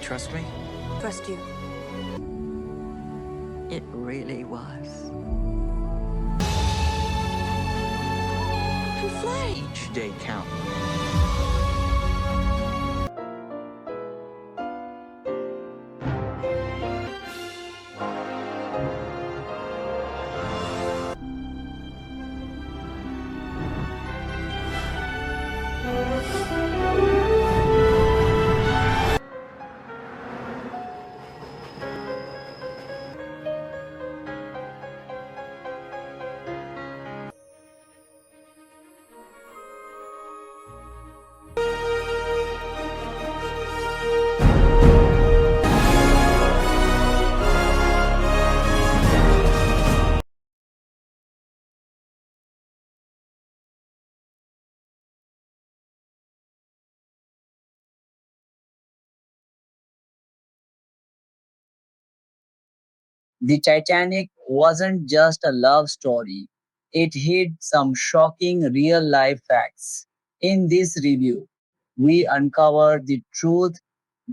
trust me? Trust you. It really was. I'm flying. Each day counts. The Titanic wasn't just a love story, it hid some shocking real life facts. In this review, we uncover the truth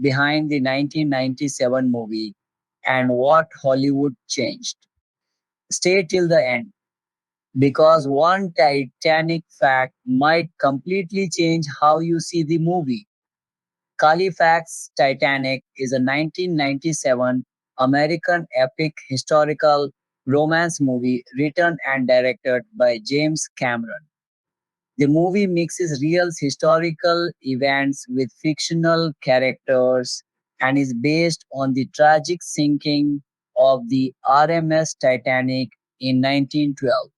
behind the 1997 movie and what Hollywood changed. Stay till the end because one Titanic fact might completely change how you see the movie. Carlifac's Titanic is a 1997 American epic historical romance movie written and directed by James Cameron. The movie mixes real historical events with fictional characters and is based on the tragic sinking of the RMS Titanic in 1912.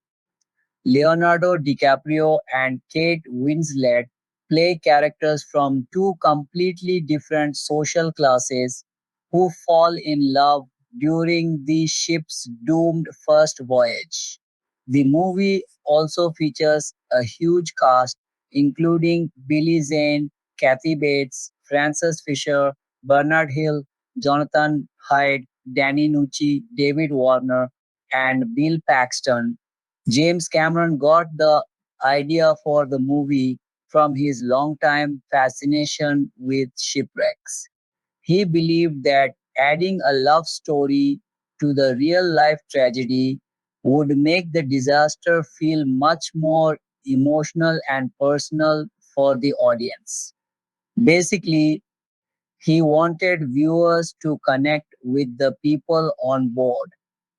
Leonardo DiCaprio and Kate Winslet play characters from two completely different social classes who fall in love during the ship's doomed first voyage. The movie also features a huge cast including Billy Zane, Kathy Bates, Frances Fisher, Bernard Hill, Jonathan Hyde, Danny Nucci, David Warner, and Bill Paxton. James Cameron got the idea for the movie from his longtime fascination with shipwrecks. He believed that adding a love story to the real life tragedy would make the disaster feel much more emotional and personal for the audience. Basically, he wanted viewers to connect with the people on board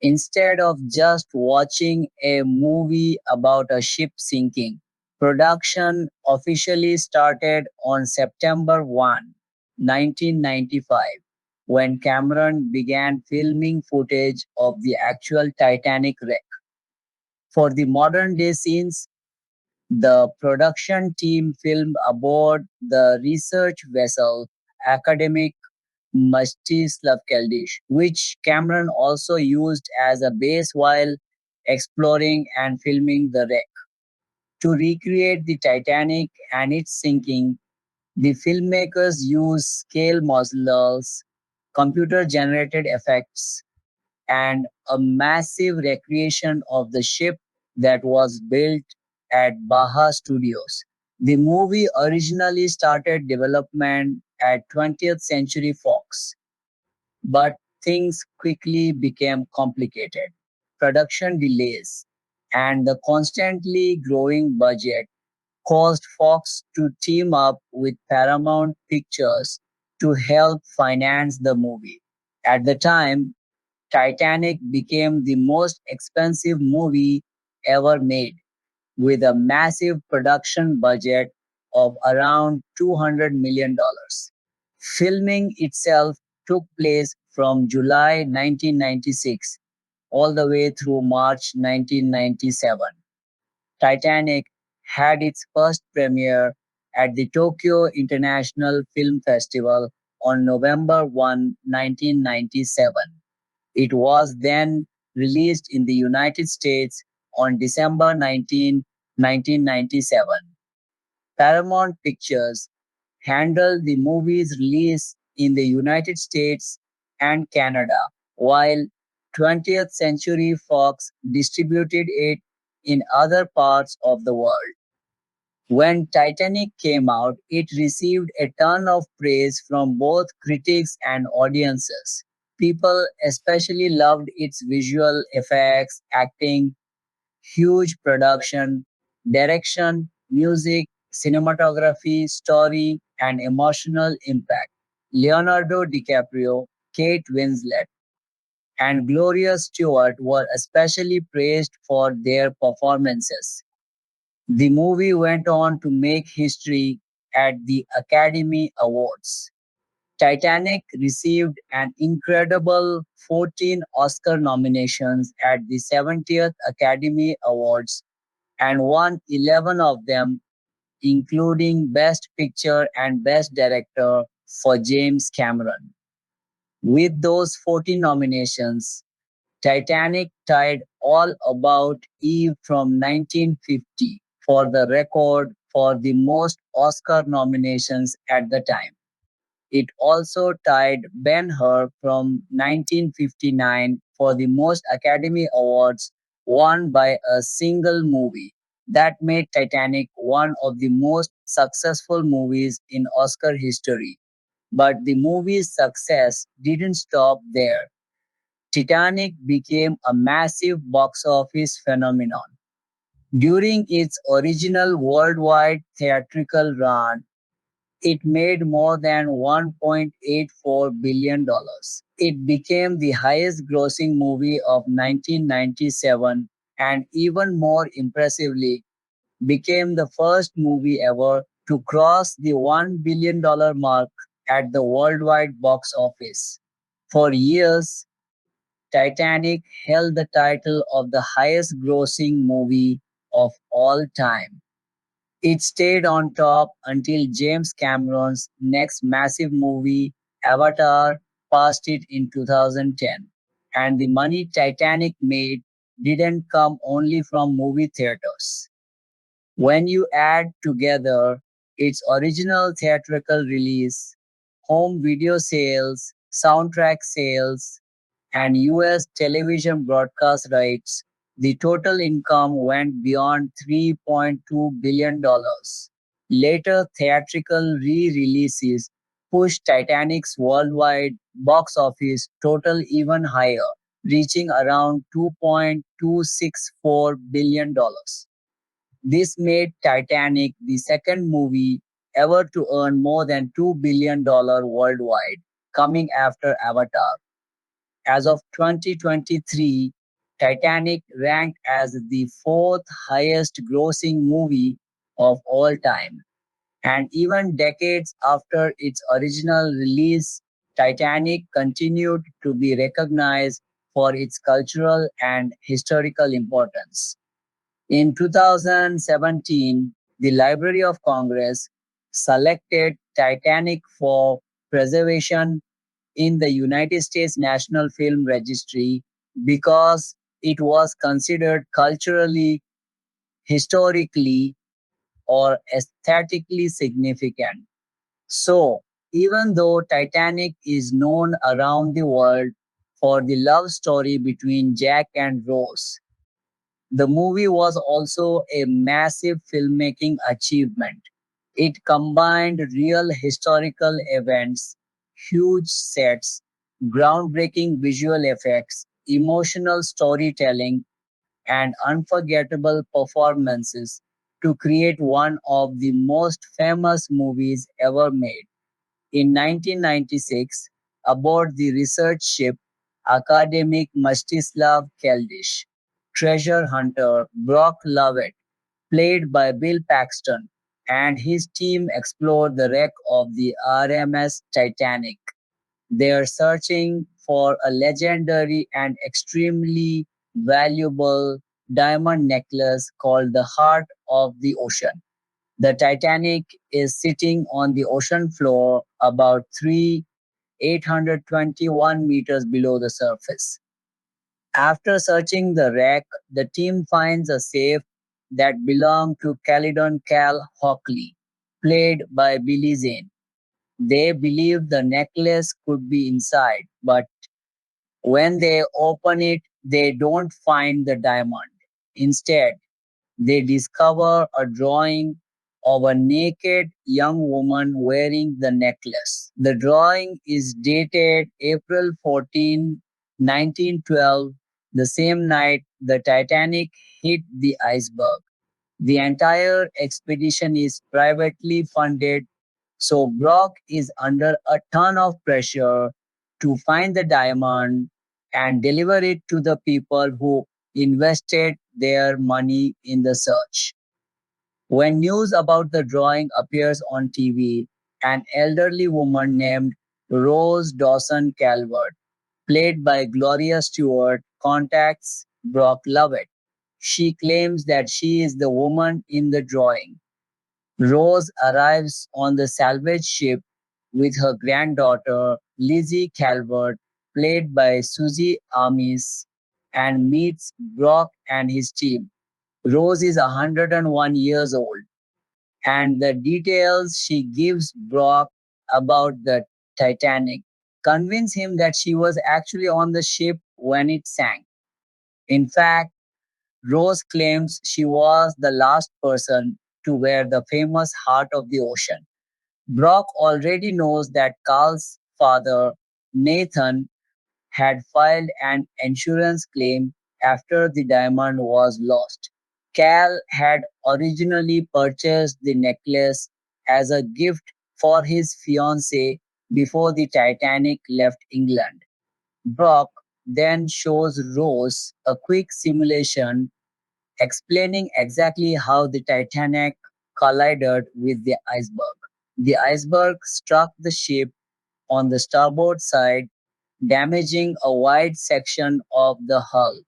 instead of just watching a movie about a ship sinking. Production officially started on September 1, 1995, when Cameron began filming footage of the actual Titanic wreck. For the modern day scenes, the production team filmed aboard the research vessel Academic Mustislavkeldish, which Cameron also used as a base while exploring and filming the wreck. To recreate the Titanic and its sinking, the filmmakers used scale models, computer generated effects, and a massive recreation of the ship that was built at Baja Studios. The movie originally started development at 20th Century Fox, but things quickly became complicated. Production delays and the constantly growing budget caused Fox to team up with Paramount Pictures to help finance the movie. At the time, Titanic became the most expensive movie ever made, with a massive production budget of around $200 million. Filming itself took place from July 1996 all the way through March 1997. Titanic had its first premiere at the Tokyo International Film Festival on November 1, 1997. It was then released in the United States on December 19, 1997. Paramount Pictures handled the movie's release in the United States and Canada, while 20th Century Fox distributed it in other parts of the world. When Titanic came out, it received a ton of praise from both critics and audiences. People especially loved its visual effects, acting, huge production, direction, music, cinematography, story, and emotional impact. Leonardo DiCaprio, Kate Winslet, and Gloria Stewart were especially praised for their performances. The movie went on to make history at the Academy Awards. Titanic received an incredible 14 Oscar nominations at the 70th Academy Awards and won 11 of them, including Best Picture and Best Director for James Cameron. With those 14 nominations, Titanic tied All About Eve from 1950 for the record for the most Oscar nominations at the time. It also tied Ben-Hur from 1959 for the most Academy Awards won by a single movie. That made Titanic one of the most successful movies in Oscar history. But the movie's success didn't stop there. Titanic became a massive box office phenomenon. During its original worldwide theatrical run, it made more than $1.84 billion. It became the highest grossing movie of 1997 and, even more impressively, became the first movie ever to cross the $1 billion mark at the worldwide box office. For years, Titanic held the title of the highest grossing movie of all time. It stayed on top until James Cameron's next massive movie, Avatar, passed it in 2010. And the money Titanic made didn't come only from movie theaters. When you add together its original theatrical release, home video sales, soundtrack sales, and US television broadcast rights, the total income went beyond $3.2 billion. Later theatrical re-releases pushed Titanic's worldwide box office total even higher, reaching around $2.264 billion. This made Titanic the second movie ever to earn more than $2 billion worldwide, coming after Avatar. As of 2023, Titanic ranked as the fourth highest grossing movie of all time. And even decades after its original release, Titanic continued to be recognized for its cultural and historical importance. In 2017, the Library of Congress selected Titanic for preservation in the United States National Film Registry because it was considered culturally, historically, or aesthetically significant. So, even though Titanic is known around the world for the love story between Jack and Rose, the movie was also a massive filmmaking achievement. It combined real historical events, huge sets, groundbreaking visual effects, emotional storytelling, and unforgettable performances to create one of the most famous movies ever made. In 1996, aboard the research ship academic Mstislav Keldysh, treasure hunter Brock Lovett, played by Bill Paxton, and his team explored the wreck of the RMS Titanic. They are searching for a legendary and extremely valuable diamond necklace called the Heart of the Ocean. The Titanic is sitting on the ocean floor about 821 meters below the surface. After searching the wreck, the team finds a safe that belonged to Caledon Cal Hockley, played by Billy Zane. They believe the necklace could be inside, but when they open it, they don't find the diamond. Instead, they discover a drawing of a naked young woman wearing the necklace. The drawing is dated April 14, 1912, the same night the Titanic hit the iceberg. The entire expedition is privately funded, so Brock is under a ton of pressure to find the diamond and deliver it to the people who invested their money in the search. When news about the drawing appears on TV, an elderly woman named Rose Dawson Calvert, played by Gloria Stewart, contacts Brock Lovett. She claims that she is the woman in the drawing. Rose arrives on the salvage ship with her granddaughter, Lizzie Calvert, played by Susie Amis, and meets Brock and his team. Rose is 101 years old, and the details she gives Brock about the Titanic convince him that she was actually on the ship when it sank. In fact, Rose claims she was the last person to wear the famous Heart of the Ocean. Brock already knows that Carl's father, Nathan, had filed an insurance claim after the diamond was lost. Cal had originally purchased the necklace as a gift for his fiancée before the Titanic left England. Brock then shows Rose a quick simulation explaining exactly how the Titanic collided with the iceberg. The iceberg struck the ship on the starboard side, damaging a wide section of the hull.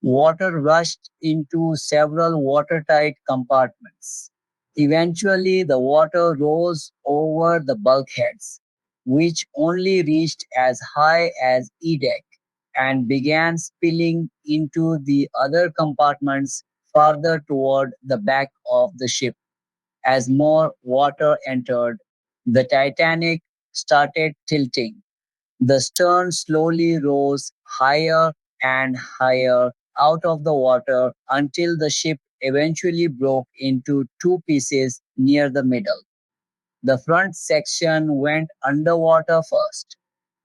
Water rushed into several watertight compartments. Eventually, the water rose over the bulkheads, which only reached as high as E deck, and began spilling into the other compartments farther toward the back of the ship. As more water entered, the Titanic started tilting. The stern slowly rose higher and higher out of the water until the ship eventually broke into two pieces near the middle. The front section went underwater first,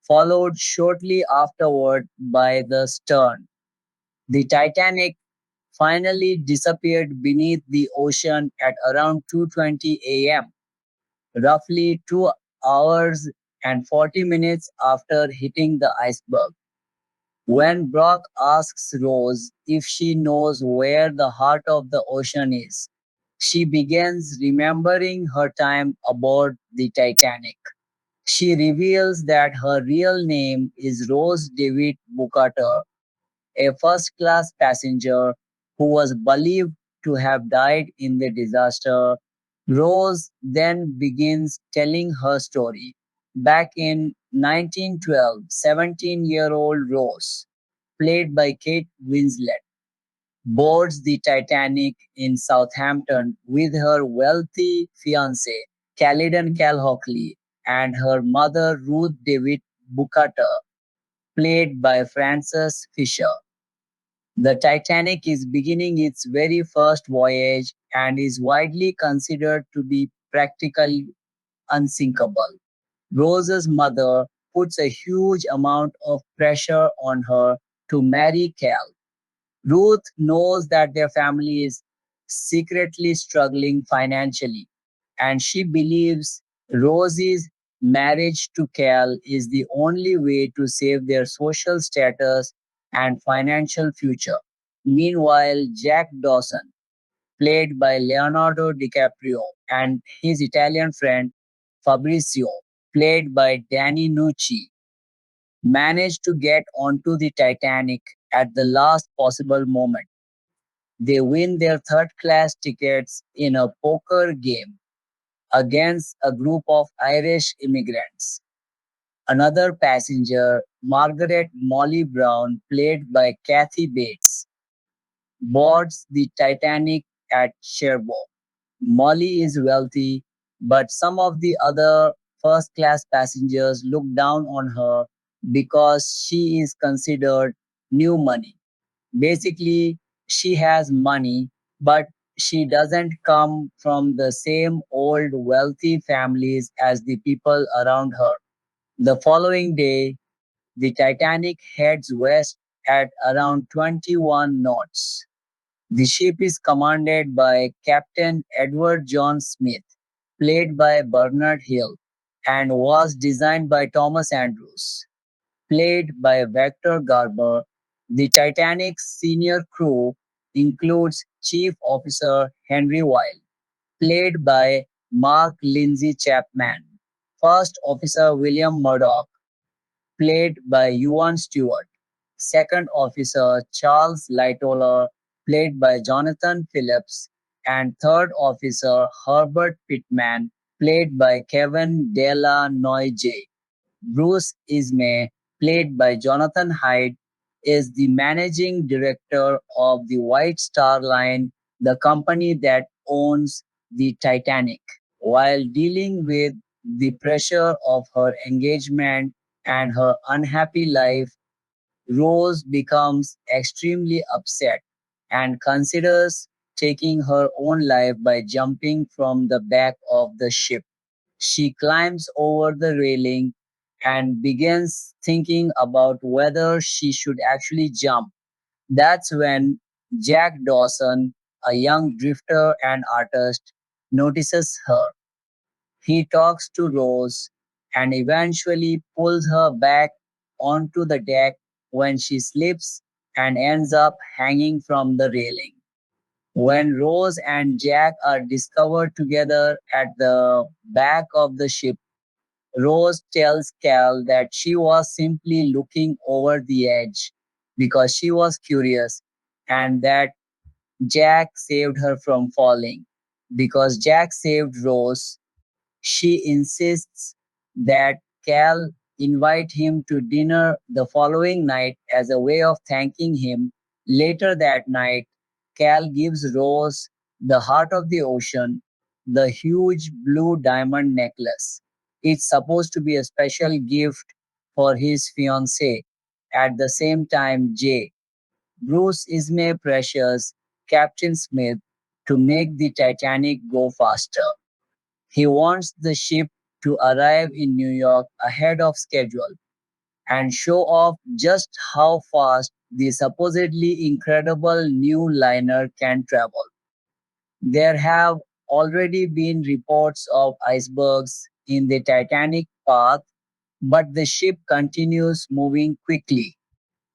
followed shortly afterward by the stern. The Titanic finally disappeared beneath the ocean at around 2:20 a.m., roughly 2 hours and 40 minutes after hitting the iceberg. When Brock asks Rose if she knows where the heart of the ocean is, she begins remembering her time aboard the Titanic. She reveals that her real name is Rose David bKate, a first class passenger who was believed to have died in the disaster. Rose then begins telling her story. Back in 1912, 17-year-old Rose, played by Kate Winslet, boards the Titanic in Southampton with her wealthy fiancé, Caledon Calhockley, and her mother, Ruth David bKate, played by Frances Fisher. The Titanic is beginning its very first voyage and is widely considered to be practically unsinkable. Rose's mother puts a huge amount of pressure on her to marry Cal. Ruth knows that their family is secretly struggling financially, and she believes Rosie's marriage to Cal is the only way to save their social status and financial future. Meanwhile, Jack Dawson, played by Leonardo DiCaprio, and his Italian friend Fabrizio, played by Danny Nucci, manage to get onto the Titanic at the last possible moment. They win their third class tickets in a poker game against a group of Irish immigrants. Another passenger, Margaret Molly Brown, played by Kathy Bates, boards the Titanic at Cherbourg. Molly is wealthy, but some of the other first class passengers look down on her because she is considered new money. Basically, she has money, but she doesn't come from the same old wealthy families as the people around her. The following day, the Titanic heads west at around 21 knots. The ship is commanded by Captain Edward John Smith, played by Bernard Hill, and was designed by Thomas Andrews, played by Victor Garber. The Titanic's senior crew includes Chief Officer Henry Wilde, played by Mark Lindsay Chapman, First Officer William Murdoch, played by Ewan Stewart, Second Officer Charles Lightoller, played by Jonathan Phillips, and Third Officer Herbert Pittman, played by Kevin Delanoye. Bruce Ismay, played by Jonathan Hyde, is the managing director of the White Star Line, the company that owns the Titanic. While dealing with the pressure of her engagement and her unhappy life, Rose becomes extremely upset and considers taking her own life by jumping from the back of the ship. She climbs over the railing and begins thinking about whether she should actually jump. That's when Jack Dawson, a young drifter and artist, notices her. He talks to Rose and eventually pulls her back onto the deck when she slips and ends up hanging from the railing. When Rose and Jack are discovered together at the back of the ship, Rose tells Cal that she was simply looking over the edge because she was curious and that Jack saved her from falling. Because Jack saved Rose, she insists that Cal invite him to dinner the following night as a way of thanking him. Later that night, Cal gives Rose the heart of the ocean, the huge blue diamond necklace. It's supposed to be a special gift for his fiancée. At the same time, Bruce Ismay pressures Captain Smith to make the Titanic go faster. He wants the ship to arrive in New York ahead of schedule and show off just how fast the supposedly incredible new liner can travel. There have already been reports of icebergs in the Titanic path, but the ship continues moving quickly.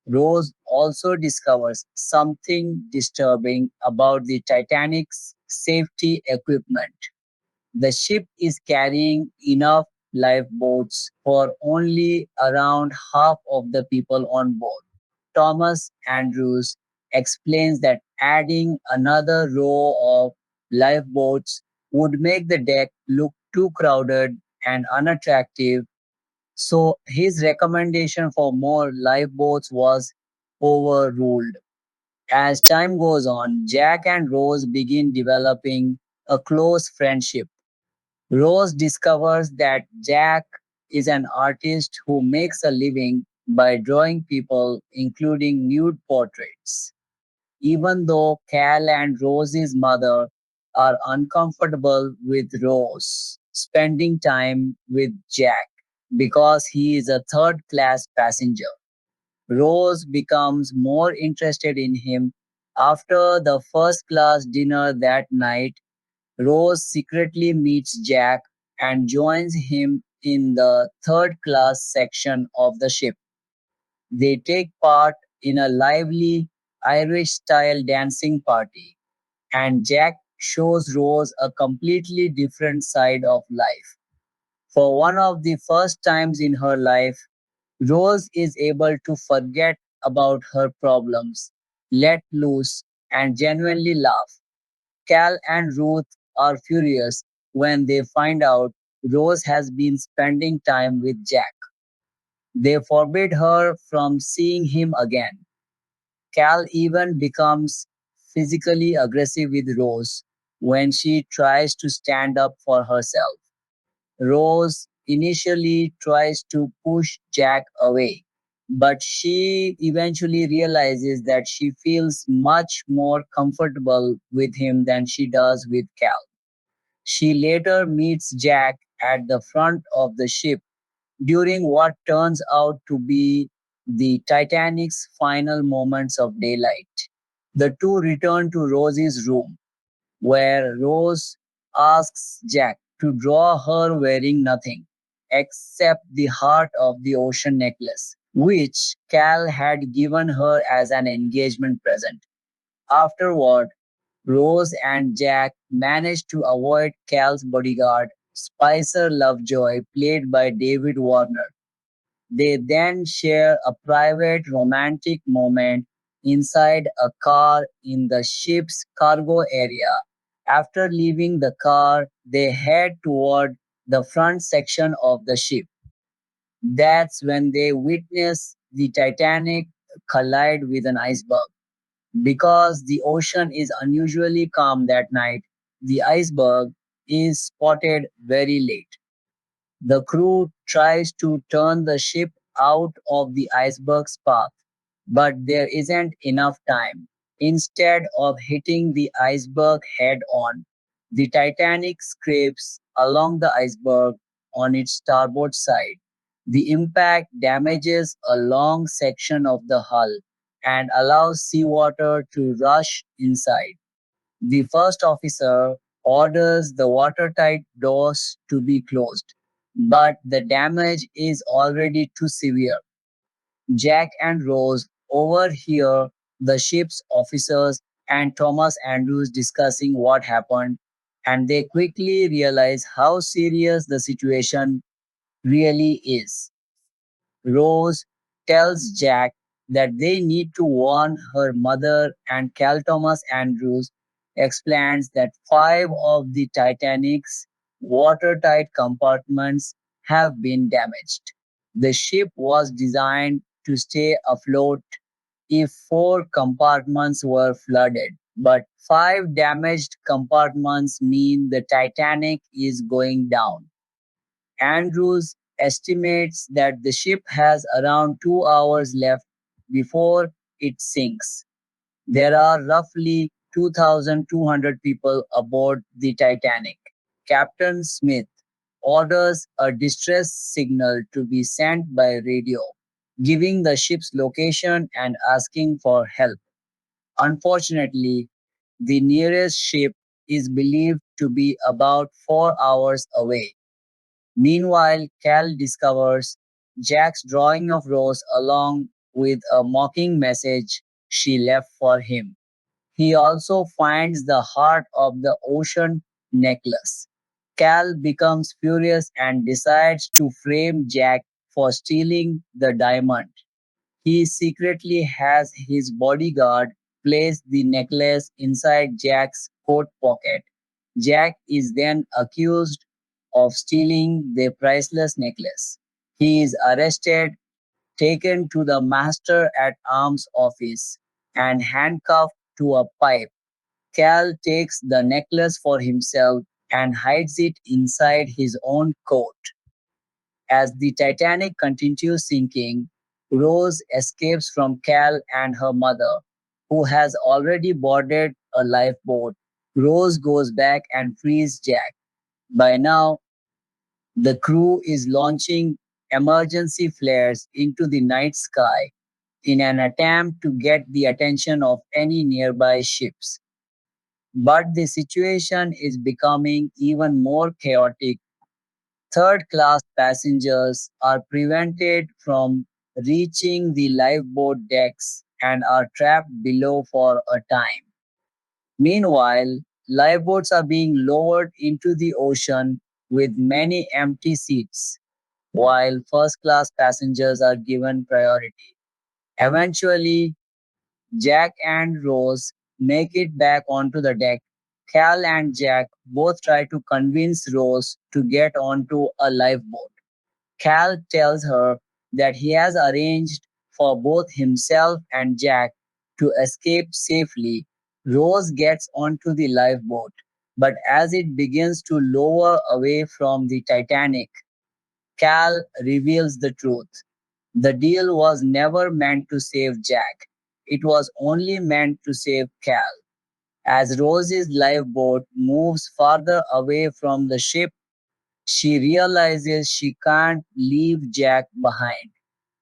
Rose also discovers something disturbing about the Titanic's safety equipment. The ship is carrying enough lifeboats for only around half of the people on board. Thomas Andrews explains that adding another row of lifeboats would make the deck look too crowded and unattractive, so his recommendation for more lifeboats was overruled. As time goes on, Jack and Rose begin developing a close friendship. Rose discovers that Jack is an artist who makes a living by drawing people, including nude portraits. Even though Cal and Rose's mother are uncomfortable with Rose spending time with Jack because he is a third class passenger, Rose becomes more interested in him. After the first class dinner that night, Rose secretly meets Jack and joins him in the third class section of the ship. They take part in a lively Irish style dancing party, and Jack shows Rose a completely different side of life. For one of the first times in her life, Rose is able to forget about her problems, let loose, and genuinely laugh. Cal and Ruth are furious when they find out Rose has been spending time with Jack. They forbid her from seeing him again. Cal even becomes physically aggressive with Rose when she tries to stand up for herself. Rose initially tries to push Jack away, But she eventually realizes that she feels much more comfortable with him than she does with Cal. She later meets Jack at the front of the ship during what turns out to be the Titanic's final moments of daylight. The two return to Rosie's room, where Rose asks Jack to draw her wearing nothing except the heart of the ocean necklace, which Cal had given her as an engagement present. Afterward, Rose and Jack manage to avoid Cal's bodyguard, Spicer Lovejoy, played by David Warner. They then share a private romantic moment inside a car in the ship's cargo area. After leaving the car, they head toward the front section of the ship. That's when they witness the Titanic collide with an iceberg. Because the ocean is unusually calm that night, the iceberg is spotted very late. The crew tries to turn the ship out of the iceberg's path, but there isn't enough time. Instead of hitting the iceberg head on, the Titanic scrapes along the iceberg on its starboard side. The impact damages a long section of the hull and allows seawater to rush inside. The first officer orders the watertight doors to be closed, but the damage is already too severe. Jack and Rose overhear the ship's officers and Thomas Andrews discussing what happened, and they quickly realize how serious the situation really is. Rose tells Jack that they need to warn her mother, and Cal Thomas Andrews explains that five of the Titanic's watertight compartments have been damaged. The ship was designed to stay afloat if four compartments were flooded, but five damaged compartments mean the Titanic is going down. Andrews estimates that the ship has around 2 hours left before it sinks. There are roughly 2,200 people aboard the Titanic. Captain Smith orders a distress signal to be sent by radio, giving the ship's location and asking for help. Unfortunately, the nearest ship is believed to be about 4 hours away. Meanwhile, Cal discovers Jack's drawing of Rose along with a mocking message she left for him. He also finds the heart of the ocean necklace. Cal becomes furious and decides to frame Jack for stealing the diamond. He secretly has his bodyguard place the necklace inside Jack's coat pocket. Jack is then accused of stealing the priceless necklace. He is arrested, taken to the Master at Arms office, and handcuffed to a pipe. Cal takes the necklace for himself and hides it inside his own coat. As the Titanic continues sinking, Rose escapes from Cal and her mother, who has already boarded a lifeboat. Rose goes back and frees Jack. By now, the crew is launching emergency flares into the night sky in an attempt to get the attention of any nearby ships. But the situation is becoming even more chaotic. Third class passengers are prevented from reaching the lifeboat decks and are trapped below for a time. Meanwhile, lifeboats are being lowered into the ocean with many empty seats, while first class passengers are given priority. Eventually, Jack and Rose make it back onto the deck. Cal and Jack both try to convince Rose to get onto a lifeboat. Cal tells her that he has arranged for both himself and Jack to escape safely. Rose gets onto the lifeboat, but as it begins to lower away from the Titanic, Cal reveals the truth. The deal was never meant to save Jack. It was only meant to save Cal. As Rose's lifeboat moves farther away from the ship, she realizes she can't leave Jack behind.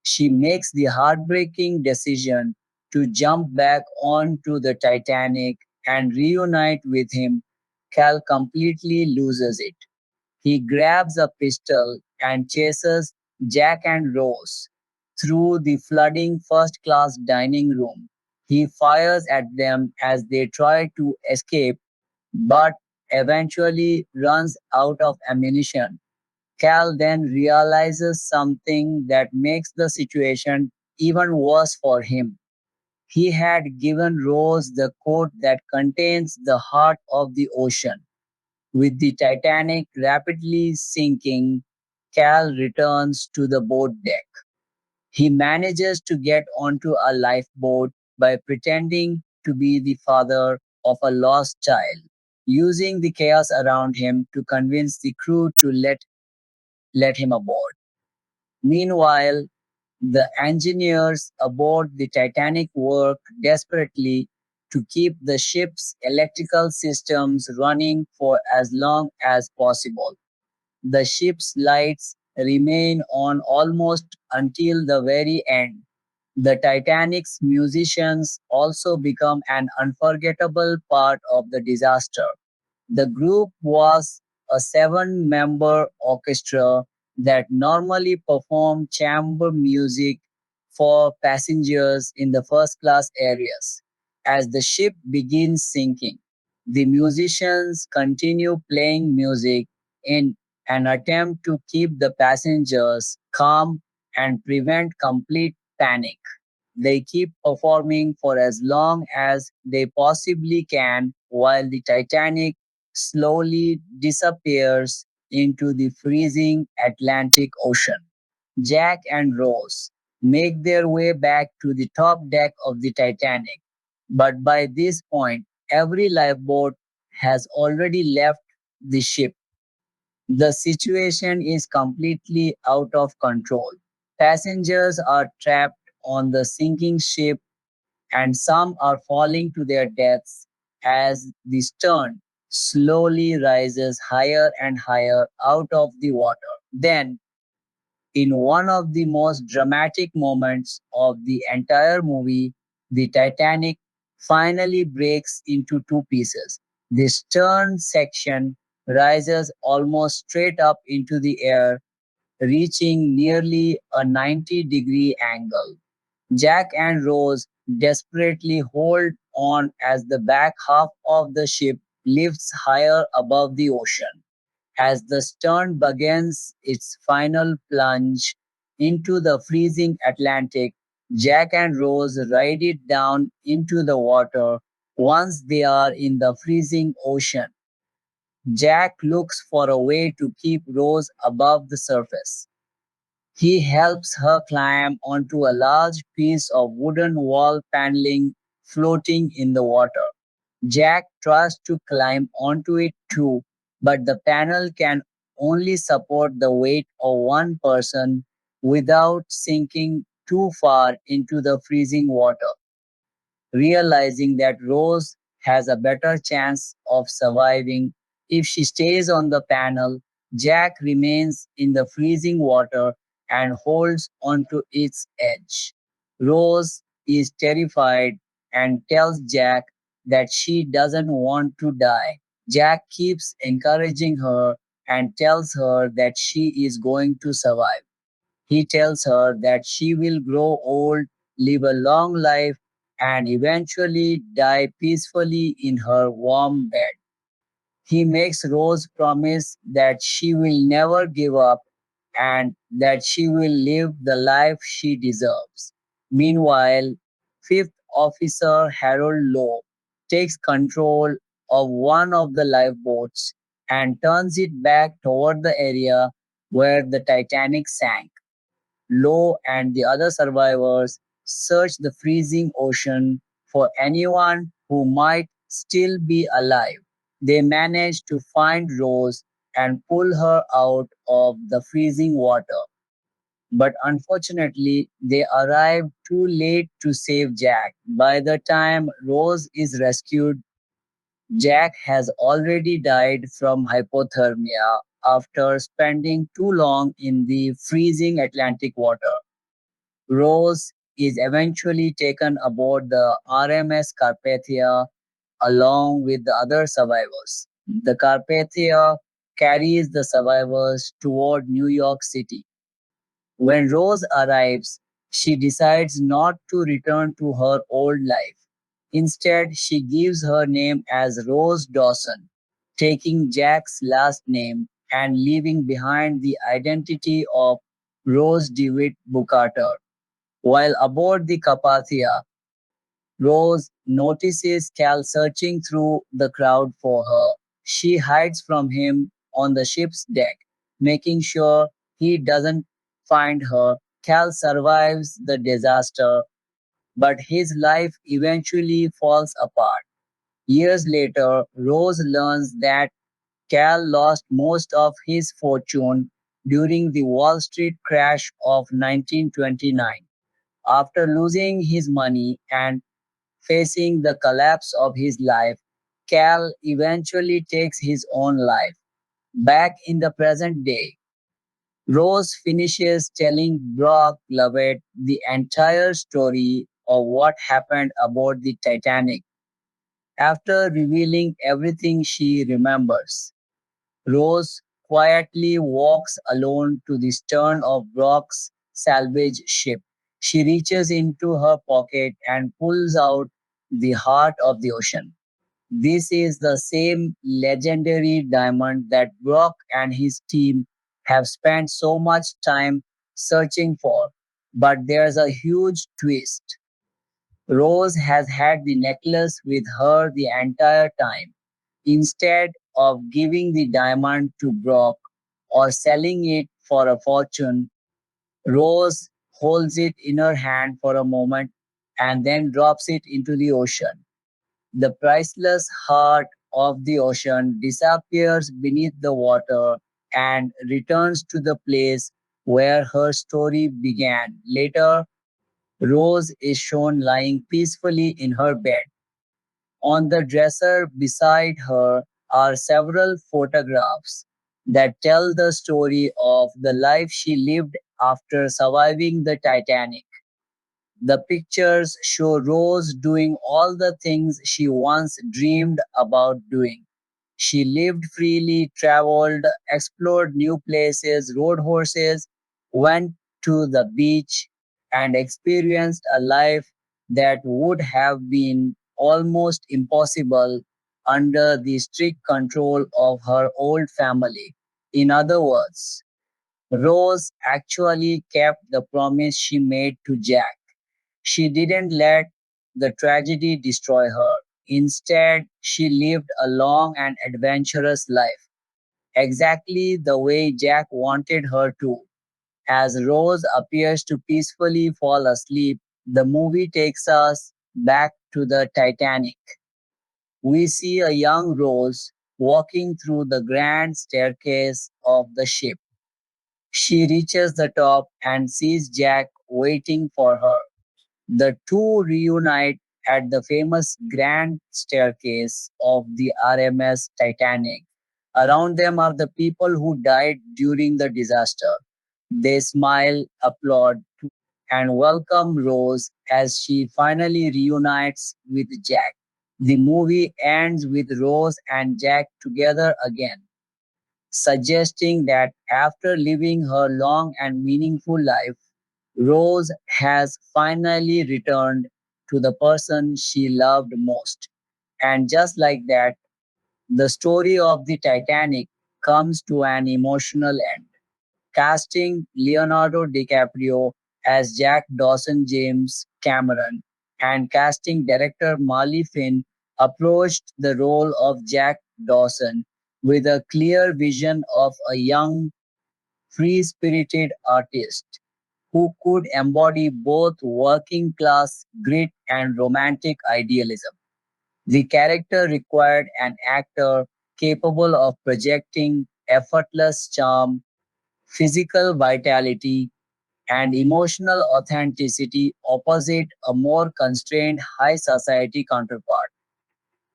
She makes the heartbreaking decision to jump back onto the Titanic and reunite with him. Cal completely loses it. He grabs a pistol and chases Jack and Rose through the flooding first class dining room. He fires at them as they try to escape but eventually runs out of ammunition. Cal then realizes something that makes the situation even worse for him. He had given Rose the coat that contains the heart of the ocean. With the Titanic rapidly sinking, Cal returns to the boat deck. He manages to get onto a lifeboat by pretending to be the father of a lost child, using the chaos around him to convince the crew to let him aboard. Meanwhile, the engineers aboard the Titanic work desperately to keep the ship's electrical systems running for as long as possible. The ship's lights remain on almost until the very end. The Titanic's musicians also become an unforgettable part of the disaster. The group was a seven-member orchestra that normally performed chamber music for passengers in the first class areas. As the ship begins sinking, the musicians continue playing music in an attempt to keep the passengers calm and prevent complete panic. They keep performing for as long as they possibly can while the Titanic slowly disappears into the freezing Atlantic Ocean. Jack and Rose make their way back to the top deck of the Titanic, but by this point, every lifeboat has already left the ship. The situation is completely out of control. Passengers are trapped on the sinking ship and some are falling to their deaths as the stern slowly rises higher and higher out of the water. Then, in one of the most dramatic moments of the entire movie, the Titanic finally breaks into two pieces. The stern section rises almost straight up into the air, reaching nearly a 90-degree angle. Jack and Rose desperately hold on as the back half of the ship lifts higher above the ocean. As the stern begins its final plunge into the freezing Atlantic, Jack and Rose ride it down into the water. Once they are in the freezing ocean, Jack looks for a way to keep Rose above the surface. He helps her climb onto a large piece of wooden wall paneling floating in the water. Jack tries to climb onto it too, but the panel can only support the weight of one person without sinking too far into the freezing water. Realizing that Rose has a better chance of surviving if she stays on the panel, Jack remains in the freezing water and holds onto its edge. Rose is terrified and tells Jack that she doesn't want to die. Jack keeps encouraging her and tells her that she is going to survive. He tells her that she will grow old, live a long life, and eventually die peacefully in her warm bed. He makes Rose promise that she will never give up and that she will live the life she deserves. Meanwhile, Fifth Officer Harold Lowe takes control of one of the lifeboats and turns it back toward the area where the Titanic sank. Lowe and the other survivors search the freezing ocean for anyone who might still be alive. They manage to find Rose and pull her out of the freezing water. But unfortunately, they arrive too late to save Jack. By the time Rose is rescued, Jack has already died from hypothermia after spending too long in the freezing Atlantic water. Rose is eventually taken aboard the RMS Carpathia along with the other survivors. The Carpathia carries the survivors toward New York City. When Rose arrives, she decides not to return to her old life. Instead, she gives her name as Rose Dawson, taking Jack's last name and leaving behind the identity of Rose DeWitt Bukater. While aboard the Carpathia, Rose notices Cal searching through the crowd for her. She hides from him on the ship's deck, making sure he doesn't find her. Cal survives the disaster, but his life eventually falls apart. Years later, Rose learns that Cal lost most of his fortune during the Wall Street crash of 1929. After losing his money and facing the collapse of his life, Cal eventually takes his own life. Back in the present day, Rose finishes telling Brock Lovett the entire story of what happened aboard the Titanic. After revealing everything she remembers, Rose quietly walks alone to the stern of Brock's salvage ship. She reaches into her pocket and pulls out the heart of the ocean. This is the same legendary diamond that Brock and his team have spent so much time searching for. But there's a huge twist. Rose has had the necklace with her the entire time. Instead of giving the diamond to Brock or selling it for a fortune, Rose holds it in her hand for a moment and then drops it into the ocean. The priceless heart of the ocean disappears beneath the water and returns to the place where her story began. Later, Rose is shown lying peacefully in her bed. On the dresser beside her are several photographs that tell the story of the life she lived after surviving the Titanic. The pictures show Rose doing all the things she once dreamed about doing. She lived freely, traveled, explored new places, rode horses, went to the beach, and experienced a life that would have been almost impossible under the strict control of her old family. In other words, Rose actually kept the promise she made to Jack. She didn't let the tragedy destroy her. Instead, she lived a long and adventurous life, exactly the way Jack wanted her to. As Rose appears to peacefully fall asleep, the movie takes us back to the Titanic. We see a young Rose walking through the grand staircase of the ship. She reaches the top and sees Jack waiting for her. The two reunite at the famous grand staircase of the RMS Titanic. Around them are the people who died during the disaster. They smile, applaud, and welcome Rose as she finally reunites with Jack. The movie ends with Rose and Jack together again, suggesting that after living her long and meaningful life, Rose has finally returned to the person she loved most. And just like that, the story of the Titanic comes to an emotional end. Casting Leonardo DiCaprio as Jack Dawson James Cameron and casting director Marley Finn approached the role of Jack Dawson with a clear vision of a young, free spirited artist who could embody both working class grit and romantic idealism. The character required an actor capable of projecting effortless charm, physical vitality, and emotional authenticity opposite a more constrained high society counterpart.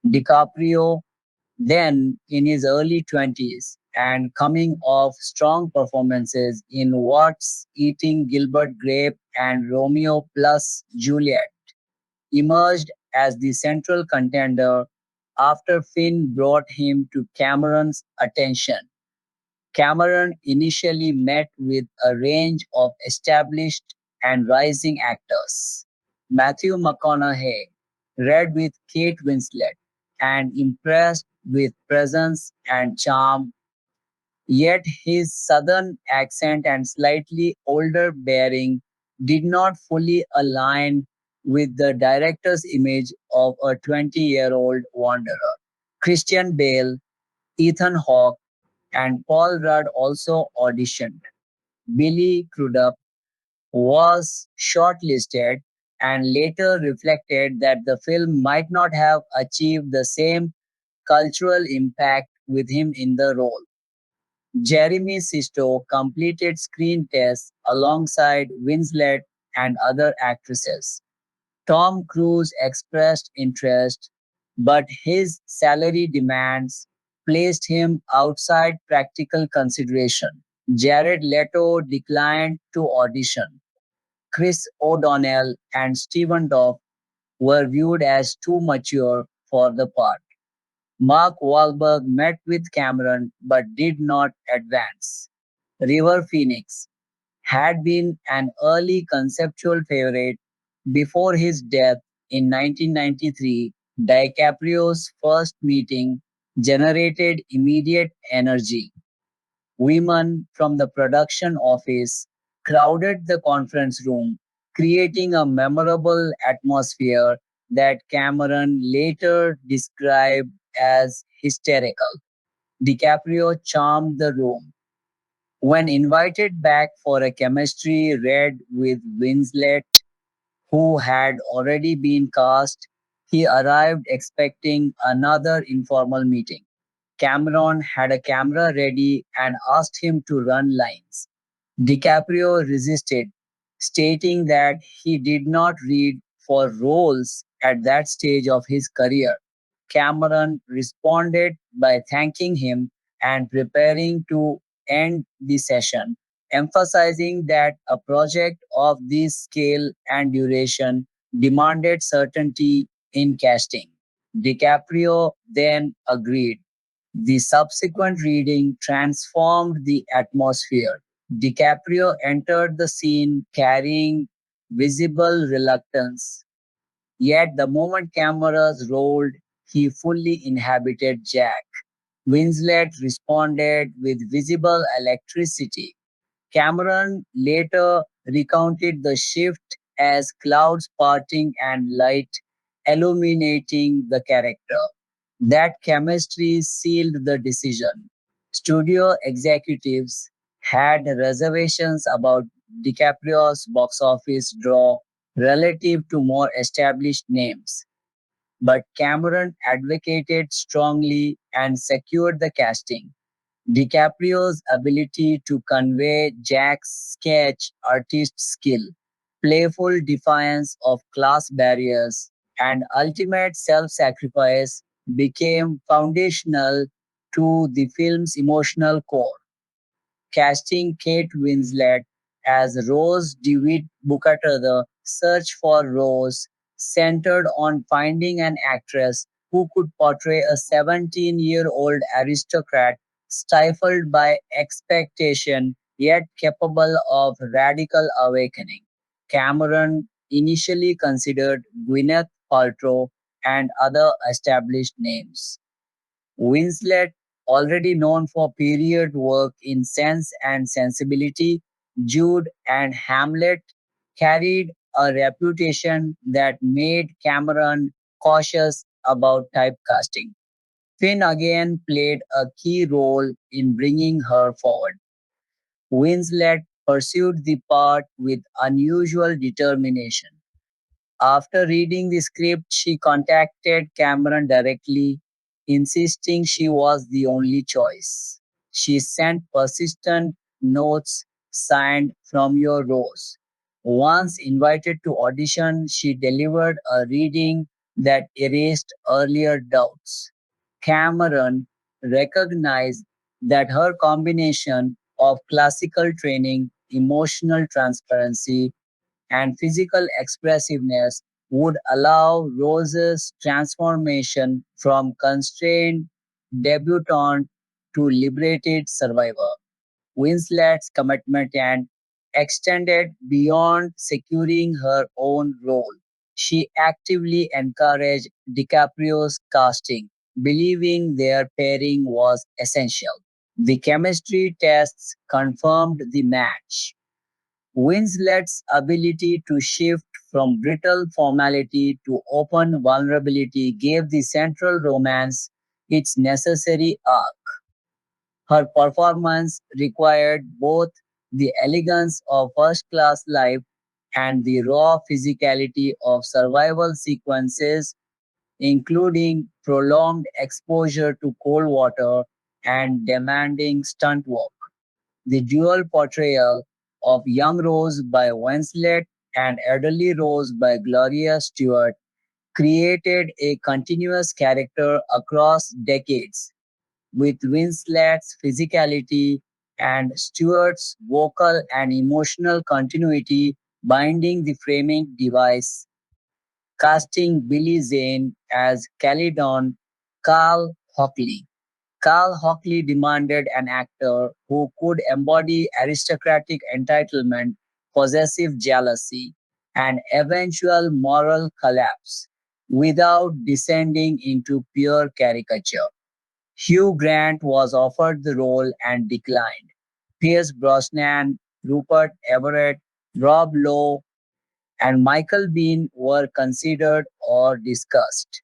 DiCaprio, then in his early 20s and coming off strong performances in What's Eating Gilbert Grape and Romeo plus Juliet, emerged as the central contender after Finn brought him to Cameron's attention. Cameron initially met with a range of established and rising actors. Matthew McConaughey read with Kate Winslet and impressed with presence and charm, yet his southern accent and slightly older bearing did not fully align with the director's image of a 20-year-old wanderer. Christian Bale, Ethan Hawke, and Paul Rudd also auditioned. Billy Crudup was shortlisted and later reflected that the film might not have achieved the same cultural impact with him in the role. Jeremy Sisto completed screen tests alongside Winslet and other actresses. Tom Cruise expressed interest, but his salary demands placed him outside practical consideration. Jared Leto declined to audition. Chris O'Donnell and Stephen Dorff were viewed as too mature for the part. Mark Wahlberg met with Cameron but did not advance. River Phoenix had been an early conceptual favorite before his death in 1993. DiCaprio's first meeting generated immediate energy. Women from the production office crowded the conference room, creating a memorable atmosphere that Cameron later described as hysterical. DiCaprio charmed the room. When invited back for a chemistry read with Winslet, who had already been cast, he arrived expecting another informal meeting. Cameron had a camera ready and asked him to run lines. DiCaprio resisted, stating that he did not read for roles at that stage of his career. Cameron responded by thanking him and preparing to end the session, emphasizing that a project of this scale and duration demanded certainty in casting. DiCaprio then agreed. The subsequent reading transformed the atmosphere. DiCaprio entered the scene carrying visible reluctance, yet the moment cameras rolled, he fully inhabited Jack. Winslet responded with visible electricity. Cameron later recounted the shift as clouds parting and light illuminating the character. That chemistry sealed the decision. Studio executives had reservations about DiCaprio's box office draw relative to more established names, but Cameron advocated strongly and secured the casting. DiCaprio's ability to convey Jack's sketch artist skill, playful defiance of class barriers, and ultimate self sacrifice became foundational to the film's emotional core. Casting Kate Winslet as Rose DeWitt Bukater, the search for Rose centered on finding an actress who could portray a 17-year-old aristocrat stifled by expectation yet capable of radical awakening. Cameron initially considered Gwyneth Paltrow and other established names. Winslet, already known for period work in Sense and Sensibility, Jude, and Hamlet, carried a reputation that made Cameron cautious about typecasting. Finn again played a key role in bringing her forward. Winslet pursued the part with unusual determination. After reading the script, she contacted Cameron directly, insisting she was the only choice. She sent persistent notes signed from your rose. Once invited to audition, she delivered a reading that erased earlier doubts. Cameron recognized that her combination of classical training, emotional transparency, and physical expressiveness would allow Rose's transformation from constrained debutante to liberated survivor. Winslet's commitment and extended beyond securing her own role. She actively encouraged DiCaprio's casting, believing their pairing was essential. The chemistry tests confirmed the match. Winslet's ability to shift from brittle formality to open vulnerability gave the central romance its necessary arc. Her performance required both the elegance of first class life and the raw physicality of survival sequences, including prolonged exposure to cold water and demanding stunt work. The dual portrayal of young Rose by Winslet and elderly Rose by Gloria Stewart created a continuous character across decades, with Winslet's physicality and Stewart's vocal and emotional continuity binding the framing device. Casting Billy Zane as Caledon, Carl Hockley. Carl Hockley demanded an actor who could embody aristocratic entitlement, possessive jealousy, and eventual moral collapse without descending into pure caricature. Hugh Grant was offered the role and declined. Pierce Brosnan, Rupert Everett, Rob Lowe, and Michael Biehn were considered or discussed.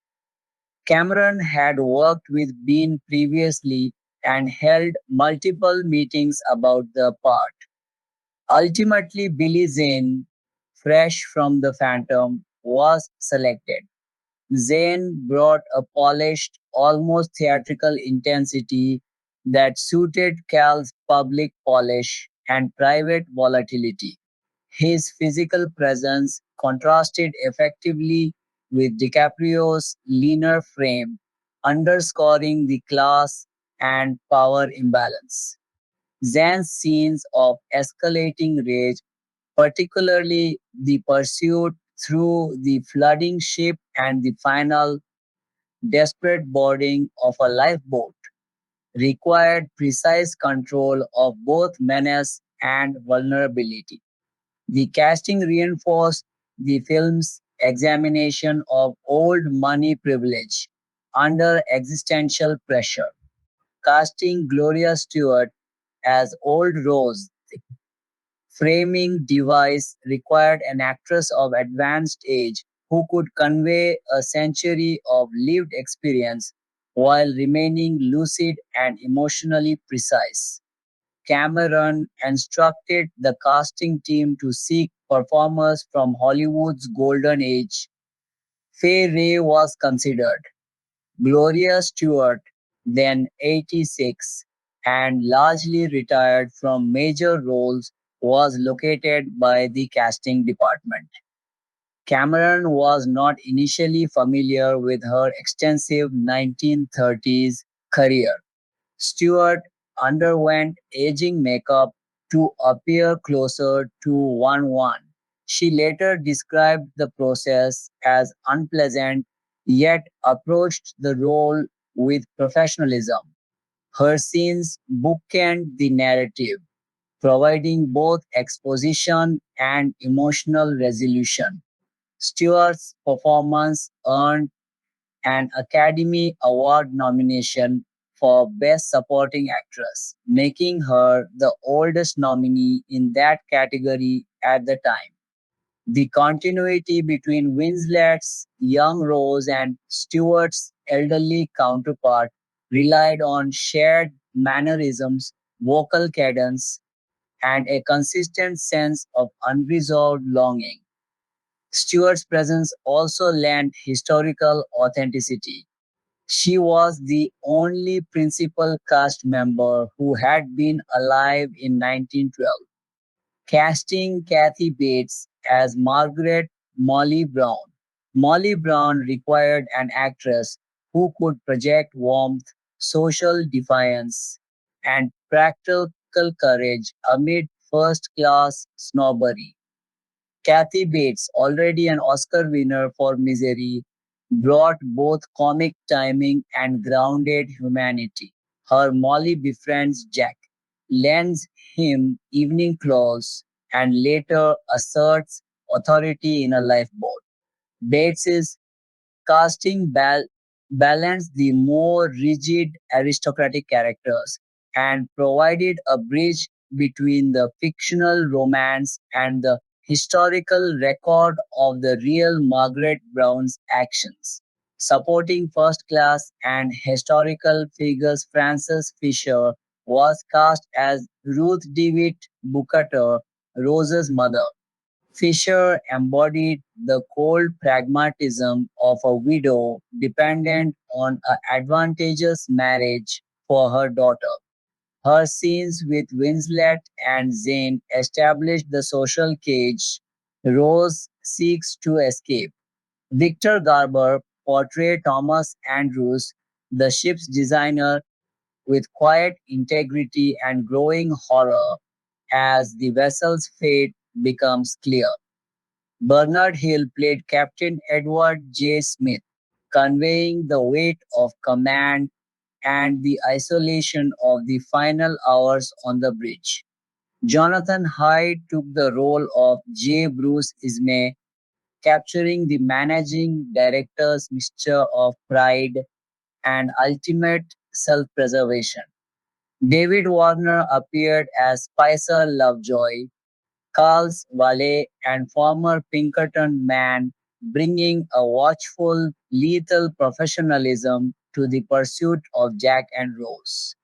Cameron had worked with Bean previously and held multiple meetings about the part. Ultimately, Billy Zane, fresh from the Phantom, was selected. Zane brought a polished, almost theatrical intensity that suited Cal's public polish and private volatility. His physical presence contrasted effectively with DiCaprio's leaner frame, underscoring the class and power imbalance. Zan's scenes of escalating rage, particularly the pursuit through the flooding ship and the final desperate boarding of a lifeboat, required precise control of both menace and vulnerability. The casting reinforced the film's examination of old money privilege under existential pressure. Casting Gloria Stewart as Old Rose, the framing device required an actress of advanced age who could convey a century of lived experience while remaining lucid and emotionally precise. Cameron instructed the casting team to seek performers from Hollywood's golden age. Fay Ray was considered. Gloria Stewart, then 86 and largely retired from major roles, was located by the casting department. Cameron was not initially familiar with her extensive 1930s career. Stewart underwent aging makeup to appear closer to 1-1. She later described the process as unpleasant, yet approached the role with professionalism. Her scenes bookend the narrative, providing both exposition and emotional resolution. Stewart's performance earned an Academy Award nomination for Best Supporting Actress, making her the oldest nominee in that category at the time. The continuity between Winslet's young Rose and Stewart's elderly counterpart relied on shared mannerisms, vocal cadence, and a consistent sense of unresolved longing. Stewart's presence also lent historical authenticity. She was the only principal cast member who had been alive in 1912. casting Kathy Bates as Margaret Molly Brown. Molly Brown required an actress who could project warmth, social defiance, and practical courage amid first class snobbery. Kathy Bates, already an Oscar winner for Misery, brought both comic timing and grounded humanity. Her Molly befriends Jack, lends him evening clothes, and later asserts authority in a lifeboat. Bates's casting balanced the more rigid aristocratic characters and provided a bridge between the fictional romance and the historical record of the real Margaret Brown's actions. Supporting first class and historical figures, Frances Fisher was cast as Ruth DeWitt Bukater, Rose's mother. Fisher embodied the cold pragmatism of a widow dependent on an advantageous marriage for her daughter. Her scenes with Winslet and Zane established the social cage Rose seeks to escape. Victor Garber portrayed Thomas Andrews, the ship's designer, with quiet integrity and growing horror as the vessel's fate becomes clear. Bernard Hill played Captain Edward J. Smith, conveying the weight of command and the isolation of the final hours on the bridge. Jonathan Hyde took the role of J. Bruce Ismay, capturing the managing director's mixture of pride and ultimate self preservation. David Warner appeared as Spicer Lovejoy, Carl's valet and former Pinkerton man, bringing a watchful, lethal professionalism to the pursuit of Jack and Rose.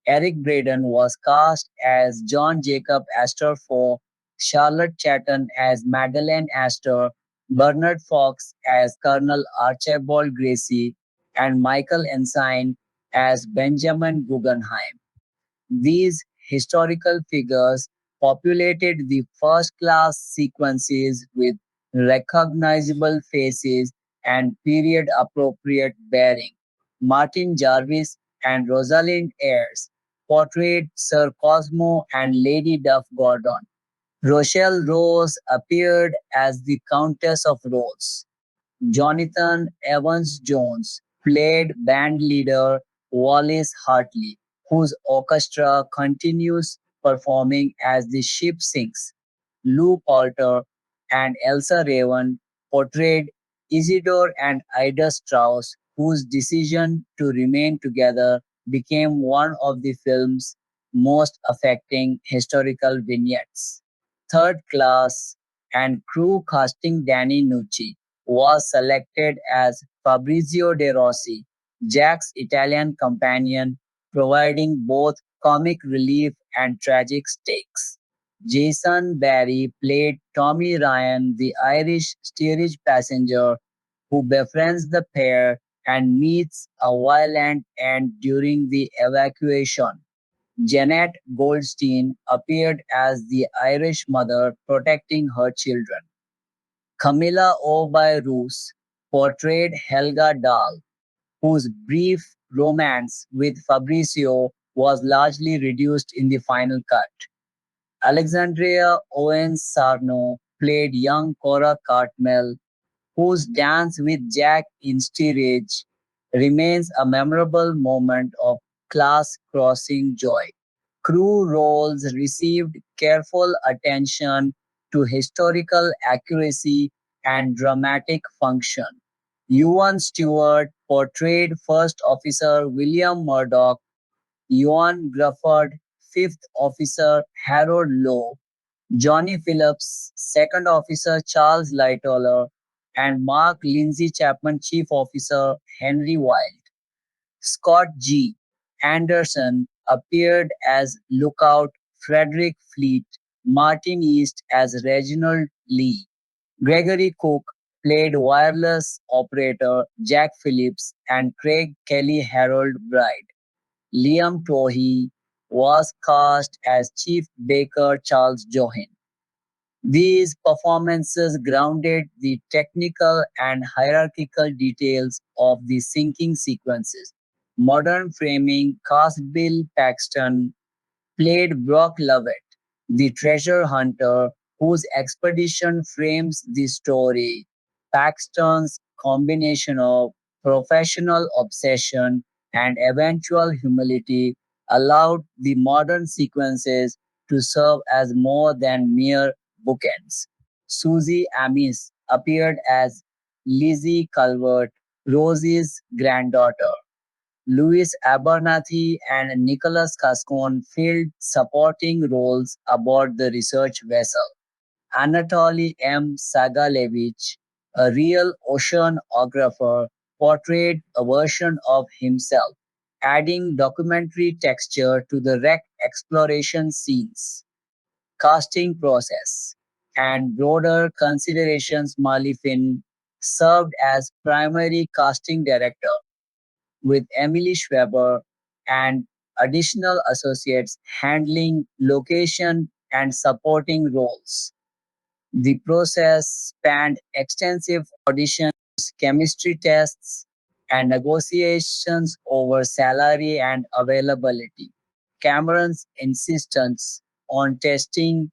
Eric Braeden was cast as John Jacob Astor for Charlotte Chatton as Madeleine Astor, Bernard Fox as Colonel Archibald Gracie, and Michael Ensign as Benjamin Guggenheim. These historical figures populated the first class sequences with recognizable faces and period appropriate bearing. Martin Jarvis and Rosalind Ayres portrayed Sir Cosmo and Lady Duff Gordon. Rochelle Rose appeared as the Countess of Rose. Jonathan Evans Jones played bandleader Wallace Hartley, whose orchestra continues performing as the ship sinks. Lou Poulter and Elsa Raven portrayed Isidore and Ida Strauss, whose decision to remain together became one of the film's most affecting historical vignettes. Third Class and crew casting Danny Nucci was selected as Fabrizio De Rossi, Jack's Italian companion, providing both comic relief and tragic stakes. Jason Barry played Tommy Ryan, the Irish steerage passenger who befriends the pair and meets a violent end during the evacuation. Janet Goldstein appeared as the Irish mother protecting her children. Camilla O'By-Roos portrayed Helga Dahl, whose brief romance with Fabrizio was largely reduced in the final cut. Alexandria Owens-Sarno played young Cora Cartmel, whose dance with Jack in steerage remains a memorable moment of class-crossing joy. Crew roles received careful attention to historical accuracy and dramatic function. Ewan Stewart portrayed First Officer William Murdoch, Ewan Grufford, Fifth Officer Harold Lowe, Johnny Phillips, Second Officer Charles Lightoller, and Mark Lindsay Chapman, Chief Officer Henry Wilde. Scott G. Anderson appeared as Lookout Frederick Fleet, Martin East as Reginald Lee. Gregory Cook played wireless operator Jack Phillips and Craig Kelly Harold Bride. Liam Twohy was cast as Chief Baker Charles Johin. These performances grounded the technical and hierarchical details of the sinking sequences. Modern framing cast Bill Paxton played Brock Lovett, the treasure hunter whose expedition frames the story. Paxton's combination of professional obsession and eventual humility allowed the modern sequences to serve as more than mere bookends. Susie Amis appeared as Lizzie Calvert, Rosie's granddaughter. Louis Abernathy and Nicholas Cascone filled supporting roles aboard the research vessel. Anatoly M. Sagalevich, a real oceanographer, portrayed a version of himself, adding documentary texture to the wreck exploration scenes. Casting process and broader considerations. Marley Finn served as primary casting director with Emily Schweber and additional associates handling location and supporting roles. The process spanned extensive auditions, chemistry tests, and negotiations over salary and availability. Cameron's insistence on testing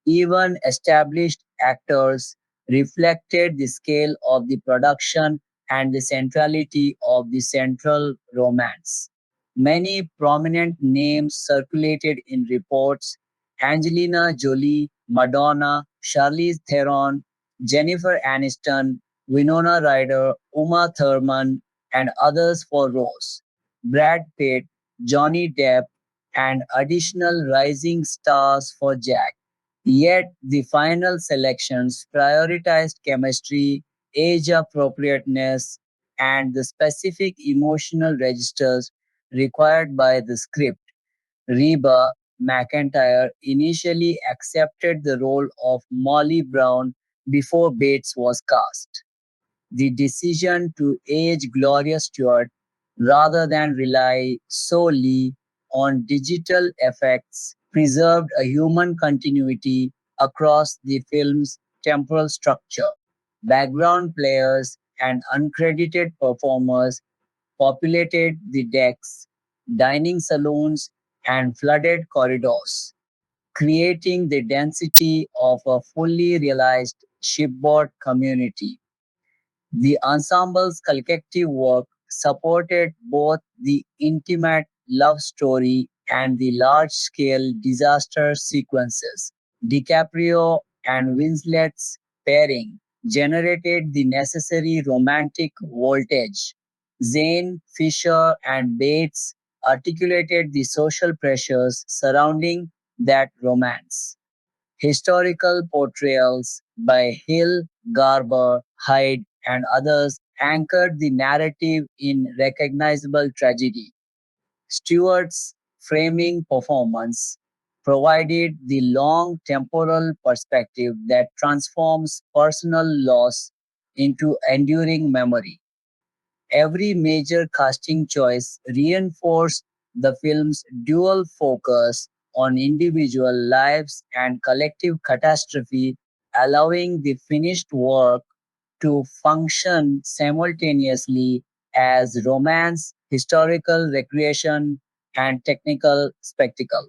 even established actors reflected the scale of the production and the centrality of the central romance. Many prominent names circulated in reports: Angelina Jolie, Madonna, Charlize Theron, Jennifer Aniston, Winona Ryder, Uma Thurman, and others for Rose. Brad Pitt, Johnny Depp, and additional rising stars for Jack. Yet the final selections prioritized chemistry, age appropriateness, and the specific emotional registers required by the script. Reba McEntire initially accepted the role of Molly Brown before Bates was cast. The decision to age Gloria Stewart rather than rely solely on digital effects preserved a human continuity across the film's temporal structure. Background players and uncredited performers populated the decks, dining saloons, and flooded corridors, creating the density of a fully realized shipboard community. The ensemble's collective work supported both the intimate love story and the large-scale disaster sequences. DiCaprio and Winslet's pairing generated the necessary romantic voltage. Zane, Fisher, and Bates articulated the social pressures surrounding that romance. Historical portrayals by Hill, Garber, Hyde, and others anchored the narrative in recognizable tragedy. Stewart's framing performance provided the long temporal perspective that transforms personal loss into enduring memory. Every major casting choice reinforced the film's dual focus on individual lives and collective catastrophe, allowing the finished work to function simultaneously as romance, historical recreation, and technical spectacle.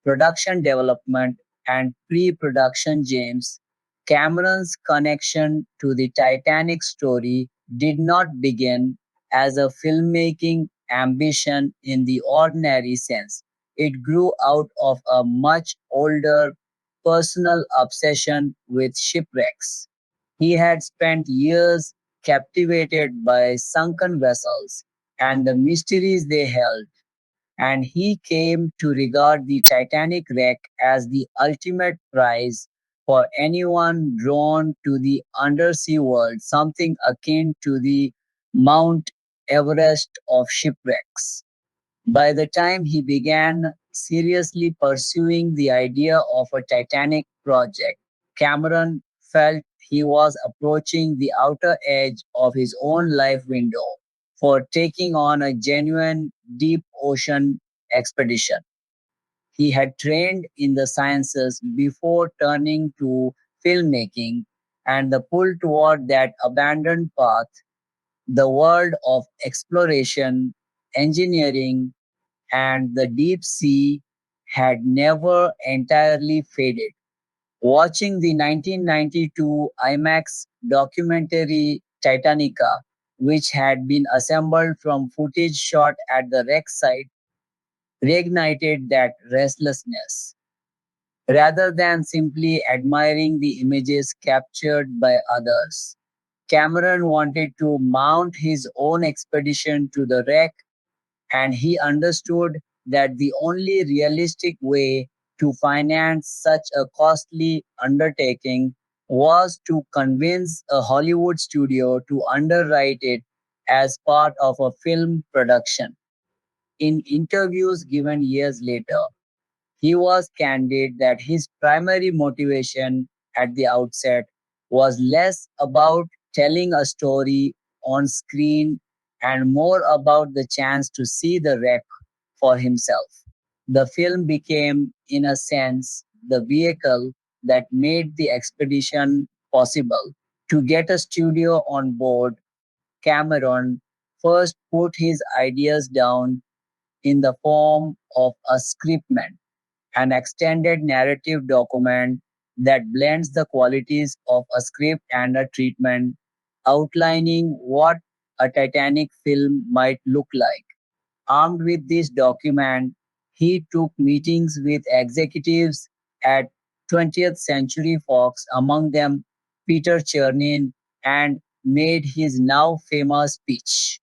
Production development and pre-production. James Cameron's connection to the Titanic story did not begin as a filmmaking ambition in the ordinary sense. It grew out of a much older personal obsession with shipwrecks. He had spent years captivated by sunken vessels and the mysteries they held, and he came to regard the Titanic wreck as the ultimate prize for anyone drawn to the undersea world, something akin to the Mount Everest of shipwrecks. By the time he began seriously pursuing the idea of a Titanic project, Cameron felt he was approaching the outer edge of his own life window for taking on a genuine deep ocean expedition. He had trained in the sciences before turning to filmmaking, and the pull toward that abandoned path, the world of exploration, engineering, and the deep sea, had never entirely faded. Watching the 1992 IMAX documentary Titanica, which had been assembled from footage shot at the wreck site, reignited that restlessness. Rather than simply admiring the images captured by others, Cameron wanted to mount his own expedition to the wreck, and he understood that the only realistic way to finance such a costly undertaking was to convince a Hollywood studio to underwrite it as part of a film production. In interviews given years later, he was candid that his primary motivation at the outset was less about telling a story on screen and more about the chance to see the wreck for himself. The film became, in a sense, the vehicle that made the expedition possible. To get a studio on board, Cameron first put his ideas down in the form of a scriptment, an extended narrative document that blends the qualities of a script and a treatment, outlining what a Titanic film might look like. Armed with this document, he took meetings with executives at 20th Century Fox, among them Peter Chernin, and made his now famous speech.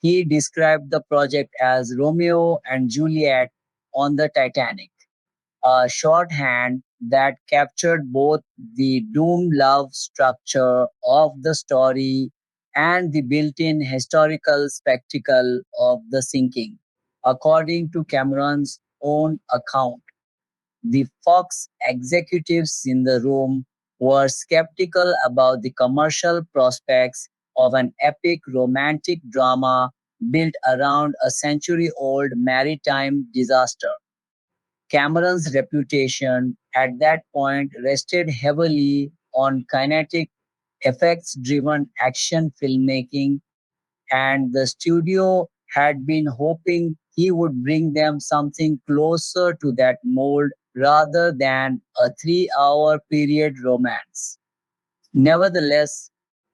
He described the project as Romeo and Juliet on the Titanic, a shorthand that captured both the doomed love structure of the story and the built in historical spectacle of the sinking. According to Cameron's own account, the Fox executives in the room were skeptical about the commercial prospects of an epic romantic drama built around a century old maritime disaster. Cameron's reputation at that point rested heavily on kinetic, effects driven action filmmaking, and the studio had been hoping he would bring them something closer to that mold rather than a 3 hour period romance. Nevertheless,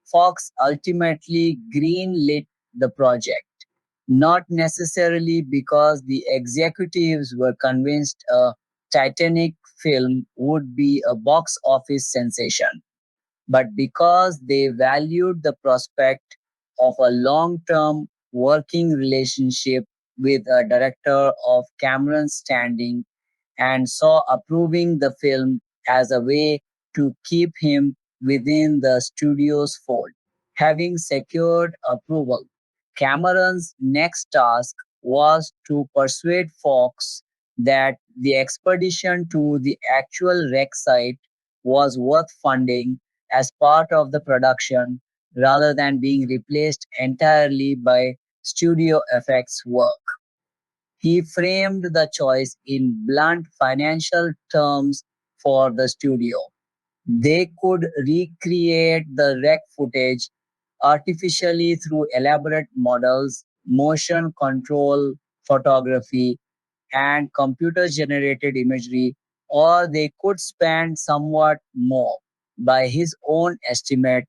Fox ultimately greenlit the project, not necessarily because the executives were convinced a Titanic film would be a box office sensation, but because they valued the prospect of a long term working relationship with a director of Cameron's standing and saw approving the film as a way to keep him within the studio's fold. Having secured approval, Cameron's next task was to persuade Fox that the expedition to the actual wreck site was worth funding as part of the production rather than being replaced entirely by studio effects work. He framed the choice in blunt financial terms for the studio. They could recreate the wreck footage artificially through elaborate models, motion control photography, and computer generated imagery, or they could spend somewhat more. By his own estimate,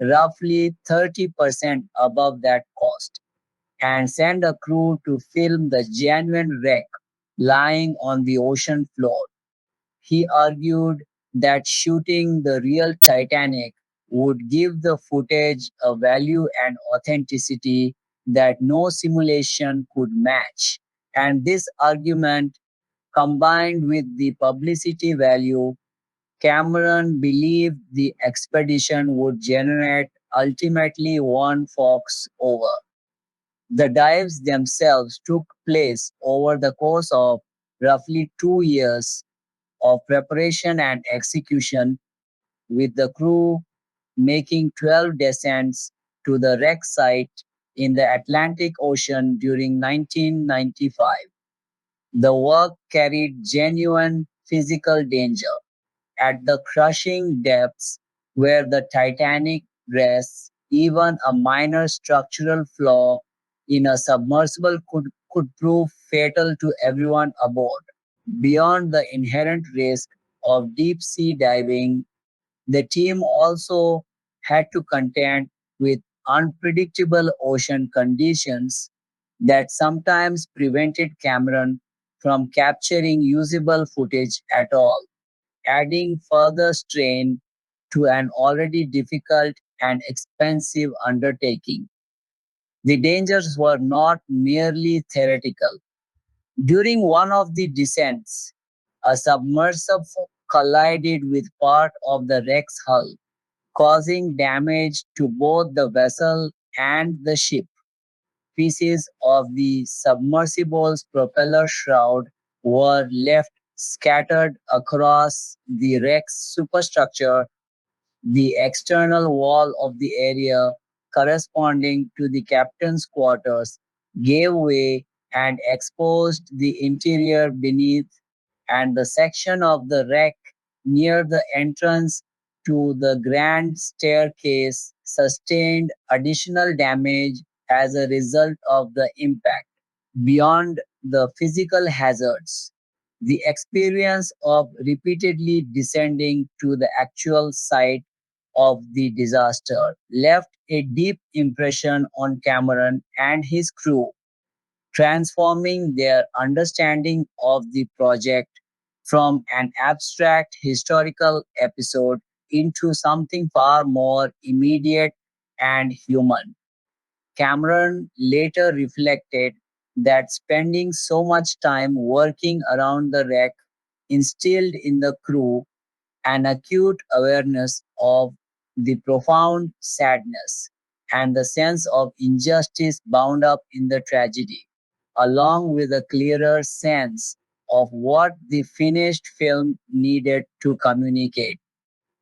roughly 30% above that cost, and send a crew to film the genuine wreck lying on the ocean floor. He argued that shooting the real Titanic would give the footage a value and authenticity that no simulation could match. And this argument, combined with the publicity value, Cameron believed the expedition would generate, ultimately won Fox over. The dives themselves took place over the course of roughly 2 years of preparation and execution, with the crew making 12 descents to the wreck site in the Atlantic Ocean during 1995. The work carried genuine physical danger. At the crushing depths where the Titanic rests, even a minor structural flaw in a submersible could prove fatal to everyone aboard. Beyond the inherent risk of deep sea diving, the team also had to contend with unpredictable ocean conditions that sometimes prevented Cameron from capturing usable footage at all, adding further strain to an already difficult and expensive undertaking. The dangers were not merely theoretical. During one of the descents, a submersible collided with part of the wreck's hull, causing damage to both the vessel and the ship. Pieces of the submersible's propeller shroud were left scattered across the wreck's superstructure. The external wall of the area corresponding to the captain's quarters gave way and exposed the interior beneath, and the section of the wreck near the entrance to the grand staircase sustained additional damage as a result of the impact. Beyond the physical hazards, the experience of repeatedly descending to the actual site of the disaster left a deep impression on Cameron and his crew, transforming their understanding of the project from an abstract historical episode into something far more immediate and human. Cameron later reflected that spending so much time working around the wreck instilled in the crew an acute awareness of the profound sadness and the sense of injustice bound up in the tragedy, along with a clearer sense of what the finished film needed to communicate.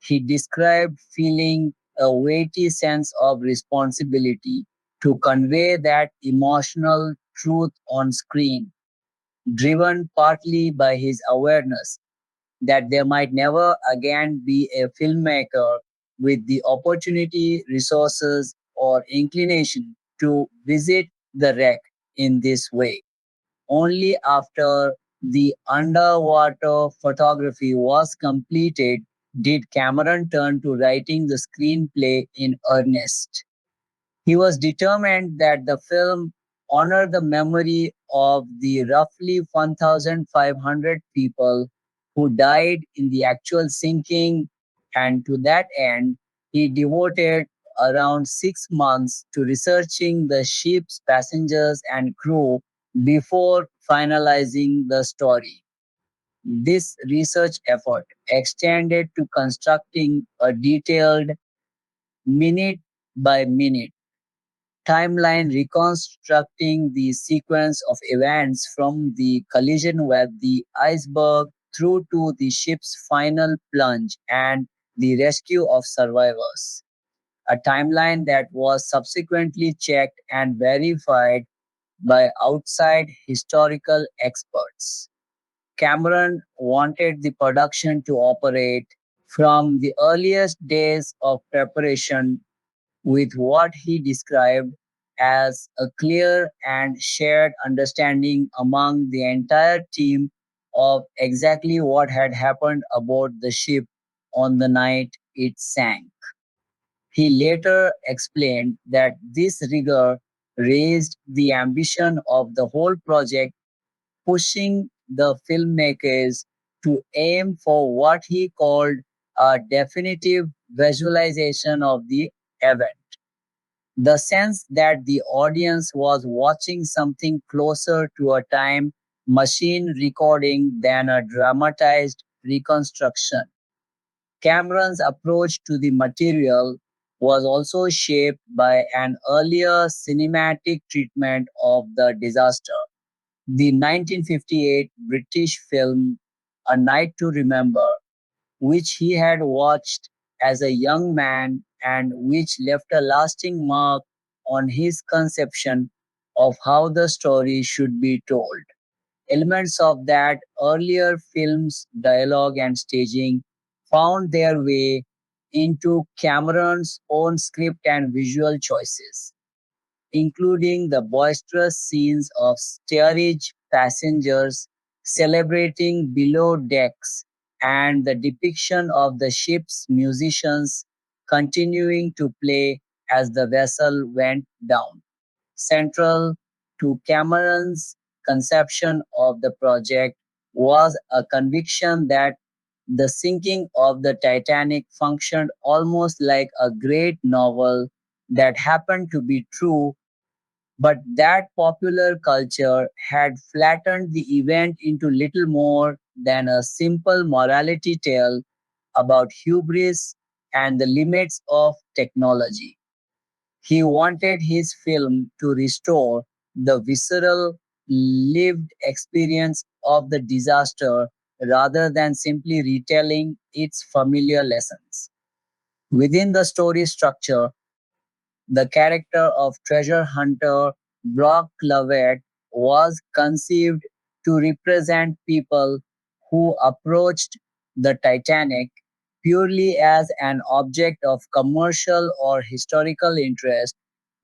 He described feeling a weighty sense of responsibility to convey that emotional truth on screen, driven partly by his awareness that there might never again be a filmmaker with the opportunity, resources, or inclination to visit the wreck in this way. Only after the underwater photography was completed did Cameron turn to writing the screenplay in earnest. He was determined that the film honor the memory of the roughly 1,500 people who died in the actual sinking, and to that end, he devoted around 6 months to researching the ship's passengers and crew before finalizing the story. This research effort extended to constructing a detailed, minute by minute timeline reconstructing the sequence of events from the collision with the iceberg through to the ship's final plunge and the rescue of survivors. A timeline that was subsequently checked and verified by outside historical experts. Cameron wanted the production to operate from the earliest days of preparation with what he described as a clear and shared understanding among the entire team of exactly what had happened aboard the ship on the night it sank. He later explained that this rigor raised the ambition of the whole project, pushing the filmmakers to aim for what he called a definitive visualization of the event. The sense that the audience was watching something closer to a time machine recording than a dramatized reconstruction. Cameron's approach to the material was also shaped by an earlier cinematic treatment of the disaster. The 1958 British film A Night to Remember, which he had watched as a young man and which left a lasting mark on his conception of how the story should be told. Elements of that earlier film's dialogue and staging found their way into Cameron's own script and visual choices, including the boisterous scenes of steerage passengers celebrating below decks and the depiction of the ship's musicians continuing to play as the vessel went down. Central to Cameron's conception of the project was a conviction that the sinking of the Titanic functioned almost like a great novel that happened to be true, but that popular culture had flattened the event into little more than a simple morality tale about hubris and the limits of technology. He wanted his film to restore the visceral, lived experience of the disaster rather than simply retelling its familiar lessons. Within the story structure, the character of treasure hunter Brock Lovett was conceived to represent people who approached the Titanic purely as an object of commercial or historical interest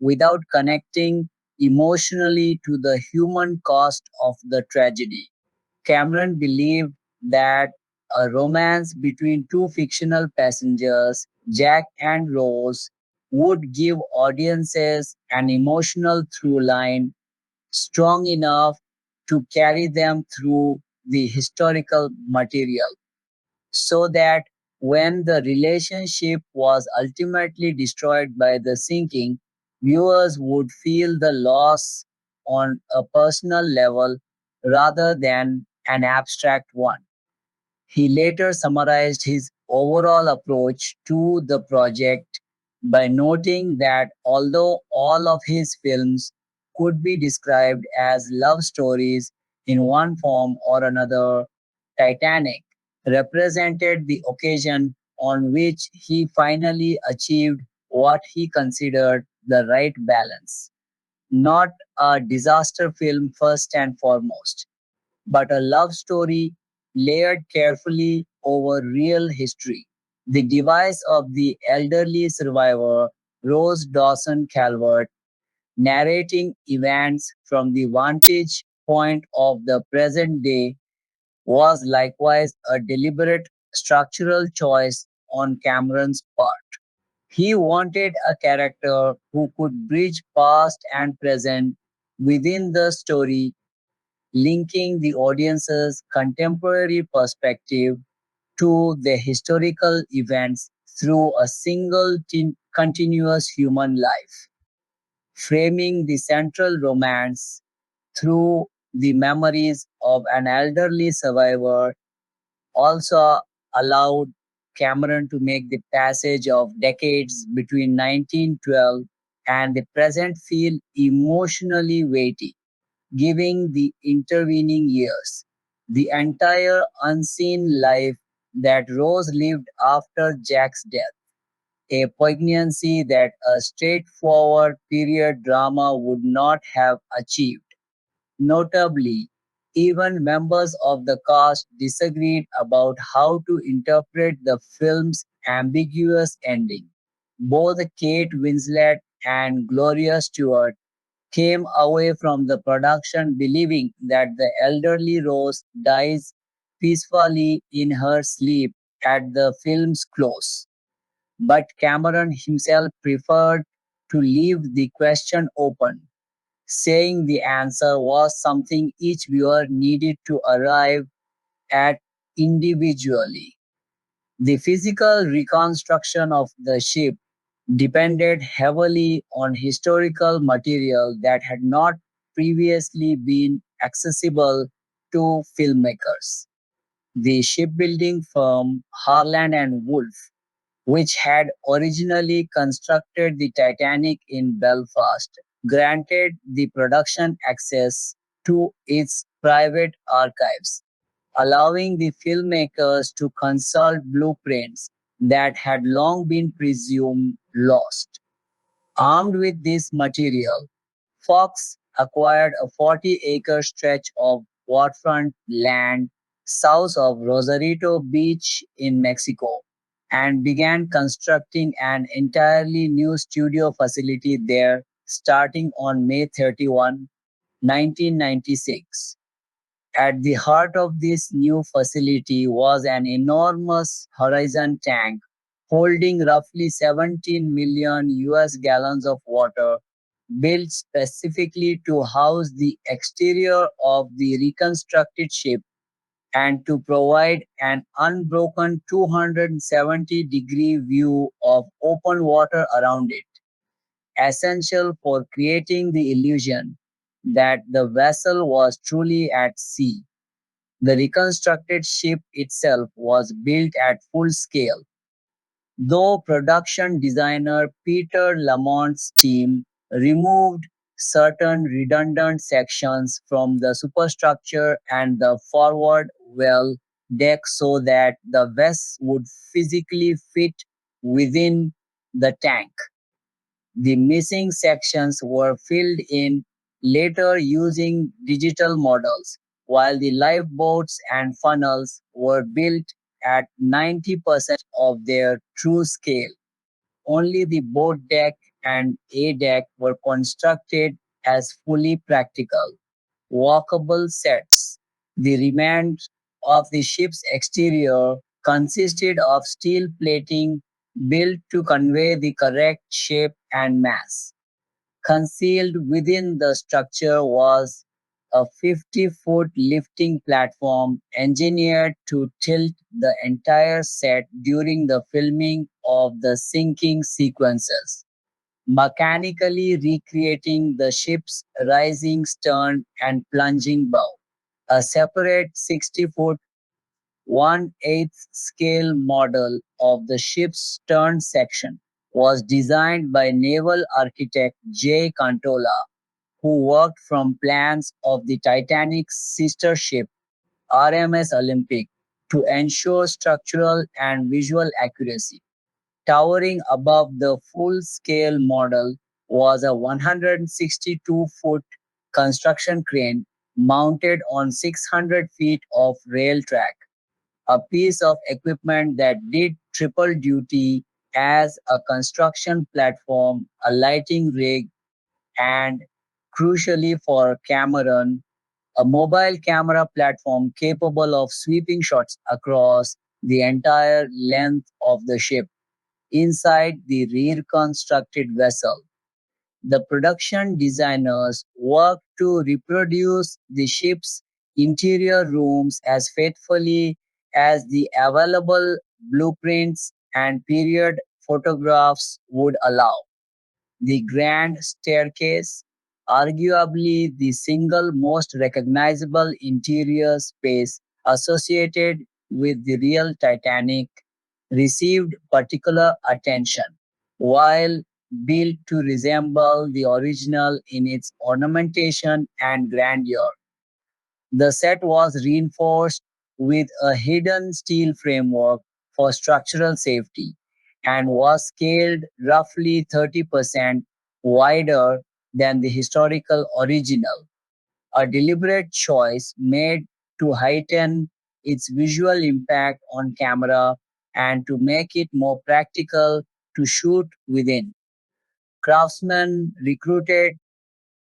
without connecting emotionally to the human cost of the tragedy. Cameron believed that a romance between two fictional passengers, Jack and Rose, would give audiences an emotional through line strong enough to carry them through the historical material, so that when the relationship was ultimately destroyed by the sinking, viewers would feel the loss on a personal level rather than an abstract one. He later summarized his overall approach to the project by noting that although all of his films could be described as love stories in one form or another, Titanic represented the occasion on which he finally achieved what he considered the right balance. Not a disaster film first and foremost, but a love story layered carefully over real history. The device of the elderly survivor, Rose Dawson Calvert, narrating events from the vantage point of the present day, was likewise a deliberate structural choice on Cameron's part. He wanted a character who could bridge past and present within the story, linking the audience's contemporary perspective to the historical events through a single continuous human life, framing the central romance through the memories of an elderly survivor also allowed Cameron to make the passage of decades between 1912 and the present feel emotionally weighty, giving the intervening years the entire unseen life that Rose lived after Jack's death, a poignancy that a straightforward period drama would not have achieved. Notably, even members of the cast disagreed about how to interpret the film's ambiguous ending. Both Kate Winslet and Gloria Stewart came away from the production believing that the elderly Rose dies peacefully in her sleep at the film's close. But Cameron himself preferred to leave the question open, saying the answer was something each viewer needed to arrive at individually. The physical reconstruction of the ship depended heavily on historical material that had not previously been accessible to filmmakers. The shipbuilding firm Harland and Wolff, which had originally constructed the Titanic in Belfast, granted the production access to its private archives, allowing the filmmakers to consult blueprints that had long been presumed lost. Armed with this material, Fox acquired a 40-acre stretch of waterfront land south of Rosarito Beach in Mexico and began constructing an entirely new studio facility there starting on May 31, 1996. At the heart of this new facility was an enormous horizon tank holding roughly 17 million US gallons of water, built specifically to house the exterior of the reconstructed ship and to provide an unbroken 270-degree view of open water around it, essential for creating the illusion that the vessel was truly at sea. The reconstructed ship itself was built at full scale, though production designer Peter Lamont's team removed certain redundant sections from the superstructure and the forward well deck so that the vessel would physically fit within the tank. The missing sections were filled in later using digital models, while the lifeboats and funnels were built at 90% of their true scale. Only the boat deck and A deck were constructed as fully practical, walkable sets. The remains of the ship's exterior consisted of steel plating built to convey the correct shape and mass. Concealed within the structure was a 50-foot lifting platform engineered to tilt the entire set during the filming of the sinking sequences, mechanically recreating the ship's rising stern and plunging bow. A separate 60-foot 1/8 scale model of the ship's stern section was designed by naval architect J. Cantola, who worked from plans of the Titanic's sister ship, RMS Olympic, to ensure structural and visual accuracy. Towering above the full-scale model was a 162-foot construction crane mounted on 600 feet of rail track, a piece of equipment that did triple duty as a construction platform, a lighting rig, and, crucially for Cameron, a mobile camera platform capable of sweeping shots across the entire length of the ship inside the reconstructed vessel. The production designers worked to reproduce the ship's interior rooms as faithfully as the available blueprints and period photographs would allow. The grand staircase, arguably the single most recognizable interior space associated with the real Titanic, received particular attention. While built to resemble the original in its ornamentation and grandeur, the set was reinforced with a hidden steel framework for structural safety and was scaled roughly 30% wider than the historical original, a deliberate choice made to heighten its visual impact on camera and to make it more practical to shoot within. Craftsmen recruited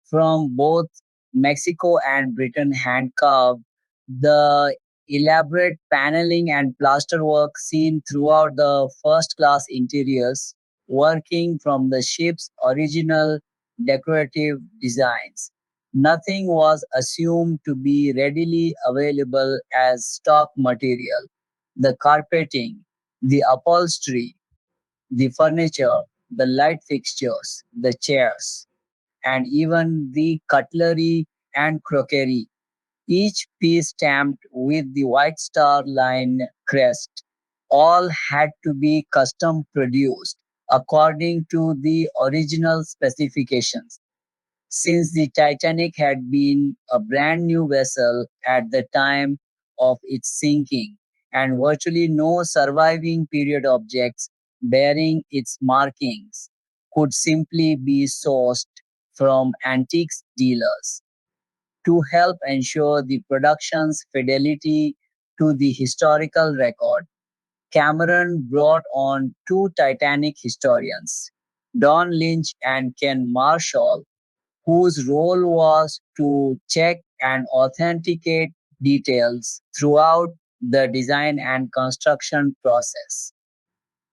from both Mexico and Britain hand-carved the elaborate paneling and plasterwork seen throughout the first-class interiors, working from the ship's original decorative designs. Nothing was assumed to be readily available as stock material. The carpeting, the upholstery, the furniture, the light fixtures, the chairs, and even the cutlery and crockery, each piece stamped with the White Star Line crest, all had to be custom produced according to the original specifications. Since the Titanic had been a brand new vessel at the time of its sinking, and virtually no surviving period objects bearing its markings could simply be sourced from antiques dealers. to help ensure the production's fidelity to the historical record. Cameron brought on two Titanic historians, Don Lynch and Ken Marshall, whose role was to check and authenticate details throughout the design and construction process.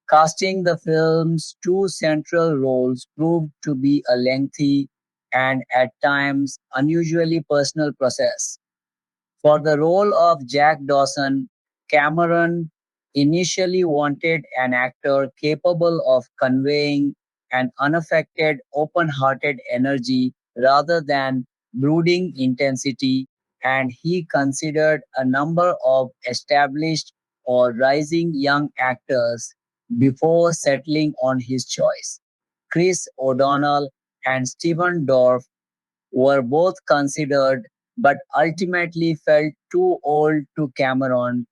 Casting the film's two central roles proved to be a lengthy and at times unusually personal process. For the role of Jack Dawson, Cameron initially wanted an actor capable of conveying an unaffected, open hearted energy rather than brooding intensity, and he considered a number of established or rising young actors before settling on his choice. Chris O'Donnell and Stephen Dorff were both considered but ultimately felt too old to Cameron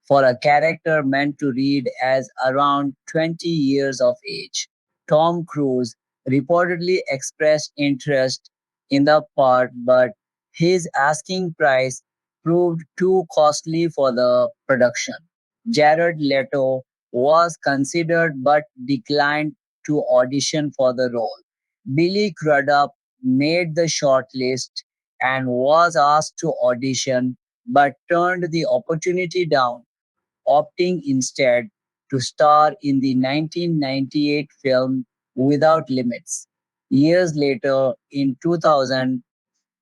for a character meant to read as around 20 years of age. Tom Cruise reportedly expressed interest in the part, but his asking price proved too costly for the production. Jared Leto was considered but declined to audition for the role. Billy Crudup made the shortlist and was asked to audition but turned the opportunity down, opting instead to star in the 1998 film Without Limits. Years later, in 2000,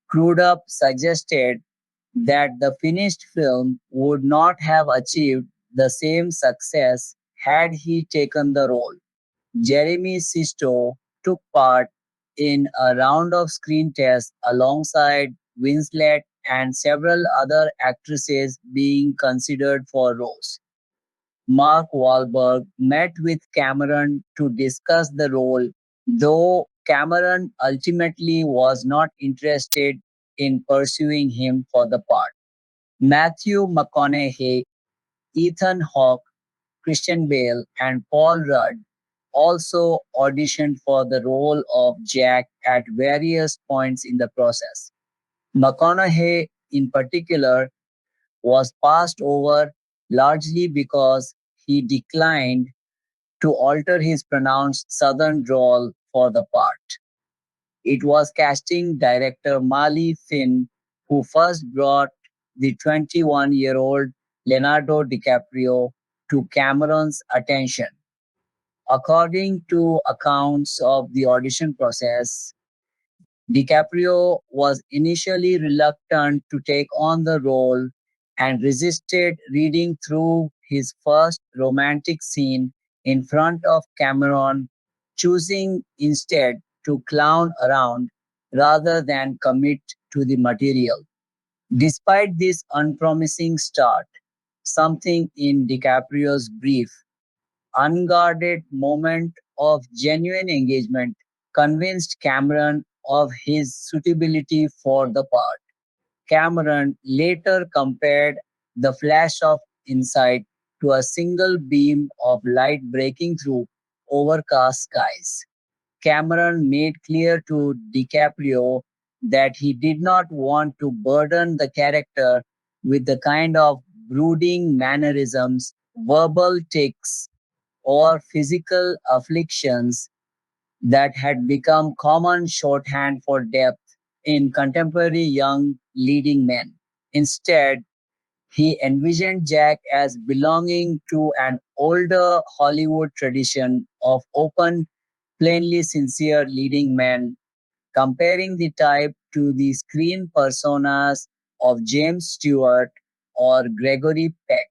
Crudup suggested that the finished film would not have achieved the same success had he taken the role. Jeremy Sisto took part in a round of screen tests alongside Winslet and several other actresses being considered for roles. Mark Wahlberg met with Cameron to discuss the role, though Cameron ultimately was not interested in pursuing him for the part. Matthew McConaughey, Ethan Hawke, Christian Bale, and Paul Rudd also auditioned for the role of Jack at various points in the process. McConaughey, in particular, was passed over largely because he declined to alter his pronounced Southern drawl for the part. It was casting director Mali Finn who first brought the 21-year-old Leonardo DiCaprio to Cameron's attention. According to accounts of the audition process, DiCaprio was initially reluctant to take on the role and resisted reading through his first romantic scene in front of Cameron, choosing instead to clown around rather than commit to the material. Despite this unpromising start, something in DiCaprio's brief unguarded moment of genuine engagement convinced Cameron of his suitability for the part. Cameron later compared the flash of insight to a single beam of light breaking through overcast skies. Cameron made clear to DiCaprio that he did not want to burden the character with the kind of brooding mannerisms, verbal tics, or physical afflictions that had become common shorthand for depth in contemporary young leading men. Instead, he envisioned Jack as belonging to an older Hollywood tradition of open, plainly sincere leading men, comparing the type to the screen personas of James Stewart or Gregory Peck.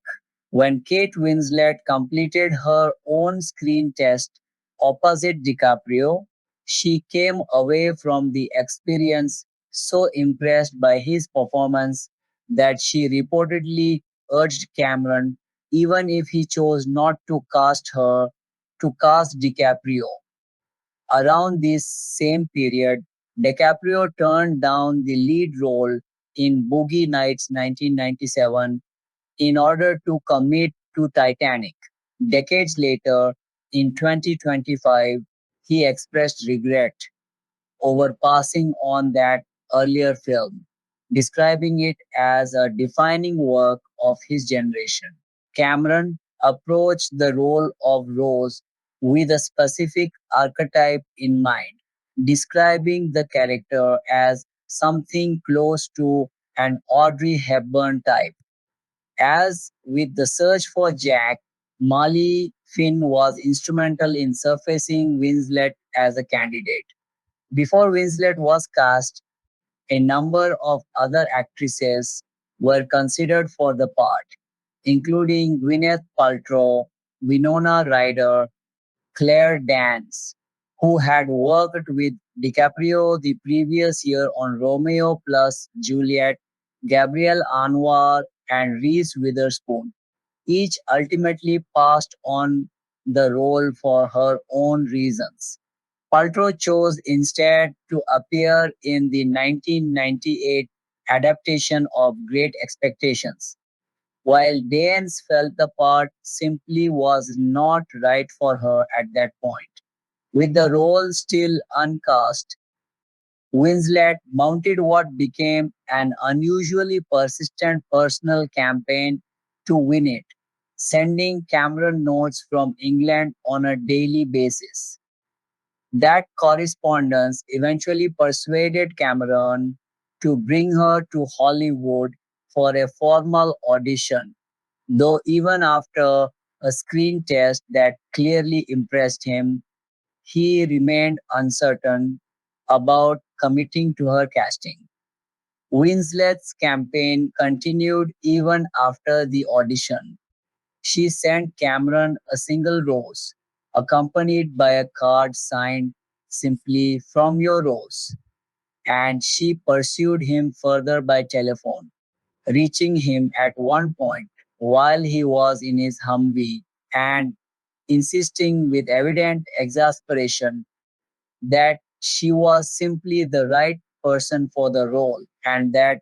When Kate Winslet completed her own screen test opposite DiCaprio, she came away from the experience so impressed by his performance that she reportedly urged Cameron, even if he chose not to cast her, to cast DiCaprio. Around this same period, DiCaprio turned down the lead role in Boogie Nights 1997 in order to commit to Titanic. Decades later, in 2025, he expressed regret over passing on that earlier film. describing it as a defining work of his generation. Cameron approached the role of Rose with a specific archetype in mind, describing the character as something close to an Audrey Hepburn type. As with the search for Jack, Molly Finn was instrumental in surfacing Winslet as a candidate. Before Winslet was cast, a number of other actresses were considered for the part, including Gwyneth Paltrow, Winona Ryder, Claire Danes, who had worked with DiCaprio the previous year on Romeo plus Juliet, Gabrielle Anwar, and Reese Witherspoon. Each ultimately passed on the role for her own reasons. Paltrow chose instead to appear in the 1998 adaptation of Great Expectations, while Danes felt the part simply was not right for her at that point. With the role still uncast, Winslet mounted what became an unusually persistent personal campaign to win it, sending Cameron notes from England on a daily basis. That correspondence eventually persuaded Cameron to bring her to Hollywood for a formal audition, though even after a screen test that clearly impressed him, he remained uncertain about committing to her casting. Winslet's campaign continued even after the audition. She sent Cameron a single rose, accompanied by a card signed simply "From your Rose," and she pursued him further by telephone, reaching him at one point while he was in his Humvee and insisting with evident exasperation that she was simply the right person for the role and that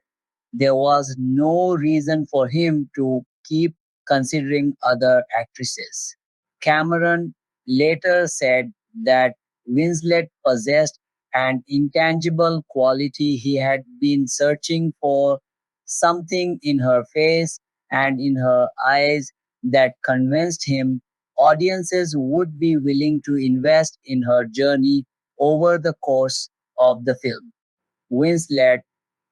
there was no reason for him to keep considering other actresses. Cameron later said that Winslet possessed an intangible quality he had been searching for, something in her face and in her eyes that convinced him audiences would be willing to invest in her journey over the course of the film. Winslet,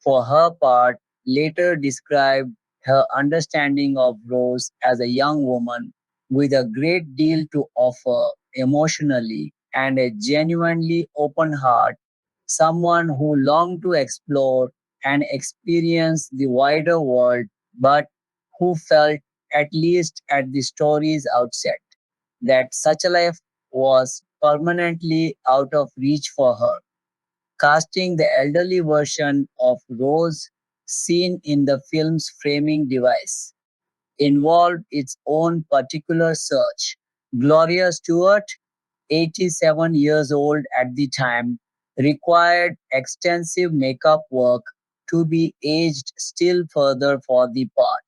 for her part, later described her understanding of Rose as a young woman with a great deal to offer emotionally and a genuinely open heart, someone who longed to explore and experience the wider world, but who felt, at least at the story's outset, that such a life was permanently out of reach for her. Casting the elderly version of Rose seen in the film's framing device involved its own particular search. Gloria Stewart, 87 years old at the time, required extensive makeup work to be aged still further for the part.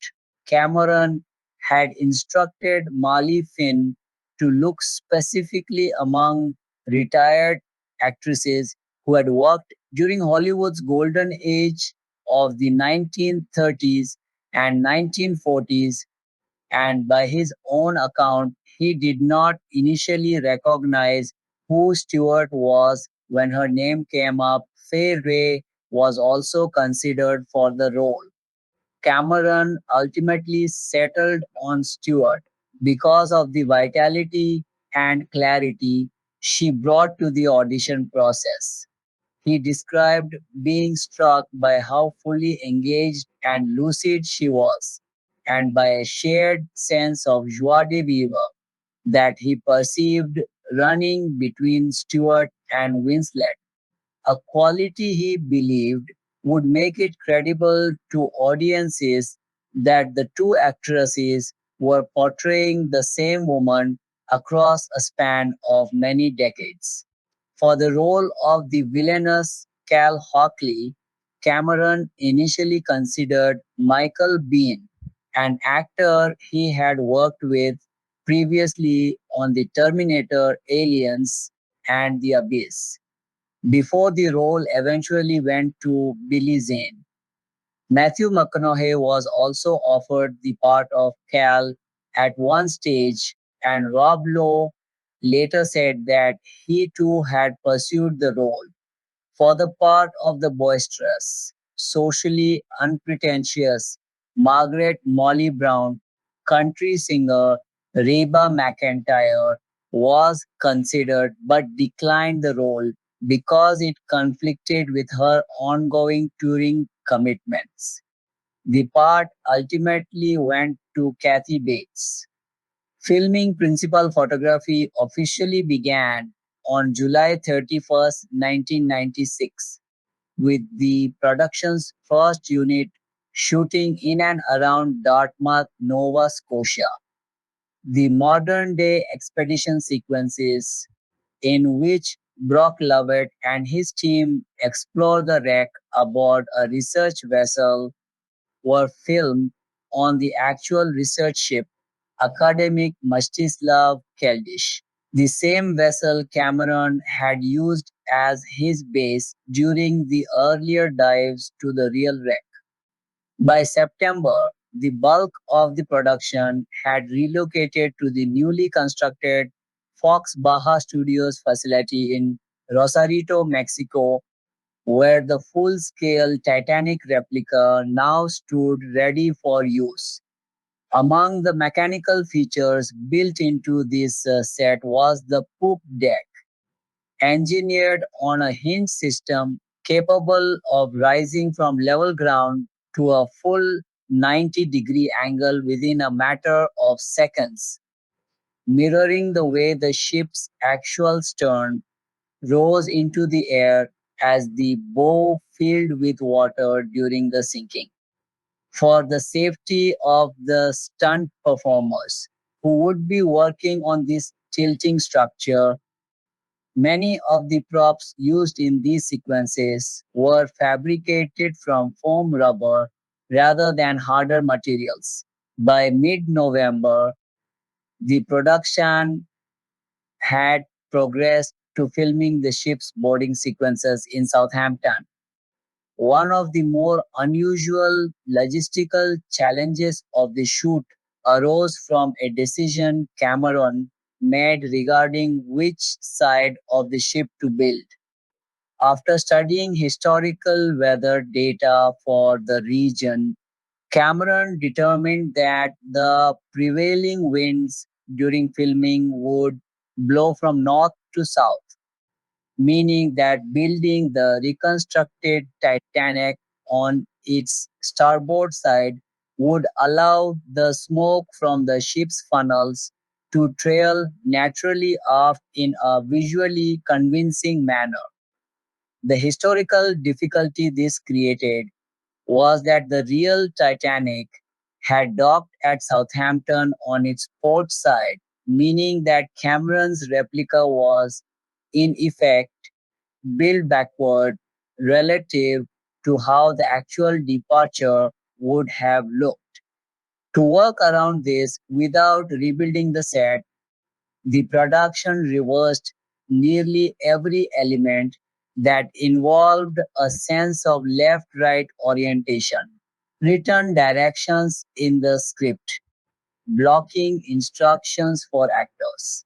Cameron had instructed Marley Finn to look specifically among retired actresses who had worked during Hollywood's golden age of the 1930s and 1940s, and by his own account, he did not initially recognize who Stewart was when her name came up. Fay Ray was also considered for the role. Cameron ultimately settled on Stewart because of the vitality and clarity she brought to the audition process. He described being struck by how fully engaged and lucid she was, and by a shared sense of joie de vivre that he perceived running between Stewart and Winslet, a quality he believed would make it credible to audiences that the two actresses were portraying the same woman across a span of many decades. For the role of the villainous Cal Hockley, Cameron initially considered Michael Biehn, an actor he had worked with previously on the Terminator, Aliens, and The Abyss, before the role eventually went to Billy Zane. Matthew McConaughey was also offered the part of Cal at one stage, and Rob Lowe later said that he too had pursued the role for the part of the boisterous, socially unpretentious Margaret Molly Brown. Country singer Reba McEntire was considered but declined the role because it conflicted with her ongoing touring commitments. The part ultimately went to Kathy Bates. Filming principal photography officially began on July 31st, 1996, with the production's first unit shooting in and around Dartmouth, Nova Scotia. The modern day expedition sequences, in which Brock Lovett and his team explore the wreck aboard a research vessel, were filmed on the actual research ship Academic Mstislav Keldysh, the same vessel Cameron had used as his base during the earlier dives to the real wreck. By September, the bulk of the production had relocated to the newly constructed Fox Baja Studios facility in Rosarito, Mexico, where the full scale Titanic replica now stood ready for use. Among the mechanical features built into this set was the poop deck, engineered on a hinge system capable of rising from level ground to a full 90-degree angle within a matter of seconds, mirroring the way the ship's actual stern rose into the air as the bow filled with water during the sinking. For the safety of the stunt performers who would be working on this tilting structure, many of the props used in these sequences were fabricated from foam rubber rather than harder materials. By mid November, the production had progressed to filming the ship's boarding sequences in Southampton. One of the more unusual logistical challenges of the shoot arose from a decision Cameron made regarding which side of the ship to build. After studying historical weather data for the region, Cameron determined that the prevailing winds during filming would blow from north to south, meaning that building the reconstructed Titanic on its starboard side would allow the smoke from the ship's funnels to trail naturally aft in a visually convincing manner. The historical difficulty this created was that the real Titanic had docked at Southampton on its port side, meaning that Cameron's replica was, in effect, build backward relative to how the actual departure would have looked. To work around this without rebuilding the set, the production reversed nearly every element that involved a sense of left right orientation, written directions in the script, blocking instructions for actors,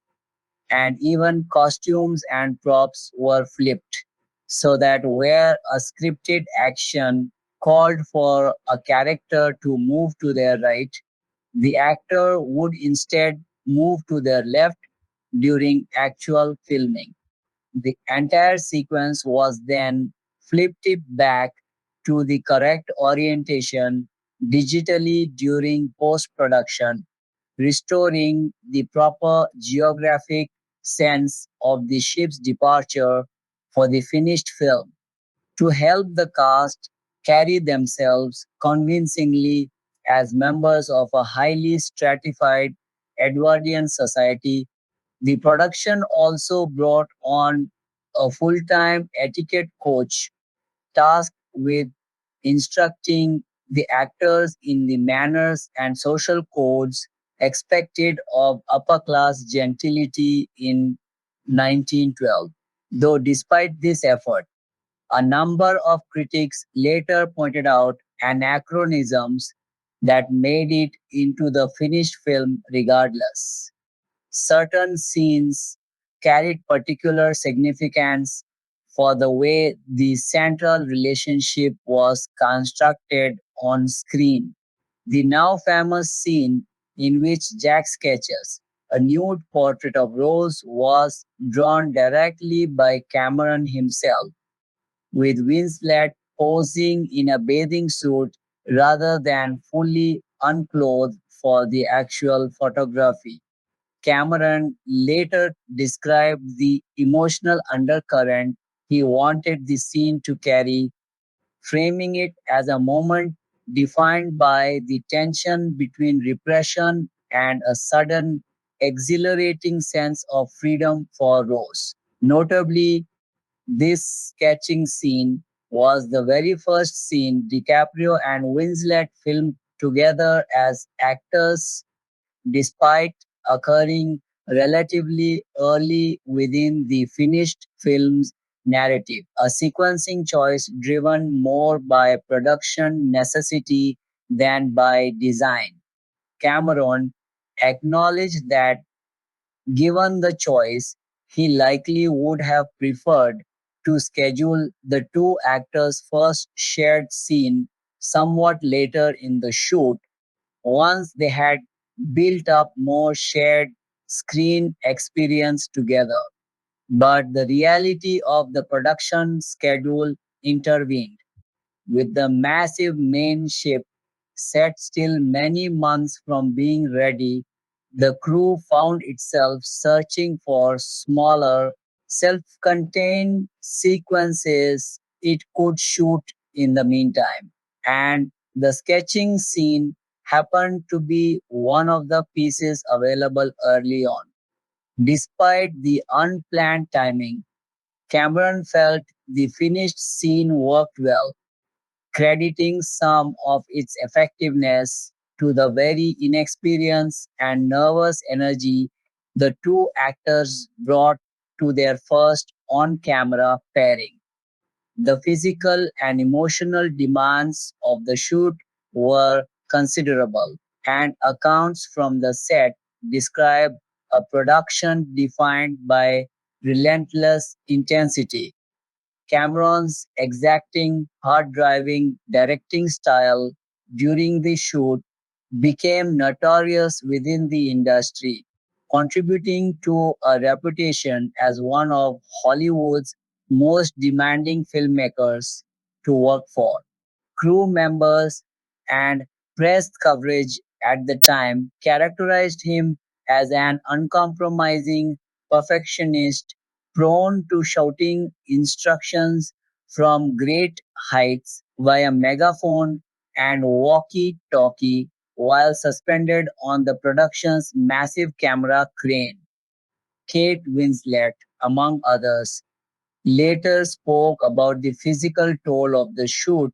and even costumes and props were flipped so that where a scripted action called for a character to move to their right, the actor would instead move to their left during actual filming. The entire sequence was then flipped back to the correct orientation digitally during post production, restoring the proper geographic sense of the ship's departure for the finished film. To help the cast carry themselves convincingly as members of a highly stratified Edwardian society, the production also brought on a full time etiquette coach tasked with instructing the actors in the manners and social codes expected of upper class gentility in 1912. Though, despite this effort, a number of critics later pointed out anachronisms that made it into the finished film regardless. Certain scenes carried particular significance for the way the central relationship was constructed on screen. The now famous scene in which Jack sketches a nude portrait of Rose was drawn directly by Cameron himself, with Winslet posing in a bathing suit rather than fully unclothed for the actual photography. Cameron later described the emotional undercurrent he wanted the scene to carry, framing it as a moment defined by the tension between repression and a sudden, exhilarating sense of freedom for Rose. Notably, this sketching scene was the very first scene DiCaprio and Winslet filmed together as actors, despite occurring relatively early within the finished film's narrative, a sequencing choice driven more by production necessity than by design. Cameron acknowledged that given the choice, he likely would have preferred to schedule the two actors' first shared scene somewhat later in the shoot once they had built up more shared screen experience together. But the reality of the production schedule intervened. With the massive main ship set still many months from being ready, the crew found itself searching for smaller, self contained sequences it could shoot in the meantime. And the sketching scene happened to be one of the pieces available early on. Despite the unplanned timing, Cameron felt the finished scene worked well, crediting some of its effectiveness to the very inexperienced and nervous energy the two actors brought to their first on camera pairing. The physical and emotional demands of the shoot were considerable, and accounts from the set describe a production defined by relentless intensity. Cameron's exacting, hard driving directing style during the shoot became notorious within the industry, contributing to a reputation as one of Hollywood's most demanding filmmakers to work for. Crew members and press coverage at the time characterized him as an uncompromising perfectionist prone to shouting instructions from great heights via megaphone and walkie talkie while suspended on the production's massive camera crane. Kate Winslet, among others, later spoke about the physical toll of the shoot,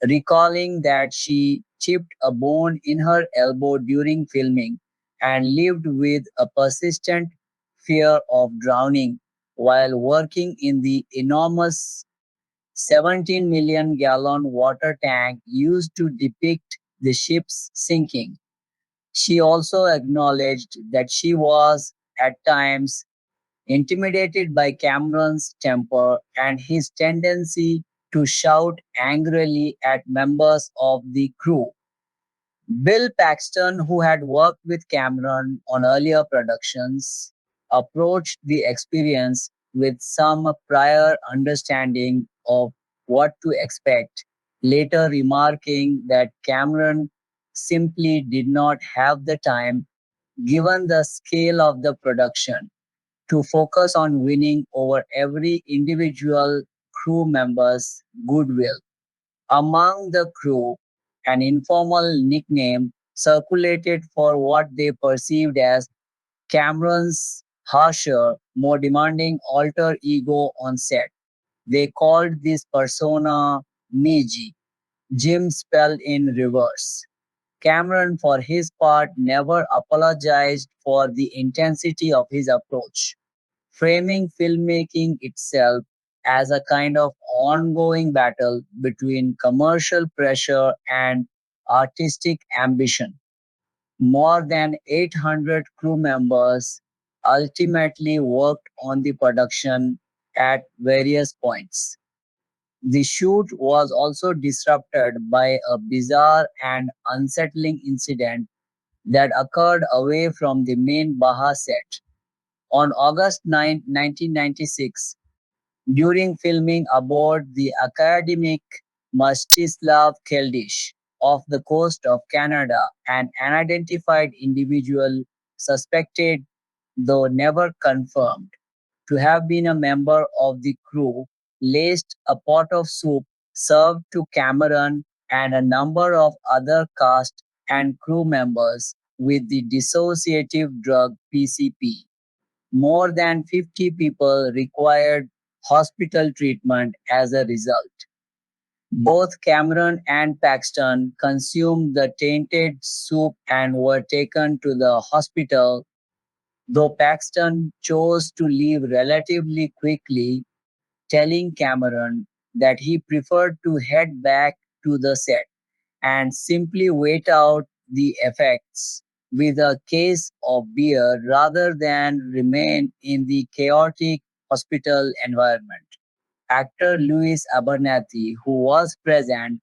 recalling that she chipped a bone in her elbow during filming and lived with a persistent fear of drowning while working in the enormous 17 million gallon water tank used to depict the ship's sinking. She also acknowledged that she was, at times, intimidated by Cameron's temper and his tendency to shout angrily at members of the crew. Bill Paxton, who had worked with Cameron on earlier productions, approached the experience with some prior understanding of what to expect, later remarking that Cameron simply did not have the time, given the scale of the production, to focus on winning over every individual crew member's goodwill. Among the crew, an informal nickname circulated for what they perceived as Cameron's harsher, more demanding alter ego on set. They called this persona Meiji, Jim spelled in reverse. Cameron, for his part, never apologized for the intensity of his approach, framing filmmaking itself as a kind of ongoing battle between commercial pressure and artistic ambition. More than 800 crew members ultimately worked on the production at various points. The shoot was also disrupted by a bizarre and unsettling incident that occurred away from the main Baja set. On August 9, 1996, during filming aboard the academic Mstislav Keldysh off the coast of Canada, an unidentified individual suspected, though never confirmed, to have been a member of the crew laced a pot of soup served to Cameron and a number of other cast and crew members with the dissociative drug PCP. More than 50 people required hospital treatment as a result. Both Cameron and Paxton consumed the tainted soup and were taken to the hospital, though Paxton chose to leave relatively quickly, telling Cameron that he preferred to head back to the set and simply wait out the effects with a case of beer rather than remain in the chaotic hospital environment. Actor Louis Abernathy, who was present,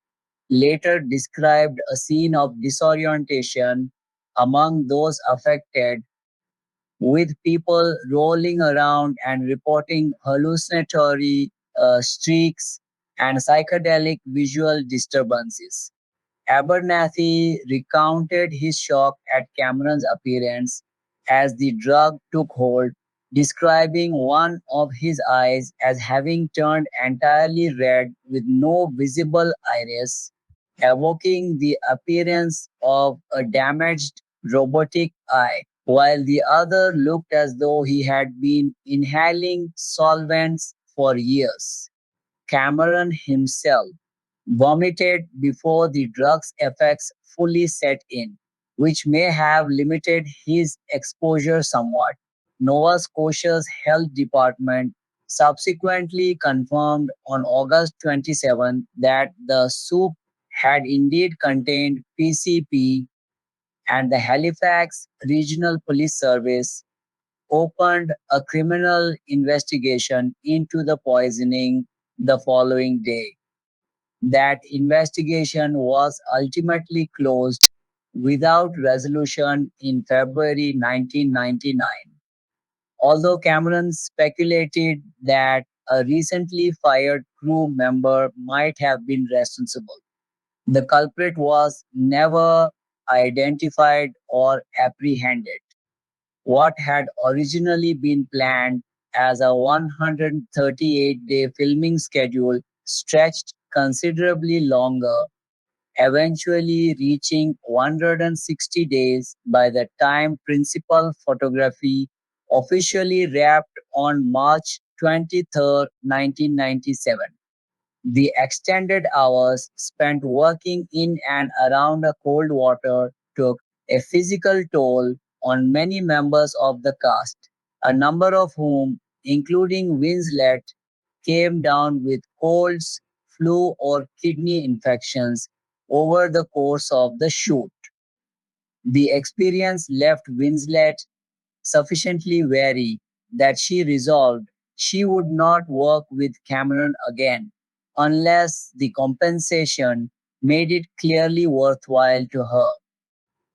later described a scene of disorientation among those affected, with people rolling around and reporting hallucinatory streaks and psychedelic visual disturbances. Abernathy recounted his shock at Cameron's appearance as the drug took hold, describing one of his eyes as having turned entirely red with no visible iris, evoking the appearance of a damaged robotic eye, while the other looked as though he had been inhaling solvents for years. Cameron himself vomited before the drug's effects fully set in, which may have limited his exposure somewhat. Nova Scotia's health department subsequently confirmed on August 27 that the soup had indeed contained PCP, and the Halifax Regional Police Service opened a criminal investigation into the poisoning the following day. That investigation was ultimately closed without resolution in February 1999, although Cameron speculated that a recently fired crew member might have been responsible. The culprit was never identified or apprehended. What had originally been planned as a 138-day filming schedule stretched considerably longer, eventually reaching 160 days by the time principal photography officially wrapped on March 23, 1997. The extended hours spent working in and around a cold water took a physical toll on many members of the cast, a number of whom, including Winslet, came down with colds, flu, or kidney infections over the course of the shoot. The experience left Winslet sufficiently wary that she resolved she would not work with Cameron again unless the compensation made it clearly worthwhile to her.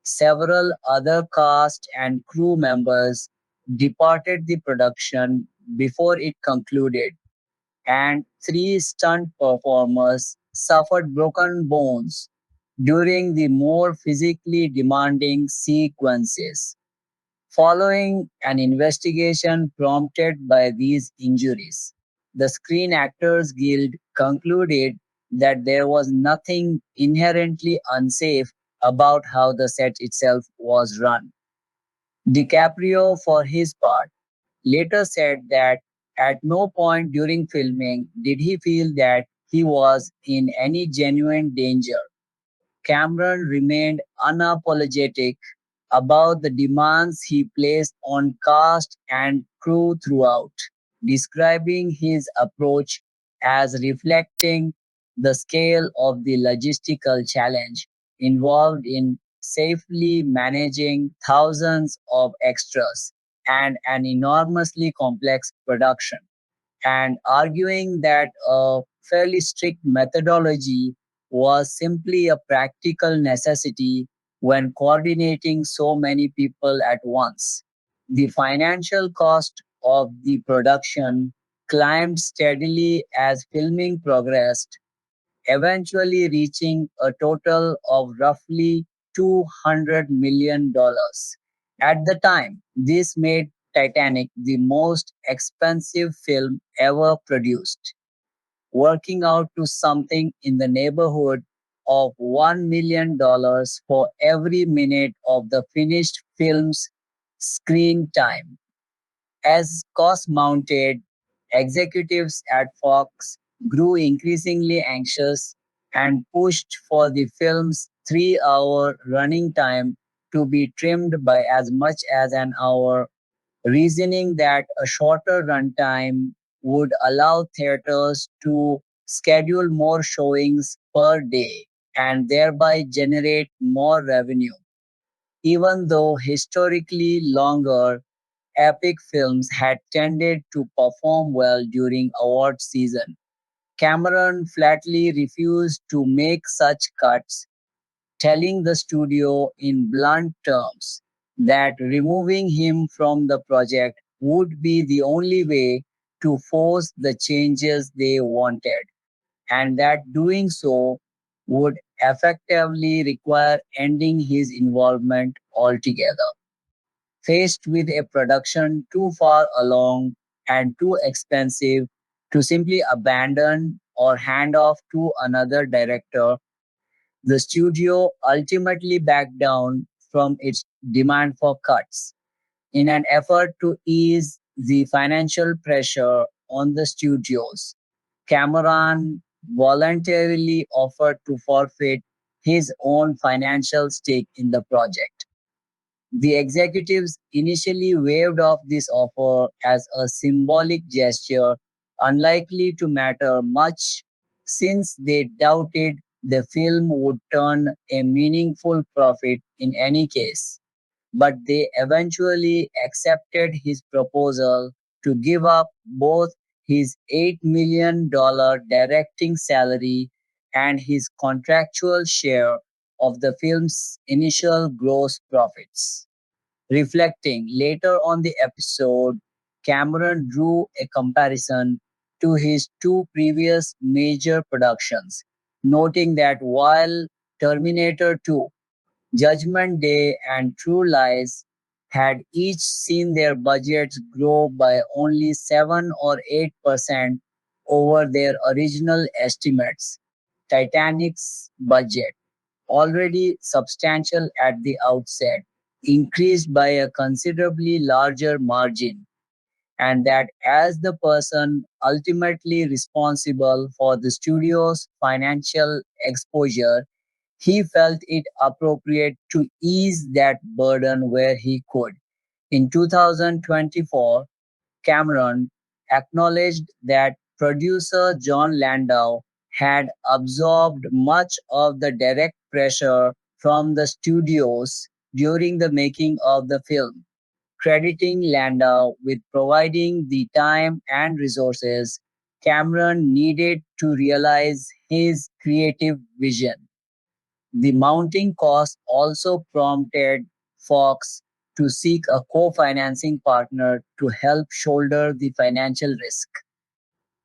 Several other cast and crew members departed the production before it concluded, and three stunt performers suffered broken bones during the more physically demanding sequences. Following an investigation prompted by these injuries, the Screen Actors Guild concluded that there was nothing inherently unsafe about how the set itself was run. DiCaprio, for his part, later said that at no point during filming did he feel that he was in any genuine danger. Cameron remained unapologetic about the demands he placed on cast and crew throughout. describing his approach as reflecting the scale of the logistical challenge involved in safely managing thousands of extras and an enormously complex production, and arguing that a fairly strict methodology was simply a practical necessity when coordinating so many people at once. The financial cost of the production climbed steadily as filming progressed, eventually reaching a total of roughly $200 million. At the time, this made Titanic the most expensive film ever produced, working out to something in the neighborhood of $1 million for every minute of the finished film's screen time. As costs mounted, executives at Fox grew increasingly anxious and pushed for the film's 3 hour running time to be trimmed by as much as an hour, reasoning that a shorter runtime would allow theaters to schedule more showings per day and thereby generate more revenue. Even though historically longer epic films had tended to perform well during award season, Cameron flatly refused to make such cuts, telling the studio in blunt terms that removing him from the project would be the only way to force the changes they wanted, and that doing so would effectively require ending his involvement altogether. Faced with a production too far along and too expensive to simply abandon or hand off to another director, the studio ultimately backed down from its demand for cuts. In an effort to ease the financial pressure on the studios, Cameron voluntarily offered to forfeit his own financial stake in the project. The executives initially waved off this offer as a symbolic gesture unlikely to matter much since they doubted the film would turn a meaningful profit in any case. But they eventually accepted his proposal to give up both his $8 million directing salary and his contractual share of the film's initial gross profits. Reflecting later on the episode, Cameron drew a comparison to his two previous major productions, noting that while Terminator 2, Judgment Day, and True Lies had each seen their budgets grow by only 7 or 8% over their original estimates, Titanic's budget, already substantial at the outset, increased by a considerably larger margin, and that as the person ultimately responsible for the studio's financial exposure, he felt it appropriate to ease that burden where he could. In 2024, Cameron acknowledged that producer John Landau had absorbed much of the direct pressure from the studios during the making of the film, crediting Landau with providing the time and resources Cameron needed to realize his creative vision. The mounting costs also prompted Fox to seek a co-financing partner to help shoulder the financial risk.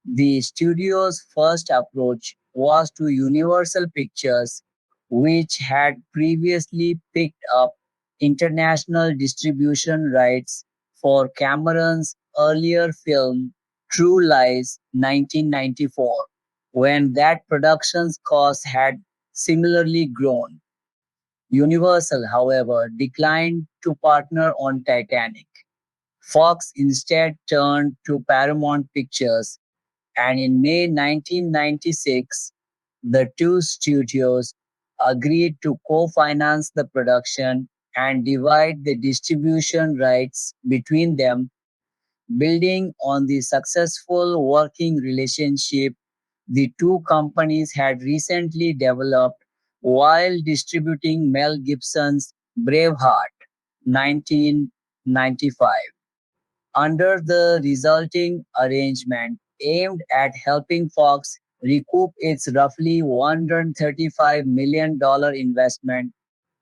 The studio's first approach was to Universal Pictures, which had previously picked up international distribution rights for Cameron's earlier film True Lies 1994, when that production's costs had similarly grown. Universal, however, declined to partner on Titanic. Fox instead turned to Paramount Pictures, and in May 1996, the two studios agreed to co-finance the production and divide the distribution rights between them, building on the successful working relationship the two companies had recently developed while distributing Mel Gibson's Braveheart 1995. Under the resulting arrangement aimed at helping Fox recoup its roughly $135 million investment,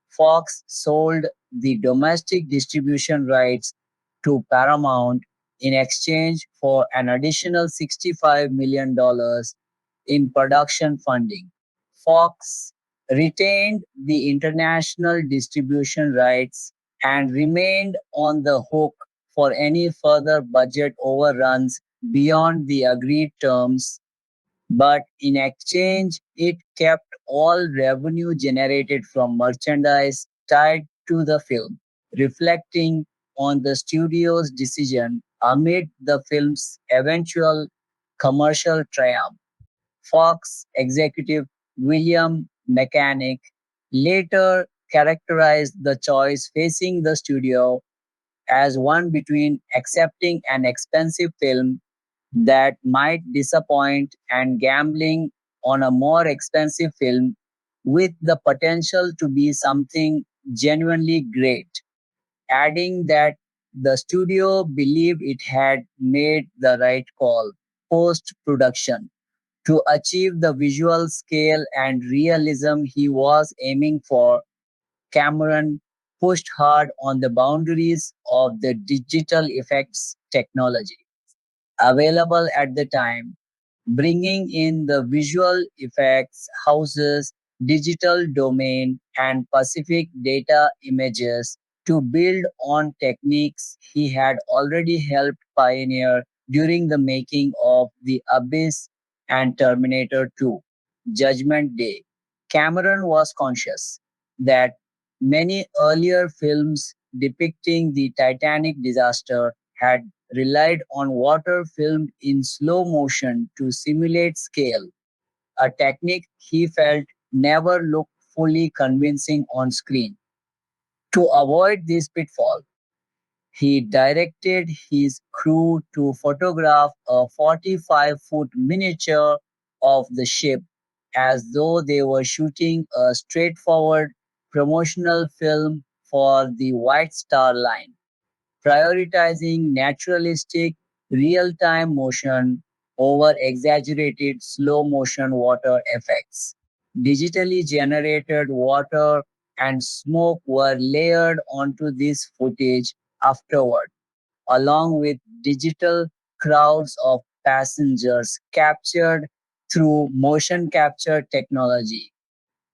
Fox sold the domestic distribution rights to Paramount in exchange for an additional $65 million in production funding. Fox retained the international distribution rights and remained on the hook for any further budget overruns beyond the agreed terms, but in exchange, it kept all revenue generated from merchandise tied to the film, reflecting on the studio's decision amid the film's eventual commercial triumph. Fox executive William Mechanic later characterized the choice facing the studio as one between accepting an expensive film that might disappoint and gambling on a more expensive film with the potential to be something genuinely great, adding that the studio believed it had made the right call post production to achieve the visual scale and realism he was aiming for. Cameron pushed hard on the boundaries of the digital effects technology available at the time, bringing in the visual effects houses, digital domain, and Pacific data images to build on techniques he had already helped pioneer during the making of The Abyss and Terminator 2. Judgment Day. Cameron was conscious that many earlier films depicting the Titanic disaster had relied on water filmed in slow motion to simulate scale, a technique he felt never looked fully convincing on screen. To avoid this pitfall, he directed his crew to photograph a 45-foot miniature of the ship as though they were shooting a straightforward promotional film for the White Star Line, prioritizing naturalistic, real time motion over exaggerated slow motion water effects. Digitally generated water and smoke were layered onto this footage afterward, along with digital crowds of passengers captured through motion capture technology.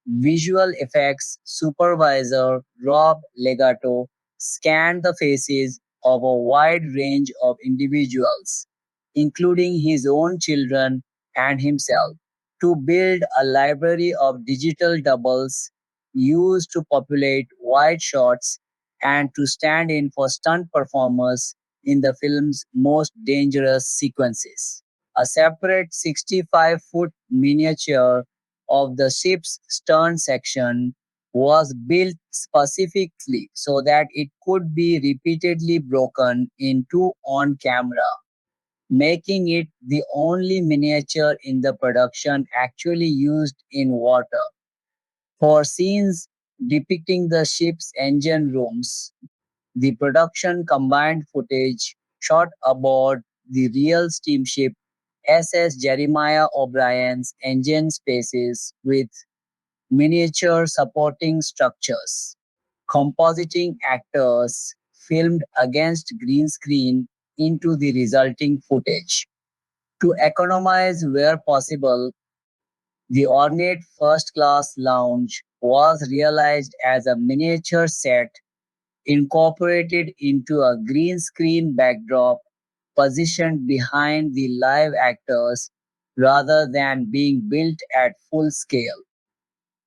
Visual effects supervisor Rob Legato scanned the faces of a wide range of individuals, including his own children and himself, to build a library of digital doubles used to populate wide shots and to stand in for stunt performers in the film's most dangerous sequences. A separate 65-foot miniature of the ship's stern section was built specifically so that it could be repeatedly broken into on camera, making it the only miniature in the production actually used in water. For scenes depicting the ship's engine rooms, the production combined footage shot aboard the real steamship SS Jeremiah O'Brien's engine spaces with miniature supporting structures. Compositing actors filmed against green screen into the resulting footage. To economize where possible, the ornate first class lounge was realized as a miniature set incorporated into a green screen backdrop positioned behind the live actors rather than being built at full scale.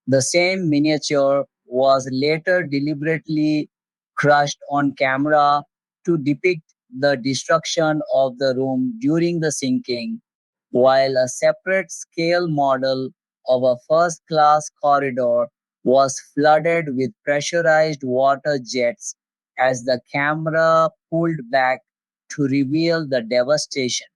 The same miniature was later deliberately crushed on camera to depict the destruction of the room during the sinking, while a separate scale model of a first class corridor was flooded with pressurized water jets as the camera pulled back, to reveal the devastation.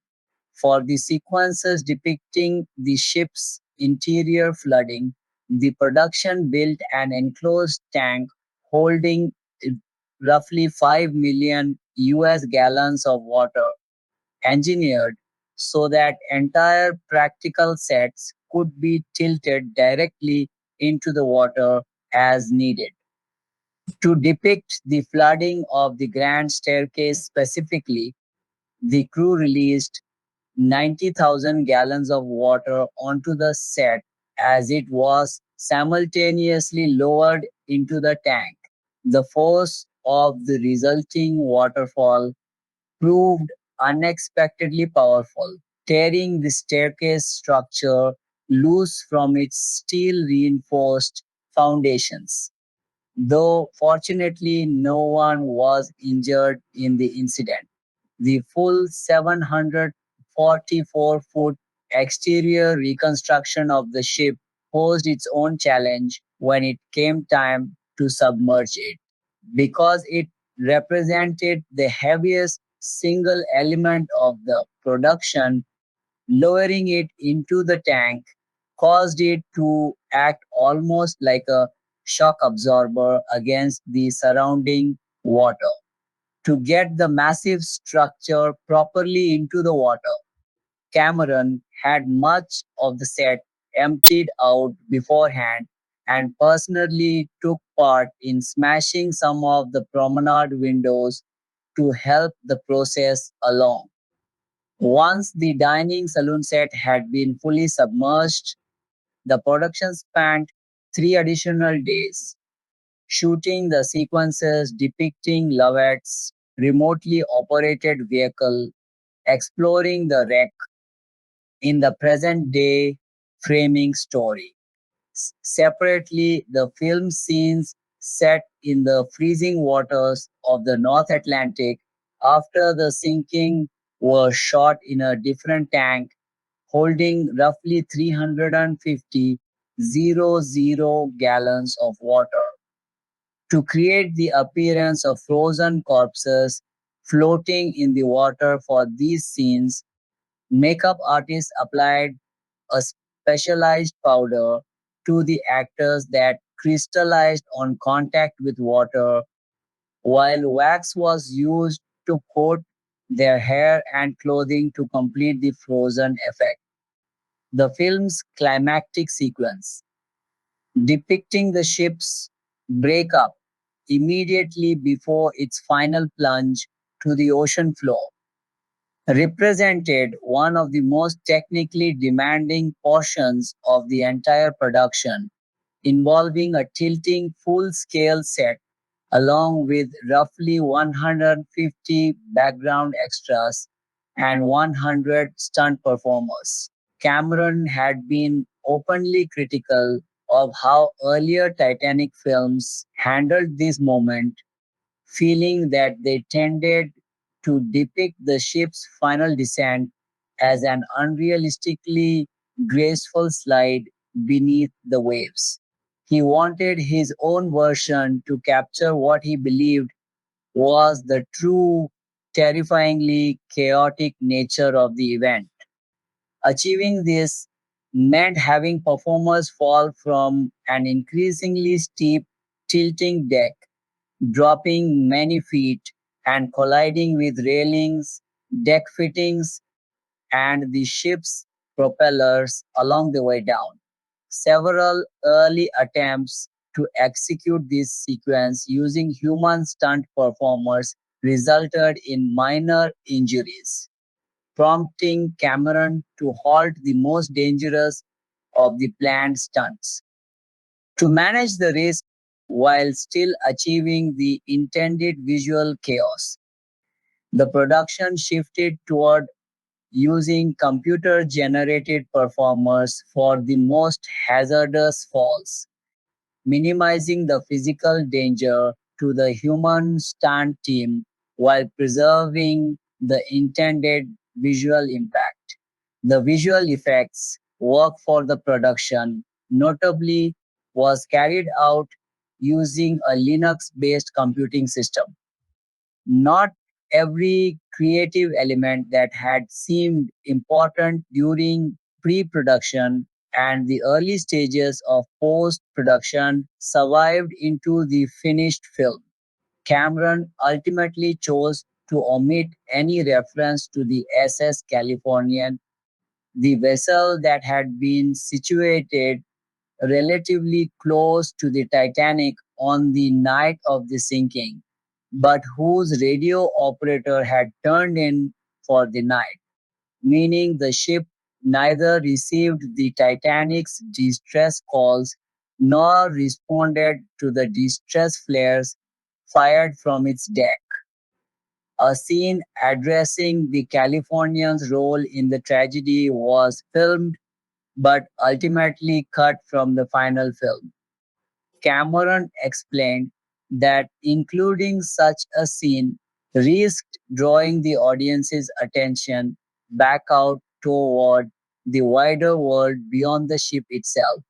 For the sequences depicting the ship's interior flooding, the production built an enclosed tank holding roughly 5 million US gallons of water, engineered so that entire practical sets could be tilted directly into the water as needed. To depict the flooding of the Grand Staircase specifically, the crew released 90,000 gallons of water onto the set as it was simultaneously lowered into the tank. The force of the resulting waterfall proved unexpectedly powerful, tearing the staircase structure loose from its steel reinforced foundations. Though fortunately no one was injured in the incident. The full 744-foot exterior reconstruction of the ship posed its own challenge when it came time to submerge it, because it represented the heaviest single element of the production. Lowering it into the tank caused it to act almost like a shock absorber against the surrounding water. To get the massive structure properly into the water, Cameron had much of the set emptied out beforehand and personally took part in smashing some of the promenade windows to help the process along. Once the dining saloon set had been fully submerged, the production spanned 3 additional days, shooting the sequences depicting Lovett's remotely operated vehicle exploring the wreck in the present day framing story. Separately, the film scenes set in the freezing waters of the North Atlantic after the sinking were shot in a different tank holding roughly 350,000 gallons of water to create the appearance of frozen corpses floating in the water. For these scenes, makeup artists applied a specialized powder to the actors that crystallized on contact with water, while wax was used to coat their hair and clothing to complete the frozen effect. The film's climactic sequence, depicting the ship's breakup immediately before its final plunge to the ocean floor, represented one of the most technically demanding portions of the entire production, involving a tilting full scale set along with roughly 150 background extras and 100 stunt performers. Cameron had been openly critical of how earlier Titanic films handled this moment, feeling that they tended to depict the ship's final descent as an unrealistically graceful slide beneath the waves. He wanted his own version to capture what he believed was the true, terrifyingly chaotic nature of the event. Achieving this meant having performers fall from an increasingly steep, tilting deck, dropping many feet and colliding with railings, deck fittings, and the ship's propellers along the way down. Several early attempts to execute this sequence using human stunt performers resulted in minor injuries, prompting Cameron to halt the most dangerous of the planned stunts. To manage the risk while still achieving the intended visual chaos, the production shifted toward using computer generated performers for the most hazardous falls, minimizing the physical danger to the human stunt team while preserving the intended visual impact. The visual effects work for the production, notably, was carried out using a Linux based computing system. Not every creative element that had seemed important during pre production and the early stages of post production survived into the finished film. Cameron ultimately chose to omit any reference to the SS Californian, the vessel that had been situated relatively close to the Titanic on the night of the sinking, but whose radio operator had turned in for the night, meaning the ship neither received the Titanic's distress calls nor responded to the distress flares fired from its deck. A scene addressing the Californians' role in the tragedy was filmed but ultimately cut from the final film. Cameron explained that including such a scene risked drawing the audience's attention back out toward the wider world beyond the ship itself,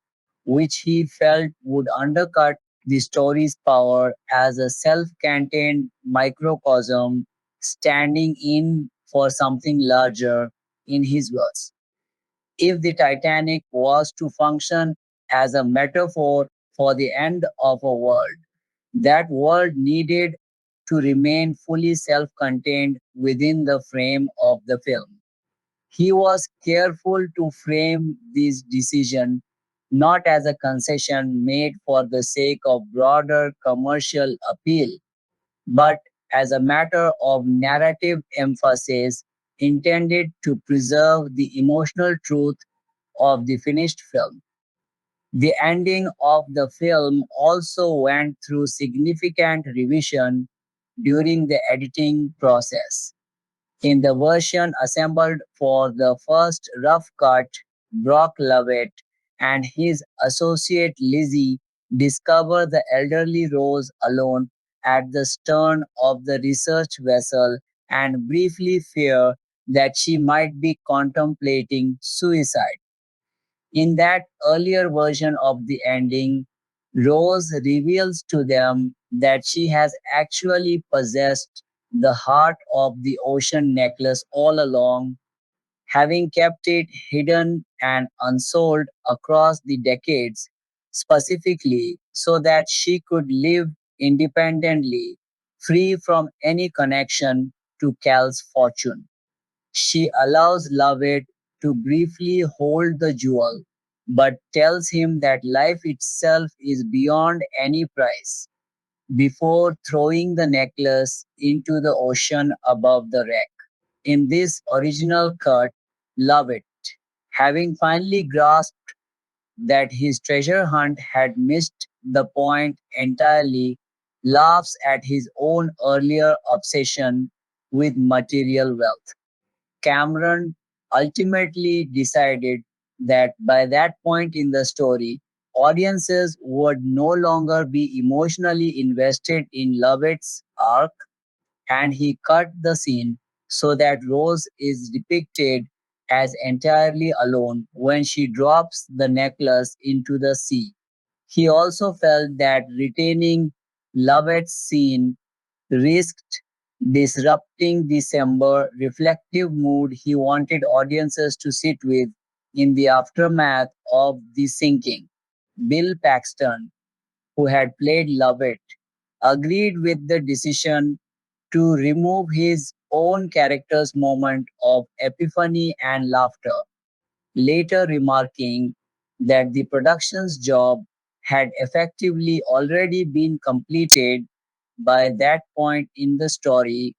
which he felt would undercut the story's power as a self contained microcosm standing in for something larger, in his words. If the Titanic was to function as a metaphor for the end of a world, that world needed to remain fully self contained within the frame of the film. He was careful to frame this decision not as a concession made for the sake of broader commercial appeal, but as a matter of narrative emphasis intended to preserve the emotional truth of the finished film. The ending of the film also went through significant revision during the editing process. In the version assembled for the first rough cut, Brock Lovett and his associate Lizzie discover the elderly Rose alone at the stern of the research vessel and briefly fear that she might be contemplating suicide. In that earlier version of the ending, Rose reveals to them that she has actually possessed the heart of the ocean necklace all along, having kept it hidden and unsold across the decades, specifically so that she could live independently, free from any connection to Cal's fortune. She allows Lovett to briefly hold the jewel, but tells him that life itself is beyond any price before throwing the necklace into the ocean above the wreck. In this original cut, Lovett, having finally grasped that his treasure hunt had missed the point entirely, laughs at his own earlier obsession with material wealth. Cameron ultimately decided that by that point in the story, audiences would no longer be emotionally invested in Lovett's arc, and he cut the scene so that Rose is depicted as entirely alone when she drops the necklace into the sea. He also felt that retaining Lovett's scene risked disrupting the somber, reflective mood he wanted audiences to sit with in the aftermath of the sinking. Bill Paxton, who had played Lovett, agreed with the decision to remove his own character's moment of epiphany and laughter, later remarking that the production's job had effectively already been completed by that point in the story,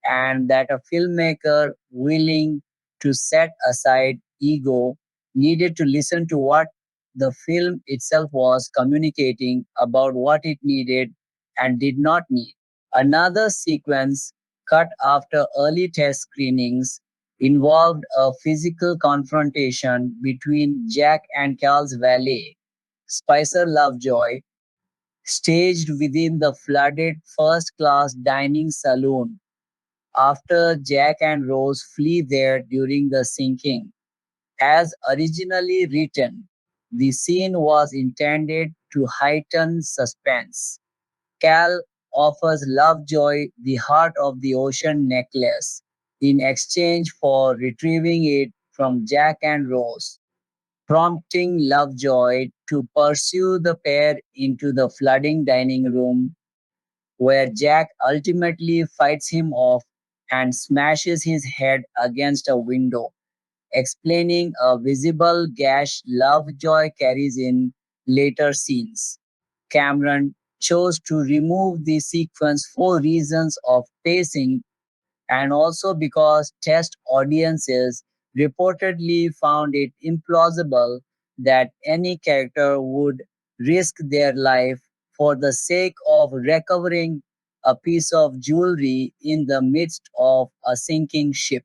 and that a filmmaker willing to set aside ego needed to listen to what the film itself was communicating about what it needed and did not need. Another sequence, cut after early test screenings, involved a physical confrontation between Jack and Cal's valet, Spicer Lovejoy, staged within the flooded first class dining saloon after Jack and Rose flee there during the sinking. As originally written, the scene was intended to heighten suspense. Cal offers Lovejoy the heart of the ocean necklace, in exchange for retrieving it from Jack and Rose, prompting Lovejoy to pursue the pair into the flooding dining room, where Jack ultimately fights him off and smashes his head against a window, explaining a visible gash Lovejoy carries in later scenes. Cameron chose to remove the sequence for reasons of pacing and also because test audiences reportedly found it implausible that any character would risk their life for the sake of recovering a piece of jewelry in the midst of a sinking ship.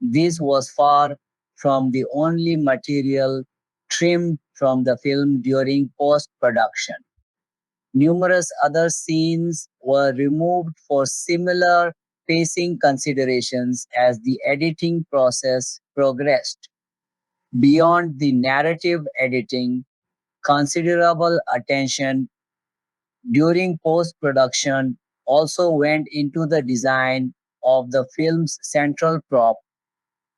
This was far from the only material trimmed from the film during post production. Numerous other scenes were removed for similar pacing considerations as the editing process progressed. Beyond the narrative editing, considerable attention during post production also went into the design of the film's central prop,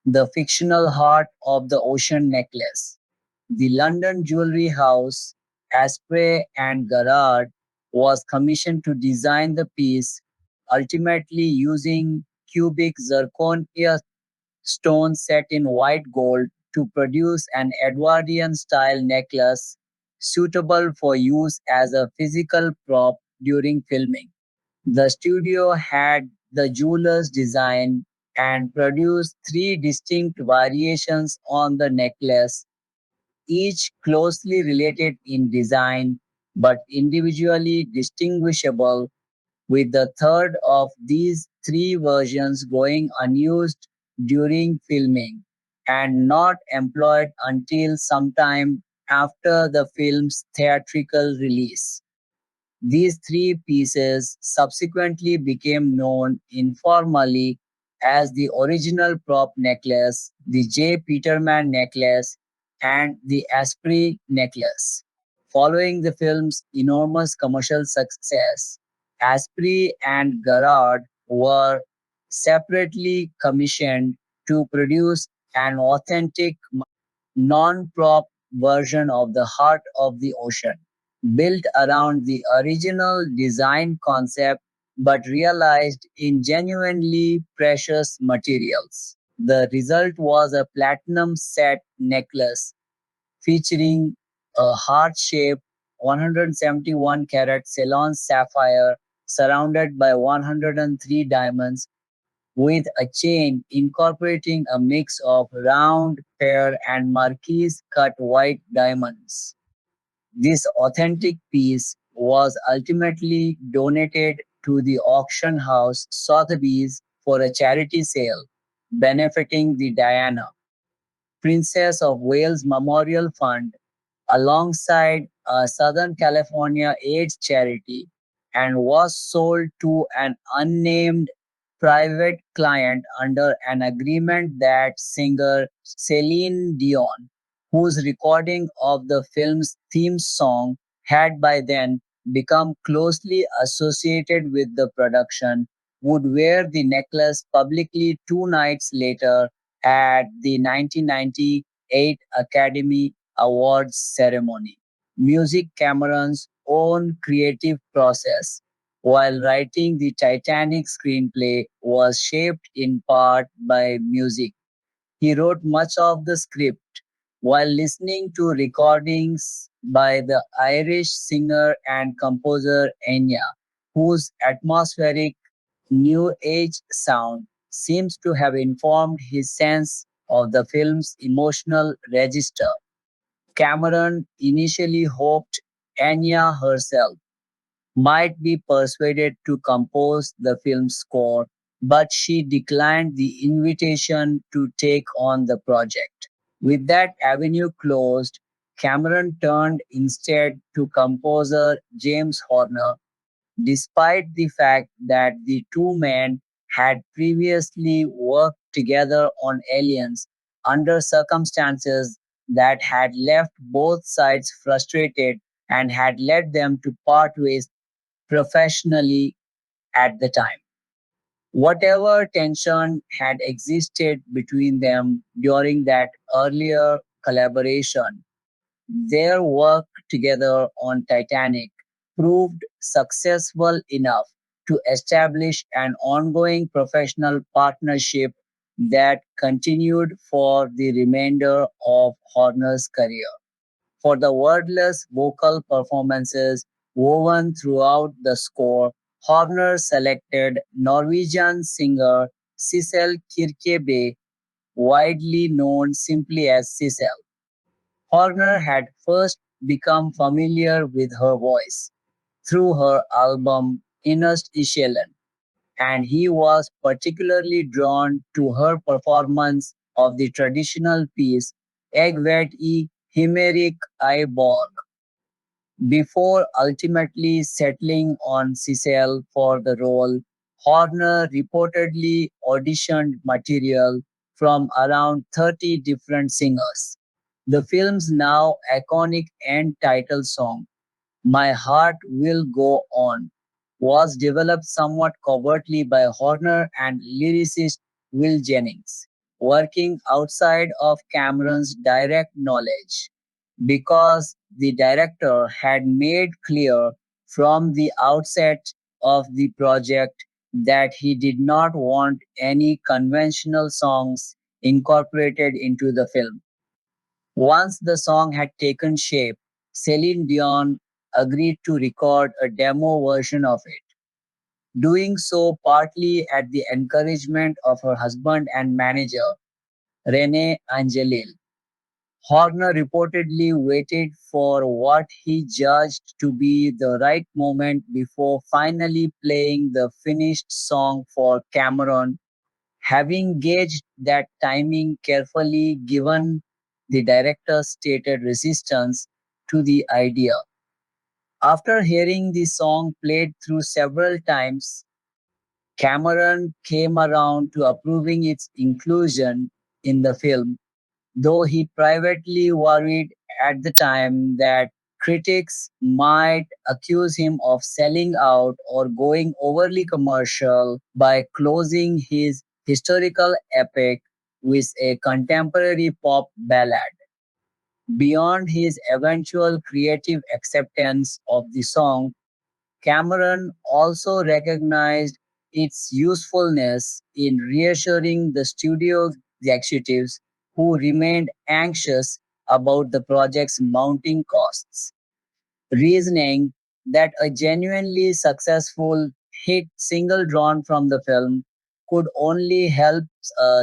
the fictional heart of the ocean necklace. The London jewelry house, Asprey and Garrard, was commissioned to design the piece, ultimately using cubic zirconia stones set in white gold to produce an Edwardian style necklace suitable for use as a physical prop during filming. The studio had the jewelers design and produce three distinct variations on the necklace, each closely related in design but individually distinguishable, with the third of these three versions going unused during filming and not employed until sometime after the film's theatrical release. These three pieces subsequently became known informally as the original prop necklace, the J. Peterman necklace, and the Asprey necklace. Following the film's enormous commercial success, Asprey and Garrard were separately commissioned to produce an authentic non-prop version of the Heart of the Ocean, built around the original design concept but realized in genuinely precious materials. The result was a platinum set necklace featuring a heart-shaped 171 carat Ceylon sapphire surrounded by 103 diamonds with a chain incorporating a mix of round, pear, and marquise cut white diamonds. This authentic piece was ultimately donated to the auction house Sotheby's for a charity sale, benefiting the Diana, Princess of Wales Memorial Fund alongside a Southern California AIDS charity and was sold to an unnamed private client under an agreement that singer Celine Dion, whose recording of the film's theme song had by then become closely associated with the production, would wear the necklace publicly 2 nights later at the 1998 Academy Awards ceremony. Music Cameron's own creative process while writing the Titanic screenplay was shaped in part by music. He wrote much of the script while listening to recordings by the Irish singer and composer Enya, whose atmospheric new age sound seems to have informed his sense of the film's emotional register. Cameron initially hoped Enya herself might be persuaded to compose the film's score, but she declined the invitation to take on the project. With that avenue closed, Cameron turned instead to composer James Horner, despite the fact that the two men had previously worked together on Aliens under circumstances that had left both sides frustrated and had led them to part ways professionally at the time. Whatever tension had existed between them during that earlier collaboration, their work together on Titanic proved successful enough to establish an ongoing professional partnership that continued for the remainder of Horner's career. For the wordless vocal performances woven throughout the score, Horner selected Norwegian singer Sissel Kyrkjebø, widely known simply as Sissel. Horner had first become familiar with her voice through her album Innerst Ishelen, and he was particularly drawn to her performance of the traditional piece Eg vet I Himmerik I Borg, before ultimately settling on Cecil for the role. Horner reportedly auditioned material from around 30 different singers. The film's now iconic end title song, My Heart Will Go On, was developed somewhat covertly by Horner and lyricist Will Jennings, working outside of Cameron's direct knowledge, because the director had made clear from the outset of the project that he did not want any conventional songs incorporated into the film. Once the song had taken shape, Celine Dion agreed to record a demo version of it, doing so partly at the encouragement of her husband and manager, Rene Angelil. Horner reportedly waited for what he judged to be the right moment before finally playing the finished song for Cameron, having gauged that timing carefully given the director's stated resistance to the idea. After hearing the song played through several times, Cameron came around to approving its inclusion in the film, though he privately worried at the time that critics might accuse him of selling out or going overly commercial by closing his historical epic with a contemporary pop ballad. Beyond his eventual creative acceptance of the song, Cameron also recognized its usefulness in reassuring the studio executives who remained anxious about the project's mounting costs, reasoning that a genuinely successful hit single drawn from the film could only help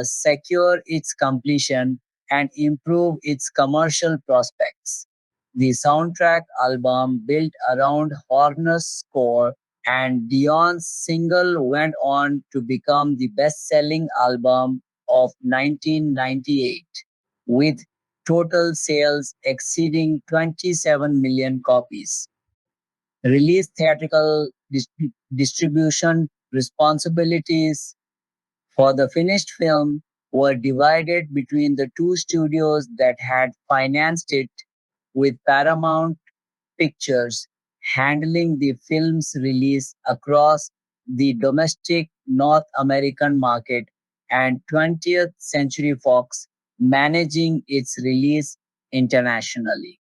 secure its completion and improve its commercial prospects. The soundtrack album built around Horner's score and Dion's single went on to become the best selling album of 1998, with total sales exceeding 27 million copies. Release theatrical distribution responsibilities for the finished film were divided between the two studios that had financed it, with Paramount Pictures handling the film's release across the domestic North American market and 20th Century Fox managing its release internationally.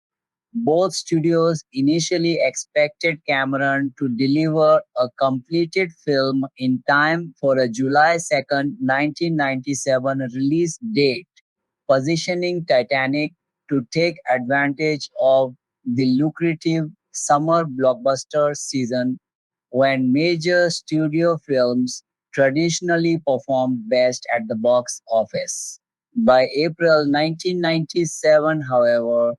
Both studios initially expected Cameron to deliver a completed film in time for a July 2nd, 1997 release date, positioning Titanic to take advantage of the lucrative summer blockbuster season when major studio films traditionally performed best at the box office. By April 1997, however,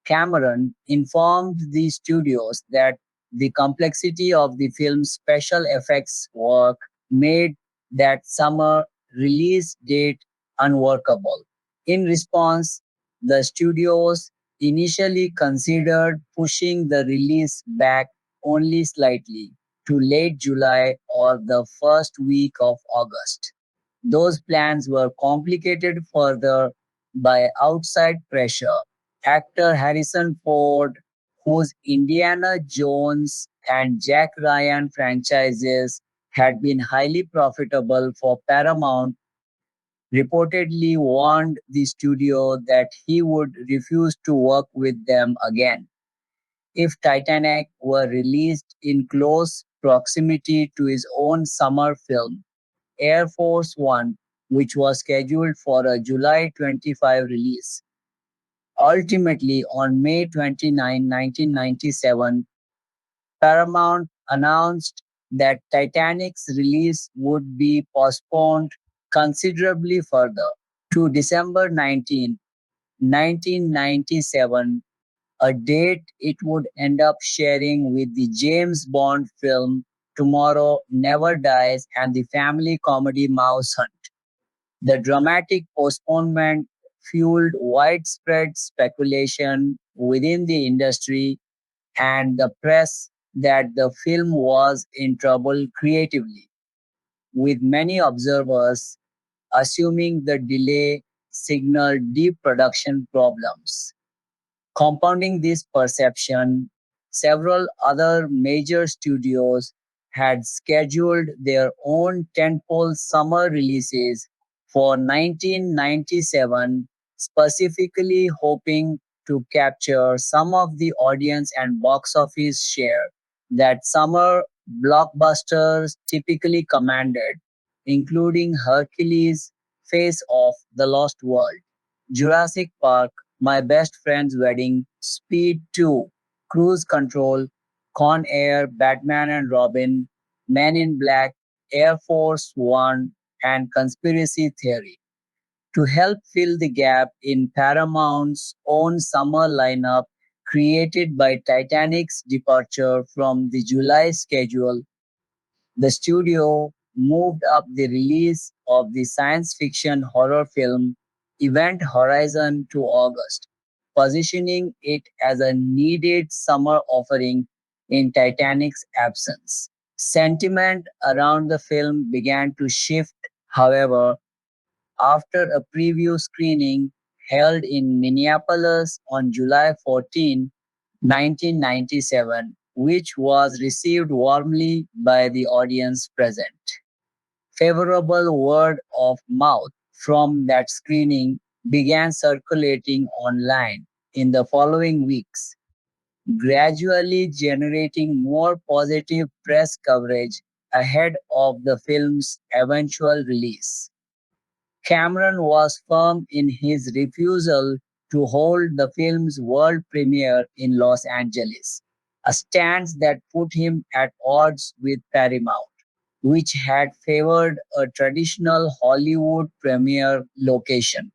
Cameron informed the studios that the complexity of the film's special effects work made that summer release date unworkable. In response, the studios initially considered pushing the release back only slightly to late July or the first week of August. Those plans were complicated further by outside pressure. Actor Harrison Ford, whose Indiana Jones and Jack Ryan franchises had been highly profitable for Paramount, reportedly warned the studio that he would refuse to work with them again if Titanic were released in close proximity to his own summer film, Air Force One, which was scheduled for a July 25 release. Ultimately, on May 29, 1997, Paramount announced that Titanic's release would be postponed considerably further to December 19, 1997, a date it would end up sharing with the James Bond film Tomorrow Never Dies and the family comedy Mouse Hunt. The dramatic postponement fueled widespread speculation within the industry and the press that the film was in trouble creatively, with many observers assuming the delay signaled deep production problems. Compounding this perception, several other major studios had scheduled their own tentpole summer releases for 1997, specifically hoping to capture some of the audience and box office share that summer blockbusters typically commanded, including Hercules, Face Off, The Lost World, Jurassic Park, My Best Friend's Wedding, Speed 2, Cruise Control, Con Air, Batman and Robin, Men in Black, Air Force One, and Conspiracy Theory. To help fill the gap in Paramount's own summer lineup created by Titanic's departure from the July schedule, the studio moved up the release of the science fiction horror film Event Horizon to August, positioning it as a needed summer offering in Titanic's absence. Sentiment around the film began to shift, however, after a preview screening held in Minneapolis on July 14, 1997, which was received warmly by the audience present. Favorable word of mouth from that screening began circulating online in the following weeks, gradually generating more positive press coverage ahead of the film's eventual release. Cameron was firm in his refusal to hold the film's world premiere in Los Angeles, a stance that put him at odds with Paramount, which had favored a traditional Hollywood premiere location.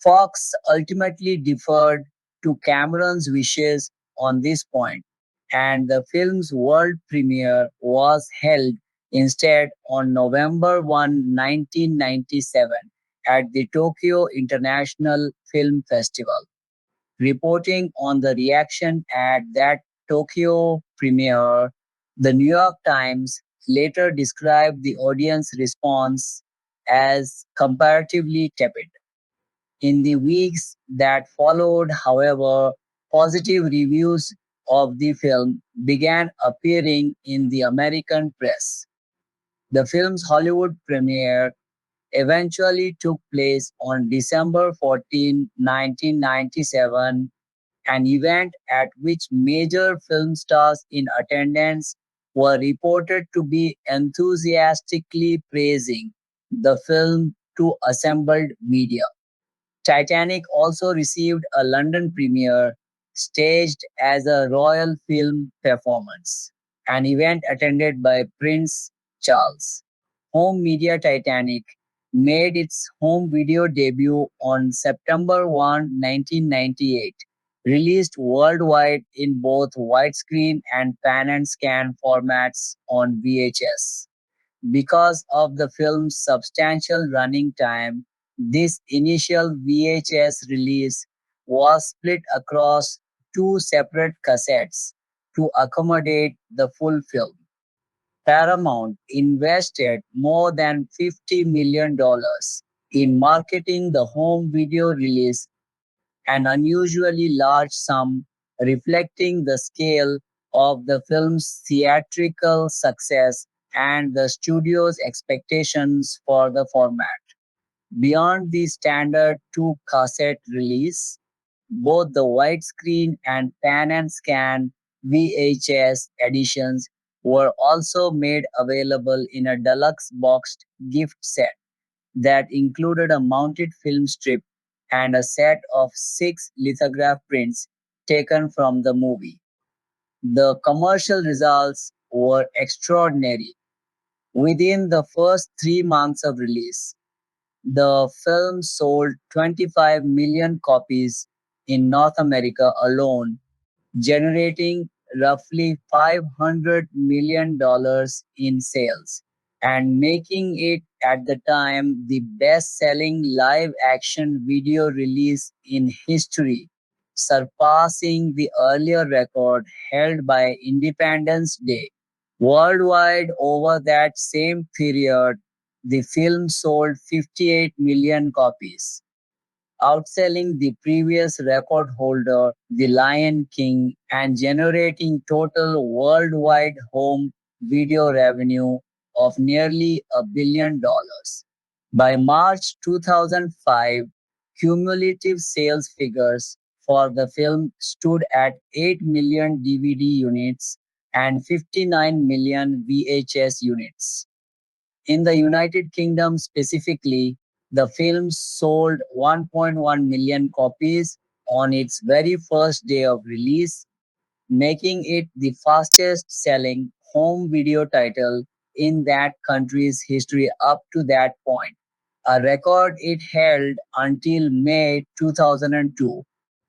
Fox ultimately deferred to Cameron's wishes on this point, and the film's world premiere was held instead on November 1, 1997, at the Tokyo International Film Festival. Reporting on the reaction at that Tokyo premiere, the New York Times later described the audience response as comparatively tepid. In the weeks that followed, however, positive reviews of the film began appearing in the American press. The film's Hollywood premiere eventually took place on December 14, 1997, an event at which major film stars in attendance were reported to be enthusiastically praising the film to assembled media. Titanic also received a London premiere staged as a royal film performance, an event attended by Prince Charles. Home media Titanic made its home video debut on September 1, 1998, released worldwide in both widescreen and pan and scan formats on VHS. Because of the film's substantial running time, this initial VHS release was split across two separate cassettes to accommodate the full film. Paramount invested more than $50 million in marketing the home video release, an unusually large sum reflecting the scale of the film's theatrical success and the studio's expectations for the format. Beyond the standard two cassette release, both the widescreen and pan and scan VHS editions were also made available in a deluxe boxed gift set that included a mounted film strip and a set of six lithograph prints taken from the movie. The commercial results were extraordinary. Within the first 3 months of release, the film sold 25 million copies in North America alone, generating roughly $500 million in sales and making it at the time the best selling live action video release in history, surpassing the earlier record held by Independence Day. Worldwide, over that same period, the film sold 58 million copies, outselling the previous record holder, The Lion King, and generating total worldwide home video revenue of nearly $1 billion. By March 2005, cumulative sales figures for the film stood at 8 million DVD units and 59 million VHS units. In the United Kingdom specifically, the film sold 1.1 million copies on its very first day of release, making it the fastest selling home video title in that country's history up to that point, a record it held until May 2002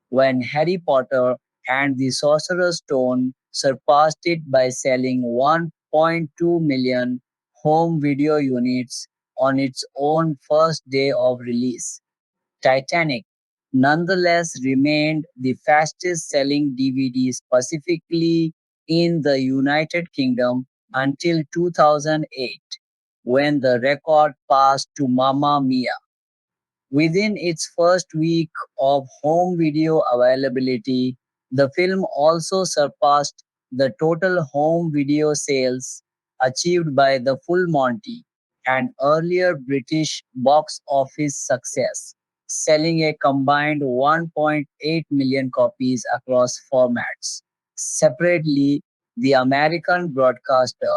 when Harry Potter and the Sorcerer's Stone surpassed it by selling 1.2 million home video units on its own first day of release. Titanic nonetheless remained the fastest selling DVD specifically in the United Kingdom until 2008, when the record passed to Mamma Mia. Within its first week of home video availability, the film also surpassed the total home video sales achieved by The Full Monty, an earlier British box office success, selling a combined 1.8 million copies across formats. Separately, the American broadcaster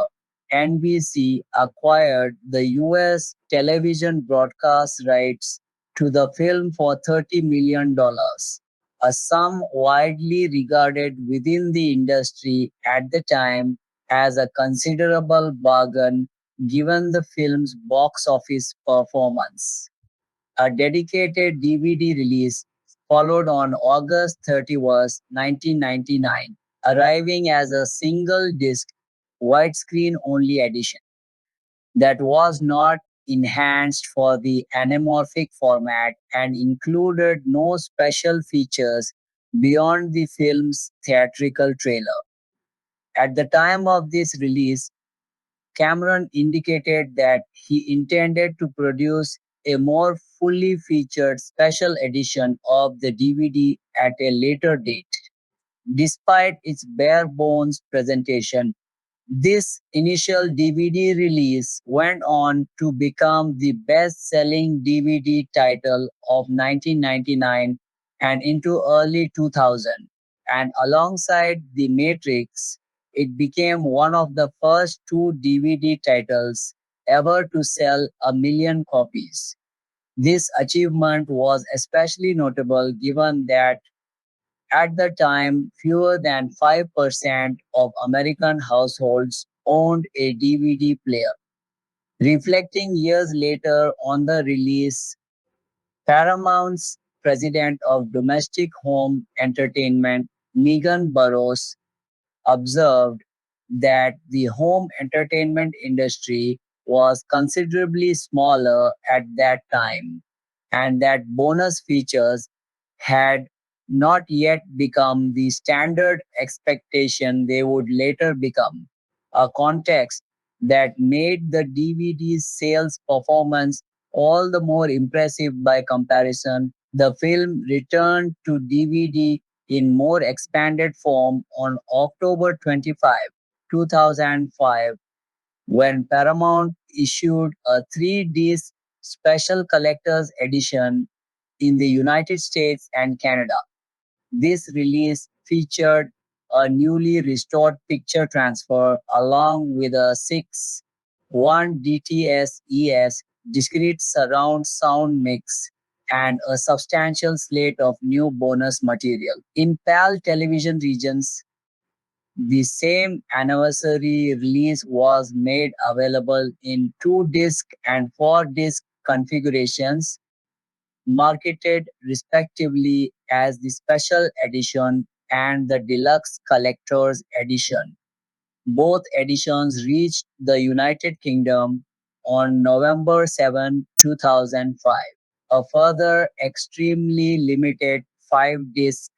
NBC acquired the US television broadcast rights to the film for $30 million, a sum widely regarded within the industry at the time as a considerable bargain given the film's box office performance. A dedicated DVD release followed on August 31st, 1999, arriving as a single disc widescreen only edition that was not enhanced for the anamorphic format and included no special features beyond the film's theatrical trailer. At the time of this release, Cameron indicated that he intended to produce a more fully featured special edition of the DVD at a later date. Despite its bare bones presentation, this initial DVD release went on to become the best selling DVD title of 1999 and into early 2000. And alongside The Matrix, it became one of the first two DVD titles ever to sell 1 million copies. This achievement was especially notable given that at the time, fewer than 5% of American households owned a DVD player. Reflecting years later on the release, Paramount's president of domestic home entertainment, Megan Burrows, observed that the home entertainment industry was considerably smaller at that time and that bonus features had not yet become the standard expectation they would later become, a context that made the DVD's sales performance all the more impressive by comparison. The film returned to DVD in more expanded form on October 25, 2005, when Paramount issued a 3 disc special collector's edition in the United States and Canada. This release featured a newly restored picture transfer along with a 6.1 DTS-ES discrete surround sound mix and a substantial slate of new bonus material. In PAL television regions, the same anniversary release was made available in 2 disc and 4 disc configurations, marketed respectively as the Special Edition and the Deluxe Collector's Edition. Both editions reached the United Kingdom on November 7, 2005. A further extremely limited 5 disc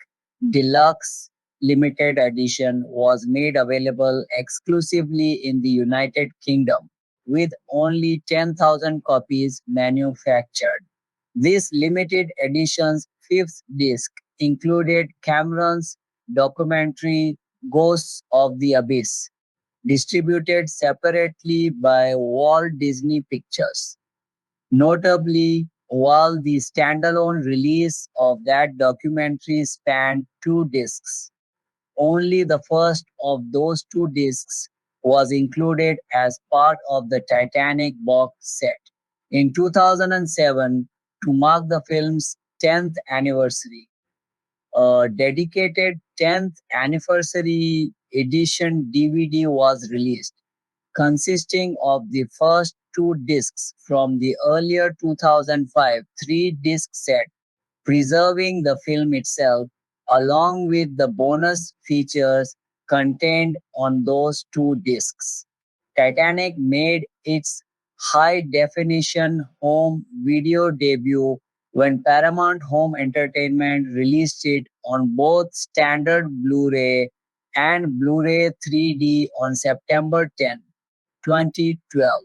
deluxe limited edition was made available exclusively in the United Kingdom, with only 10,000 copies manufactured. This limited edition's 5th disc included Cameron's documentary Ghosts of the Abyss, distributed separately by Walt Disney Pictures. Notably, while the standalone release of that documentary spanned 2 discs, only the first of those 2 discs was included as part of the Titanic box set. In 2007, to mark the film's 10th anniversary, a dedicated 10th anniversary edition DVD was released, consisting of the first 2 discs from the earlier 2005 3 disc set, preserving the film itself along with the bonus features contained on those 2 discs. Titanic made its high definition home video debut when Paramount Home Entertainment released it on both standard Blu ray and Blu ray 3D on September 10, 2012.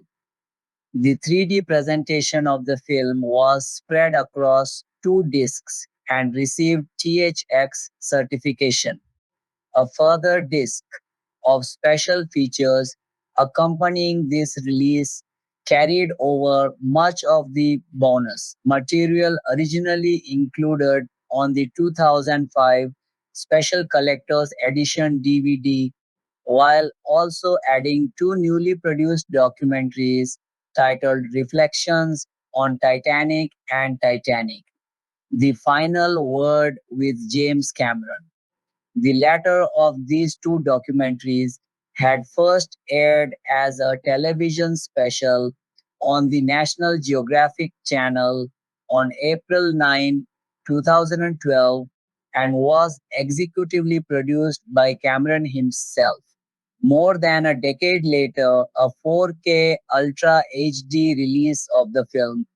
The 3D presentation of the film was spread across 2 discs and received THX certification. A further disc of special features accompanying this release carried over much of the bonus material originally included on the 2005 Special Collector's Edition DVD, while also adding 2 newly produced documentaries titled Reflections on Titanic and Titanic: The Final Word with James Cameron. The latter of these 2 documentaries had first aired as a television special on the National Geographic Channel on April 9, 2012, and was executively produced by Cameron himself. More than a decade later, a 4K Ultra HD release of the film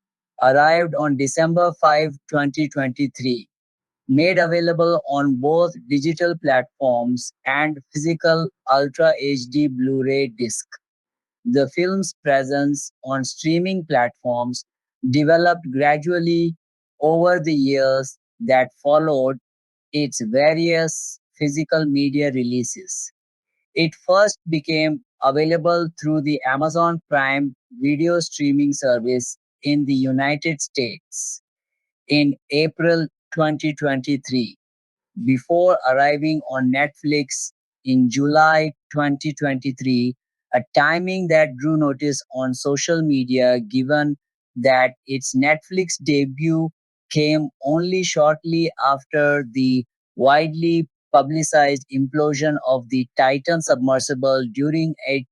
arrived on December 5, 2023, made available on both digital platforms and physical Ultra HD Blu ray disc. The film's presence on streaming platforms developed gradually over the years that followed its various physical media releases. It first became available through the Amazon Prime video streaming service in the United States in April 2023, before arriving on Netflix in July 2023, a timing that drew notice on social media given that its Netflix debut came only shortly after the widely publicized implosion of the Titan submersible during a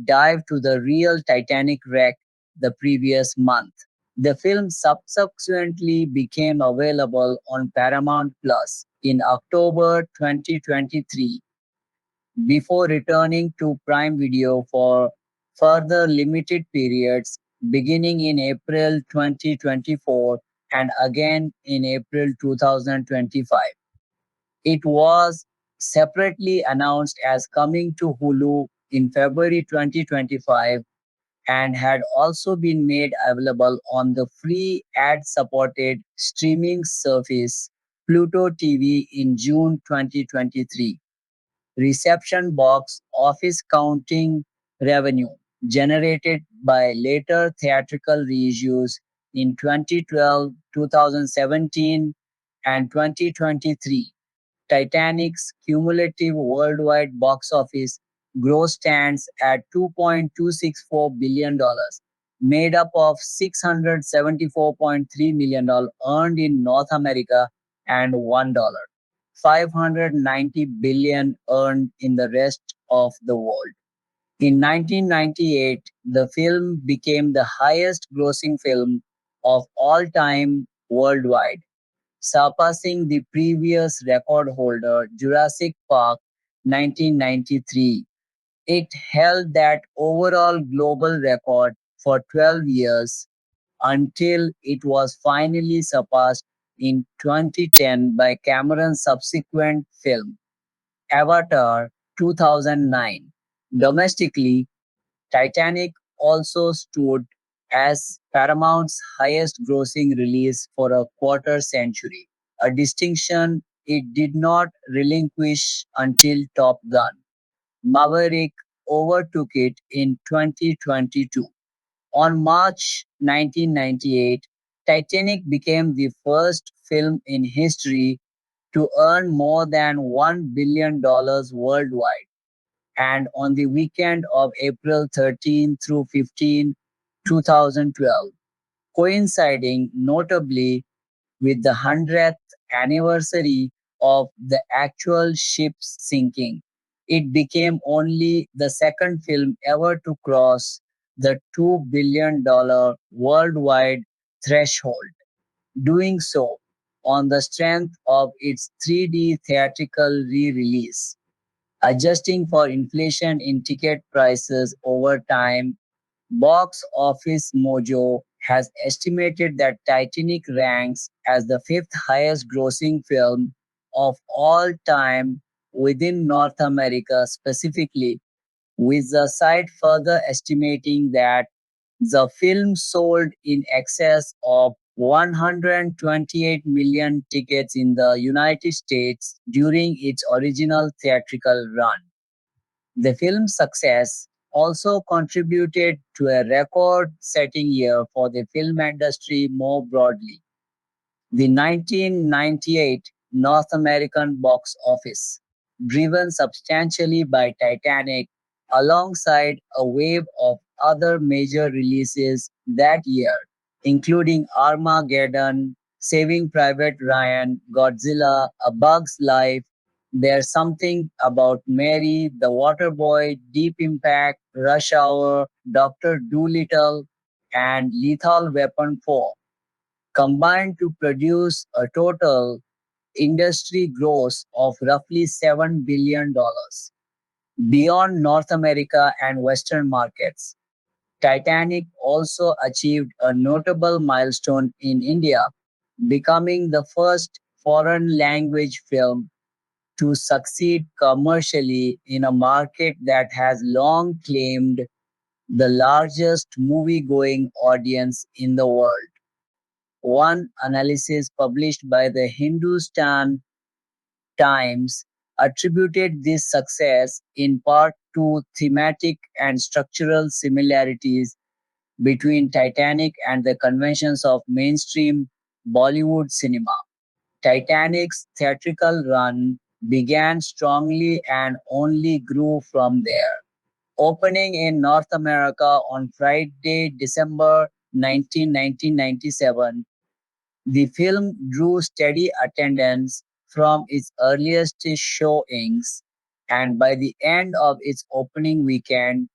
dive to the real Titanic wreck the previous month. The film subsequently became available on Paramount Plus in October 2023 before returning to Prime Video for further limited periods beginning in April 2024 and again in April 2025. It was separately announced as coming to Hulu in February 2025 and had also been made available on the free ad-supported streaming service Pluto TV in June 2023. Reception box office counting revenue. generated by later theatrical reissues in 2012, 2017, and 2023. Titanic's cumulative worldwide box office gross stands at $2.264 billion, made up of $674.3 million earned in North America and $1.590 billion earned in the rest of the world. In 1998, the film became the highest grossing film of all time worldwide, surpassing the previous record holder, Jurassic Park 1993. It held that overall global record for 12 years until it was finally surpassed in 2010 by Cameron's subsequent film, Avatar 2009. Domestically, Titanic also stood as Paramount's highest grossing release for a quarter century, a distinction it did not relinquish until Top Gun: Maverick overtook it in 2022. On March 1998, Titanic became the first film in history to earn more than $1 billion worldwide, and on the weekend of April 13 through 15, 2012, coinciding notably with the 100th anniversary of the actual ship's sinking. It became only the second film ever to cross the $2 billion worldwide threshold, doing so on the strength of its 3D theatrical re release. Adjusting for inflation in ticket prices over time, Box Office Mojo has estimated that Titanic ranks as the fifth highest grossing film of all time within North America specifically, with the site further estimating that the film sold in excess of 128 million tickets in the United States during its original theatrical run. The film's success also contributed to a record setting year for the film industry more broadly. The 1998 North American box office, driven substantially by Titanic, alongside a wave of other major releases that year, including Armageddon, Saving Private Ryan, Godzilla, A Bug's Life, There's Something About Mary, The Waterboy, Deep Impact, Rush Hour, Dr. Dolittle, and Lethal Weapon 4 combined to produce a total industry gross of roughly $7 billion. Beyond North America and Western markets, Titanic also achieved a notable milestone in India, becoming the first foreign language film to succeed commercially in a market that has long claimed the largest movie-going audience in the world. One analysis published by the Hindustan Times attributed this success in part to thematic and structural similarities between Titanic and the conventions of mainstream Bollywood cinema. Titanic's theatrical run began strongly and only grew from there. Opening in North America on Friday, December 19, 1997, the film drew steady attendance from its earliest showings, and by the end of its opening weekend,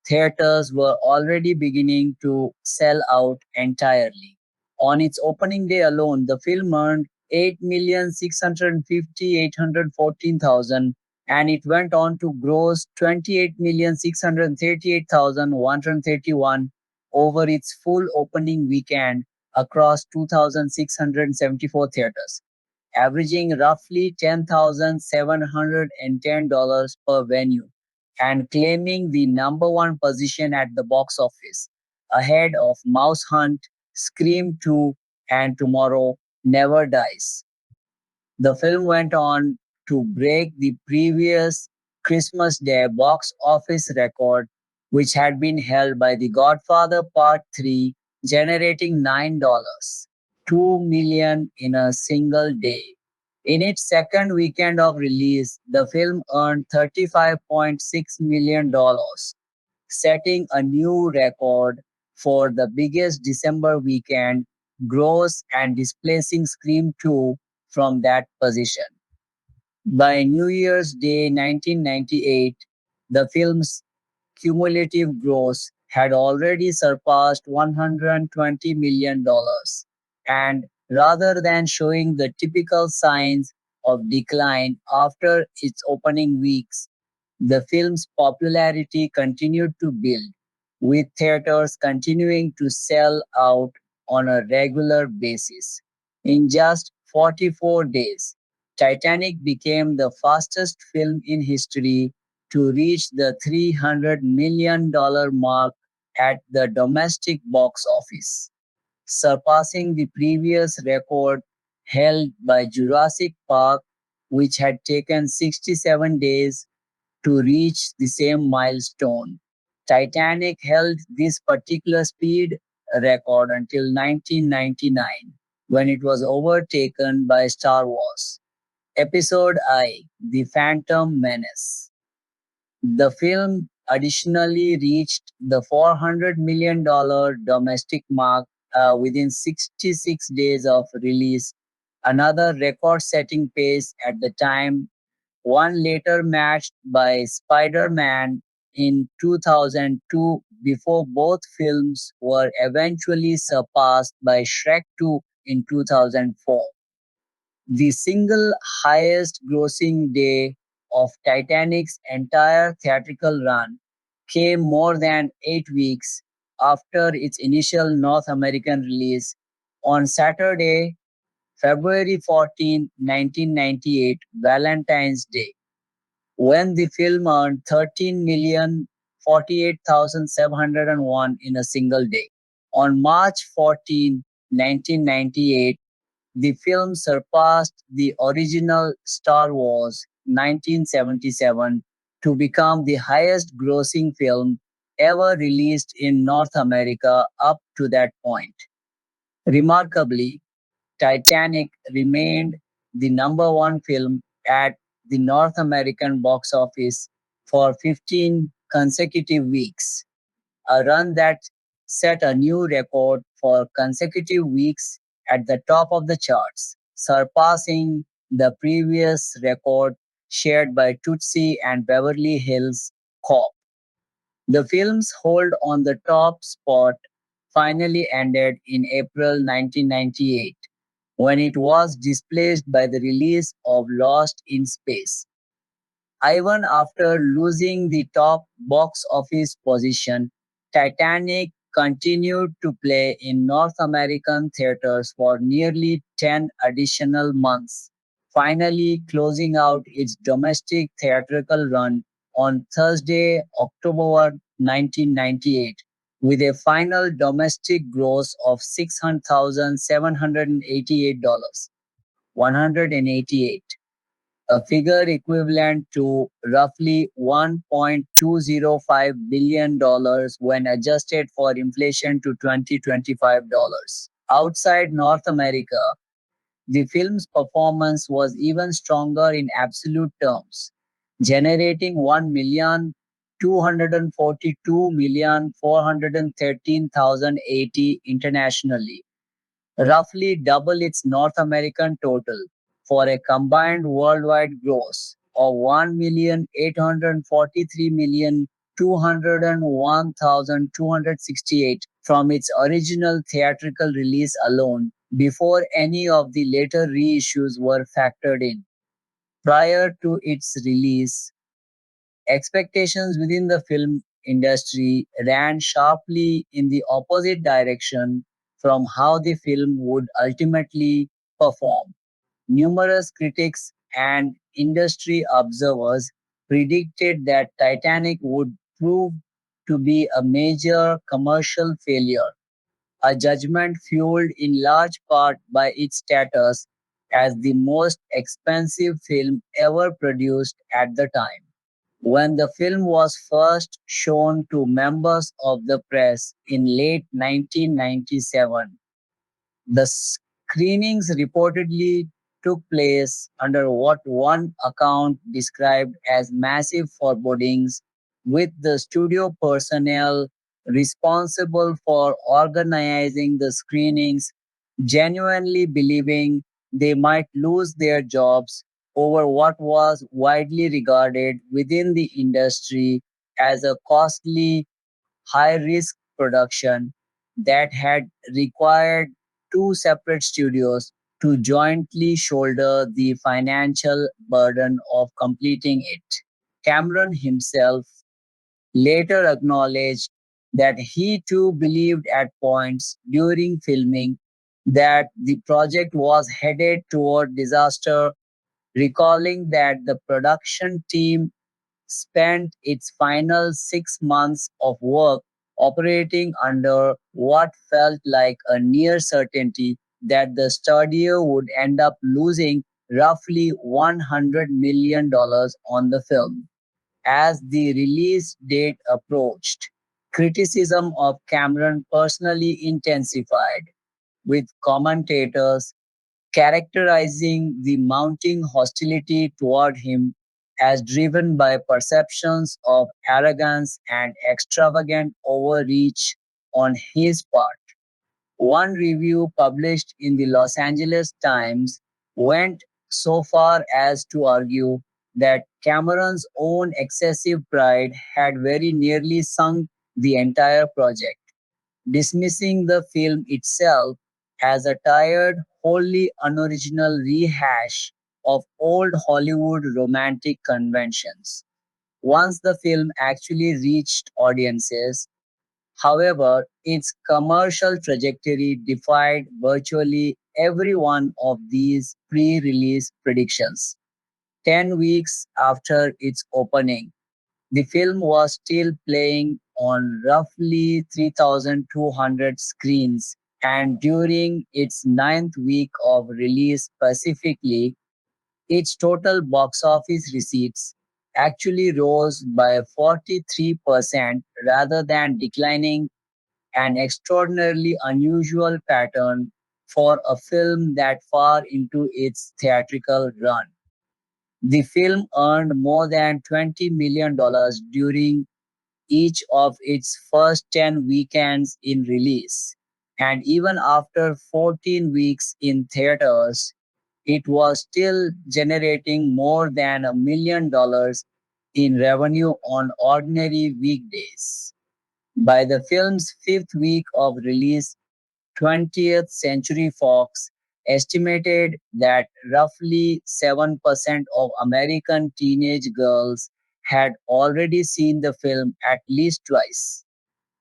theaters were already beginning to sell out entirely. On its opening day alone, the film earned 8,650,814,000, and it went on to gross 28,638,131 over its full opening weekend across 2,674 theaters, averaging roughly $10,710 per venue and claiming the number one position at the box office, ahead of Mouse Hunt, Scream 2, and Tomorrow Never Dies. The film went on to break the previous Christmas Day box office record which had been held by The Godfather Part 3, generating $9, 2 million in a single day. In its second weekend of release, the film earned $35.6 million, setting a new record for the biggest December weekend gross and displacing Scream 2 from that position. By New Year's Day 1998, the film's cumulative gross had already surpassed $120 million. And rather than showing the typical signs of decline after its opening weeks, the film's popularity continued to build, with theaters continuing to sell out on a regular basis. In just 44 days, Titanic became the fastest film in history to reach the $300 million mark at the domestic box office, surpassing the previous record held by Jurassic Park, which had taken 67 days to reach the same milestone. Titanic held this particular speed record until 1999, when it was overtaken by Star Wars. Episode I: The Phantom Menace. The film additionally reached the $400 million domestic mark within 66 days of release, another record setting pace at the time, one later matched by Spider Man in 2002 before both films were eventually surpassed by Shrek 2 in 2004. The single highest grossing day of Titanic's entire theatrical run came more than 8 weeks after its initial North American release on Saturday, February 14, 1998, Valentine's Day, when the film earned 13,048,701 in a single day. On March 14, 1998, the film surpassed the original Star Wars 1977 to become the highest grossing film ever released in North America up to that point. Remarkably, Titanic remained the number one film at the North American box office for 15 consecutive weeks, a run that set a new record for consecutive weeks at the top of the charts, surpassing the previous record shared by Tootsie and Beverly Hills Cop. The film's hold on the top spot finally ended in April 1998, when it was displaced by the release of Lost in Space. Even after losing the top box office position, Titanic continued to play in North American theaters for nearly 10 additional months, finally closing out its domestic theatrical run on Thursday, October 1998, with a final domestic gross of $600,788, 188, a figure equivalent to roughly $1.205 billion when adjusted for inflation to 2025 dollars. Outside North America, the film's performance was even stronger in absolute terms, generating 1,242,413,080 internationally, roughly double its North American total, for a combined worldwide gross of 1,843,201,268 from its original theatrical release alone, before any of the later reissues were factored in. Prior to its release, expectations within the film industry ran sharply in the opposite direction from how the film would ultimately perform. Numerous critics and industry observers predicted that Titanic would prove to be a major commercial failure, a judgment fueled in large part by its status as the most expensive film ever produced at the time. When the film was first shown to members of the press in late 1997, the screenings reportedly took place under what one account described as massive forebodings, with the studio personnel responsible for organizing the screenings genuinely believing they might lose their jobs over what was widely regarded within the industry as a costly high risk production that had required two separate studios to jointly shoulder the financial burden of completing it. Cameron himself later acknowledged that he too believed at points during filming that the project was headed toward disaster, recalling that the production team spent its final 6 months of work operating under what felt like a near certainty that the studio would end up losing roughly $100 million on the film. As the release date approached, criticism of Cameron personally intensified, with commentators characterizing the mounting hostility toward him as driven by perceptions of arrogance and extravagant overreach on his part. One review published in the Los Angeles Times went so far as to argue that Cameron's own excessive pride had very nearly sunk the entire project, dismissing the film itself as a tired, wholly unoriginal rehash of old Hollywood romantic conventions. Once the film actually reached audiences, however, its commercial trajectory defied virtually every one of these pre release predictions. 10 weeks after its opening, the film was still playing on roughly 3,200 screens, and during its ninth week of release specifically, its total box office receipts actually rose by 43% rather than declining, an extraordinarily unusual pattern for a film that far into its theatrical run. The film earned more than $20 million during each of its first 10 weekends in release, and even after 14 weeks in theaters, it was still generating more than $1 million in revenue on ordinary weekdays. By the film's fifth week of release, 20th Century Fox estimated that roughly 7% of American teenage girls had already seen the film at least twice,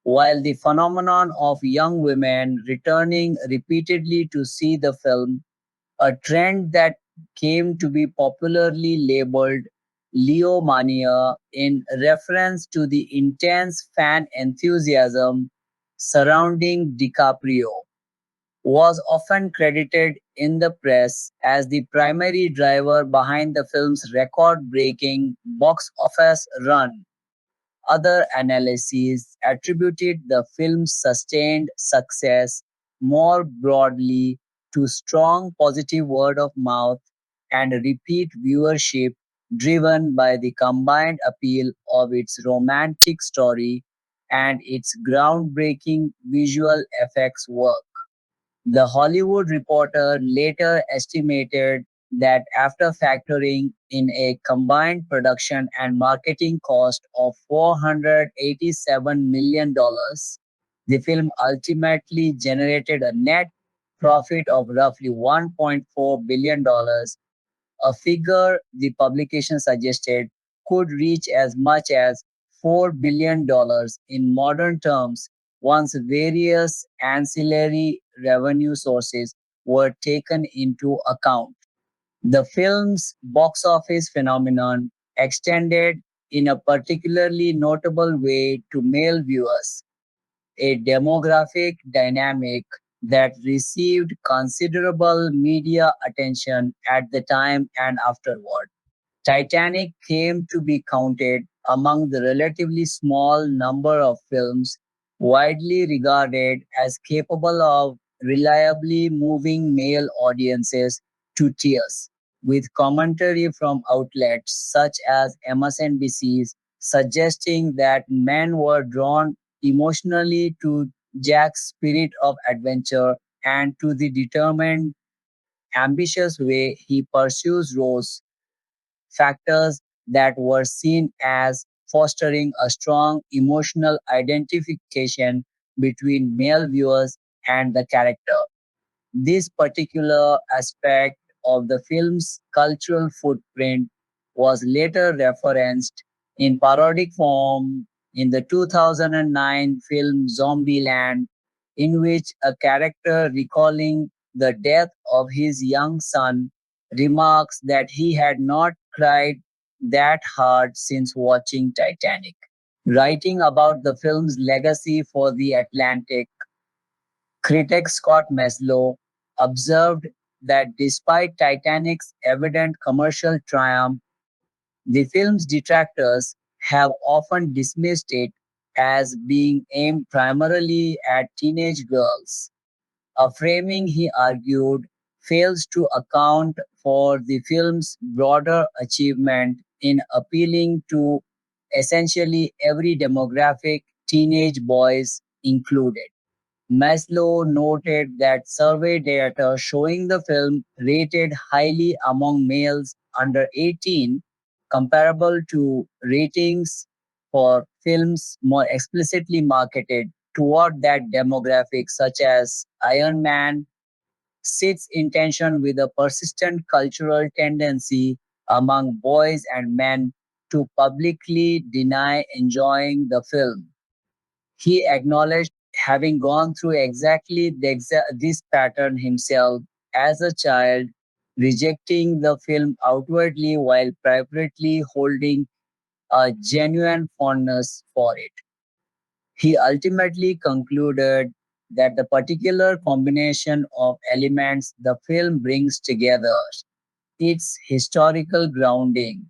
while the phenomenon of young women returning repeatedly to see the film, a trend that came to be popularly labeled Leomania in reference to the intense fan enthusiasm surrounding DiCaprio, was often credited in the press as the primary driver behind the film's record breaking box office run. Other analyses attributed the film's sustained success more broadly to strong positive word of mouth and repeat viewership driven by the combined appeal of its romantic story and its groundbreaking visual effects work. The Hollywood Reporter later estimated that after factoring in a combined production and marketing cost of $487 million, the film ultimately generated a net profit of roughly $1.4 billion, a figure the publication suggested could reach as much as $4 billion in modern terms once various ancillary revenue sources were taken into account. The film's box office phenomenon extended in a particularly notable way to male viewers, a demographic dynamic that received considerable media attention at the time and afterward. Titanic came to be counted among the relatively small number of films widely regarded as capable of reliably moving male audiences to tears, with commentary from outlets such as MSNBC's suggesting that men were drawn emotionally to Jack's spirit of adventure and to the determined, ambitious way he pursues Rose, factors that were seen as fostering a strong emotional identification between male viewers and the character. This particular aspect of the film's cultural footprint was later referenced in parodic form in the 2009 film Zombieland, in which a character recalling the death of his young son remarks that he had not cried that hard since watching Titanic. Writing about the film's legacy for The Atlantic, critic Scott Meslow observed that despite Titanic's evident commercial triumph, the film's detractors have often dismissed it as being aimed primarily at teenage girls, a framing he argued fails to account for the film's broader achievement in appealing to essentially every demographic, teenage boys included. Maslow noted that survey data showing the film rated highly among males under 18, comparable to ratings for films more explicitly marketed toward that demographic, such as Iron Man, sits in tension with a persistent cultural tendency among boys and men to publicly deny enjoying the film. He acknowledged having gone through exactly this pattern himself as a child, rejecting the film outwardly while privately holding a genuine fondness for it. He ultimately concluded that the particular combination of elements the film brings together, its historical grounding,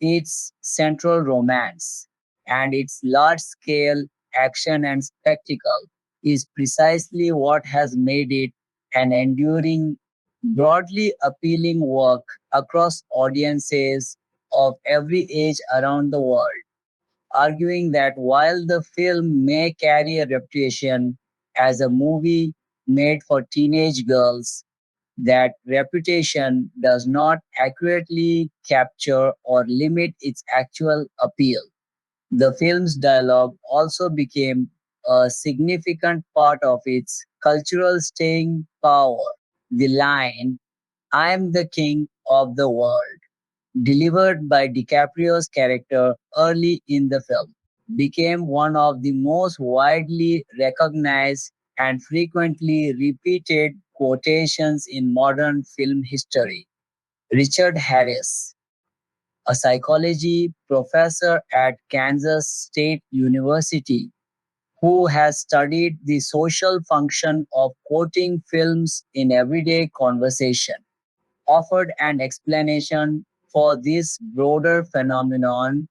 its central romance, and its large scale action and spectacle is precisely what has made it an enduring, broadly appealing work across audiences of every age around the world, arguing that while the film may carry a reputation as a movie made for teenage girls, that reputation does not accurately capture or limit its actual appeal. The film's dialogue also became a significant part of its cultural staying power. The line, "I am the king of the world," delivered by DiCaprio's character early in the film, became one of the most widely recognized and frequently repeated quotations in modern film history. Richard Harris, a psychology professor at Kansas State University, who has studied the social function of quoting films in everyday conversation, offered an explanation for this broader phenomenon,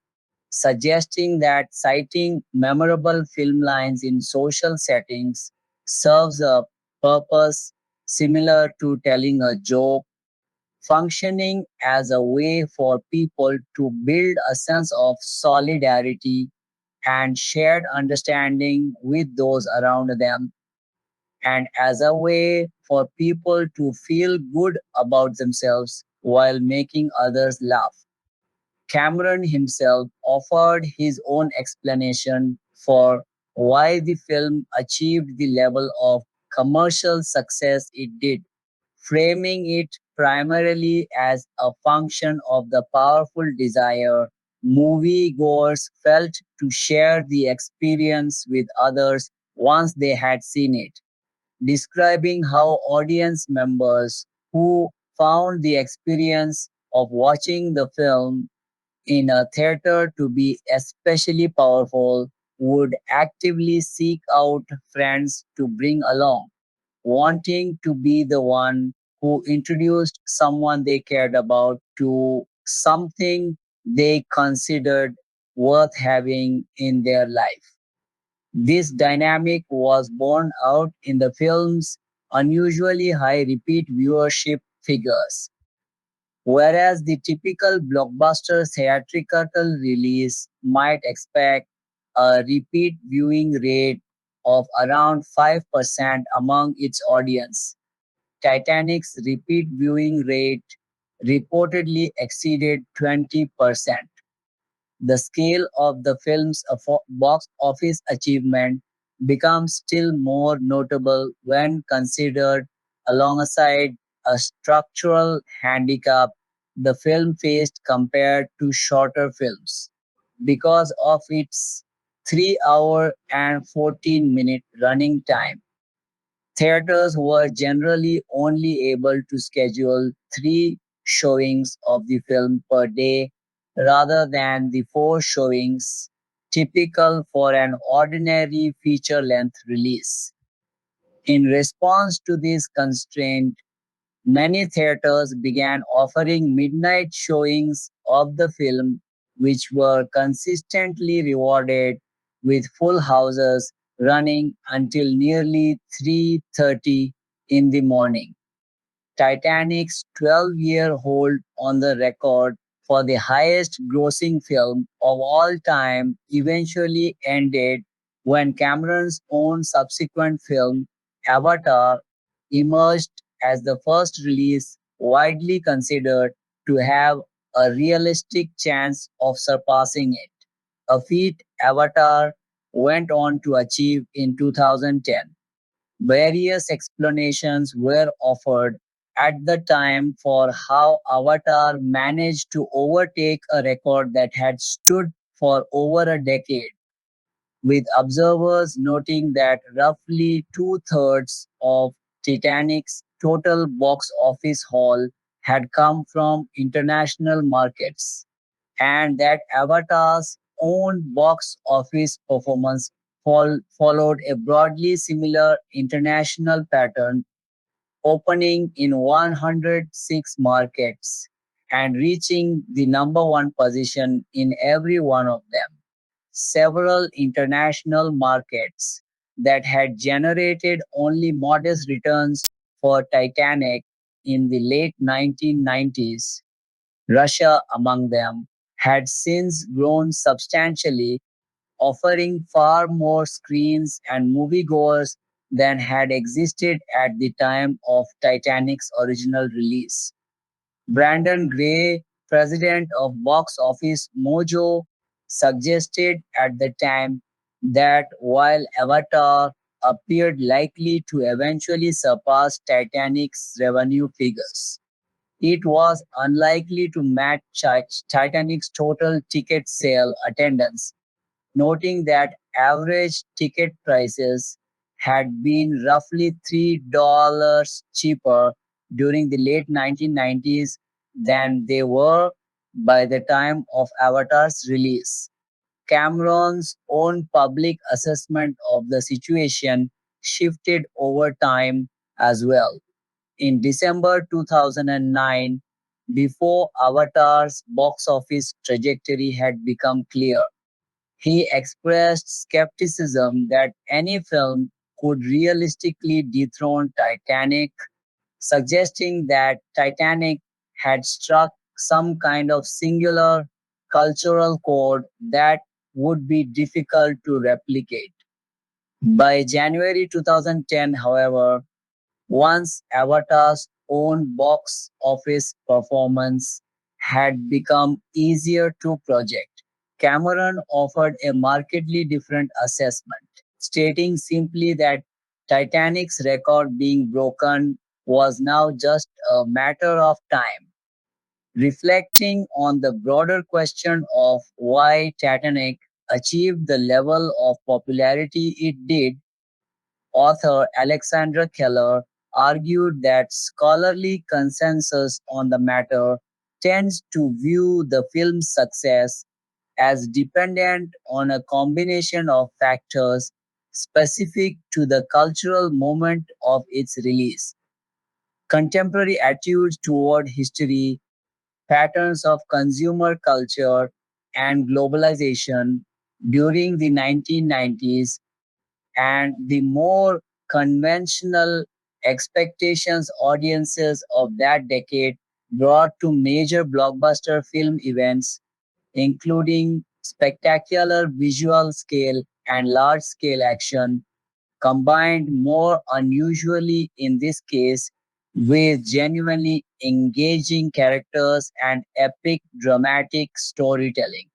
suggesting that citing memorable film lines in social settings serves a purpose similar to telling a joke, functioning as a way for people to build a sense of solidarity and shared understanding with those around them, and as a way for people to feel good about themselves while making others laugh. Cameron himself offered his own explanation for why the film achieved the level of commercial success it did, framing it primarily as a function of the powerful desire moviegoers felt to share the experience with others once they had seen it, describing how audience members who found the experience of watching the film in a theater to be especially powerful would actively seek out friends to bring along, wanting to be the one who introduced someone they cared about to something they considered worth having in their life. This dynamic was borne out in the film's unusually high repeat viewership figures. Whereas the typical blockbuster theatrical release might expect a repeat viewing rate of around 5% among its audience, Titanic's repeat viewing rate reportedly exceeded 20%. The scale of the film's box office achievement becomes still more notable when considered alongside a structural handicap the film faced compared to shorter films. Because of its 3 hour and 14-minute running time, theaters were generally only able to schedule three showings of the film per day rather than the four showings typical for an ordinary feature length release. In response to this constraint, many theaters began offering midnight showings of the film, which were consistently rewarded with full houses running until nearly 3:30 in the morning. Titanic's 12-year hold on the record for the highest grossing film of all time eventually ended when Cameron's own subsequent film, Avatar, emerged as the first release widely considered to have a realistic chance of surpassing it, a feat Avatar went on to achieve in 2010. Various explanations were offered at the time for how Avatar managed to overtake a record that had stood for over a decade, with observers noting that roughly two-thirds of Titanic's total box office haul had come from international markets, and that Avatar's own box office performance followed a broadly similar international pattern, opening in 106 markets and reaching the number one position in every one of them. Several international markets that had generated only modest returns for Titanic in the late 1990s, Russia among them, had since grown substantially, offering far more screens and moviegoers than had existed at the time of Titanic's original release. Brandon Gray, president of Box Office Mojo, suggested at the time that while Avatar appeared likely to eventually surpass Titanic's revenue figures, it was unlikely to match Titanic's total ticket sale attendance, noting that average ticket prices had been roughly $3 cheaper during the late 1990s than they were by the time of Avatar's release. Cameron's own public assessment of the situation shifted over time as well. In December 2009, before Avatar's box office trajectory had become clear, he expressed skepticism that any film could realistically dethrone Titanic, suggesting that Titanic had struck some kind of singular cultural chord that would be difficult to replicate. By January 2010, however, once Avatar's own box office performance had become easier to project, Cameron offered a markedly different assessment, stating simply that Titanic's record being broken was now just a matter of time. Reflecting on the broader question of why Titanic achieved the level of popularity it did, author Alexandra Keller argued that scholarly consensus on the matter tends to view the film's success as dependent on a combination of factors specific to the cultural moment of its release. Contemporary attitudes toward history, patterns of consumer culture and globalization during the 1990s and the more conventional expectations audiences of that decade brought to major blockbuster film events, including spectacular visual scale and large scale action, combined more unusually in this case with genuinely engaging characters and epic dramatic storytelling.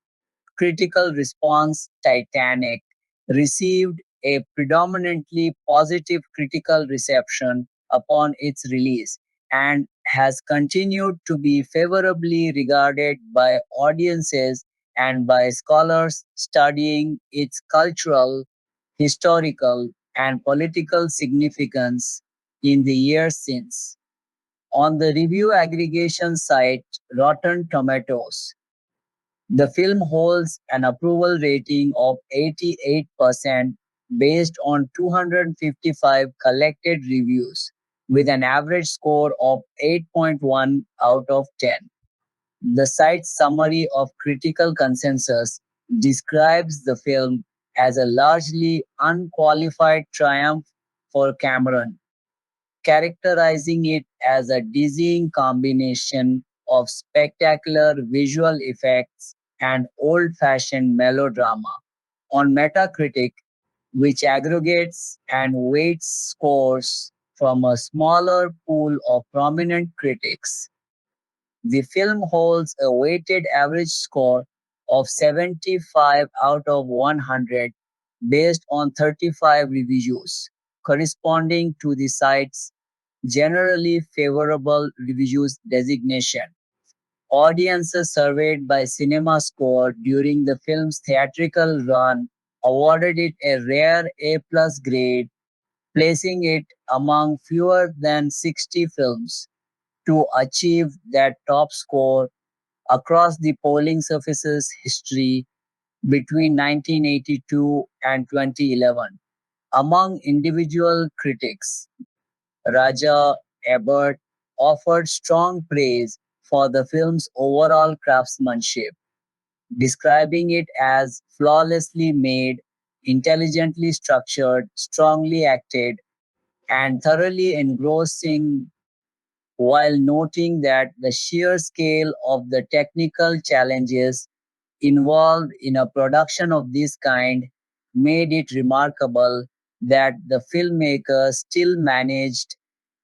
Critical response Titanic received a predominantly positive critical reception upon its release and has continued to be favorably regarded by audiences and by scholars studying its cultural, historical, and political significance in the years since. On the review aggregation site Rotten Tomatoes, the film holds an approval rating of 88% based on 255 collected reviews, with an average score of 8.1 out of 10. The site's summary of critical consensus describes the film as a largely unqualified triumph for Cameron, characterizing it as a dizzying combination of spectacular visual effects and old fashioned melodrama. On Metacritic, which aggregates and weights scores from a smaller pool of prominent critics, the film holds a weighted average score of 75 out of 100 based on 35 reviews, corresponding to the site's generally favorable reviews designation. Audiences surveyed by CinemaScore during the film's theatrical run awarded it a rare A+ grade, placing it among fewer than 60 films to achieve that top score across the polling service's history between 1982 and 2011. Among individual critics, Raja Ebert offered strong praise for the film's overall craftsmanship, describing it as flawlessly made, intelligently structured, strongly acted, and thoroughly engrossing, while noting that the sheer scale of the technical challenges involved in a production of this kind made it remarkable that the filmmakers still managed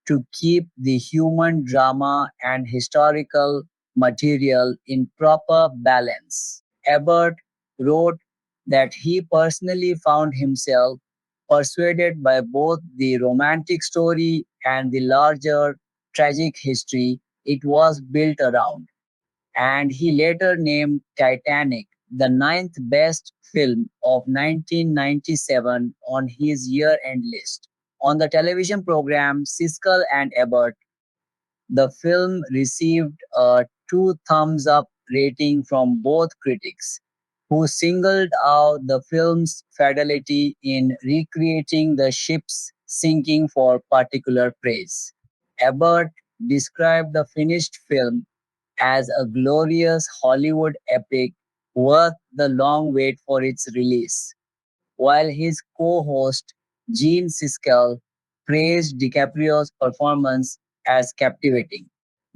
to keep the human drama and historical material in proper balance. Ebert wrote that he personally found himself persuaded by both the romantic story and the larger tragic history it was built around, and he later named Titanic the ninth best film of 1997 on his year end list. On the television program Siskel and Ebert, the film received a two thumbs up rating from both critics, who singled out the film's fidelity in recreating the ship's sinking for particular praise. Ebert described the finished film as a glorious Hollywood epic worth the long wait for its release, while his co-host Gene Siskel praised DiCaprio's performance as captivating.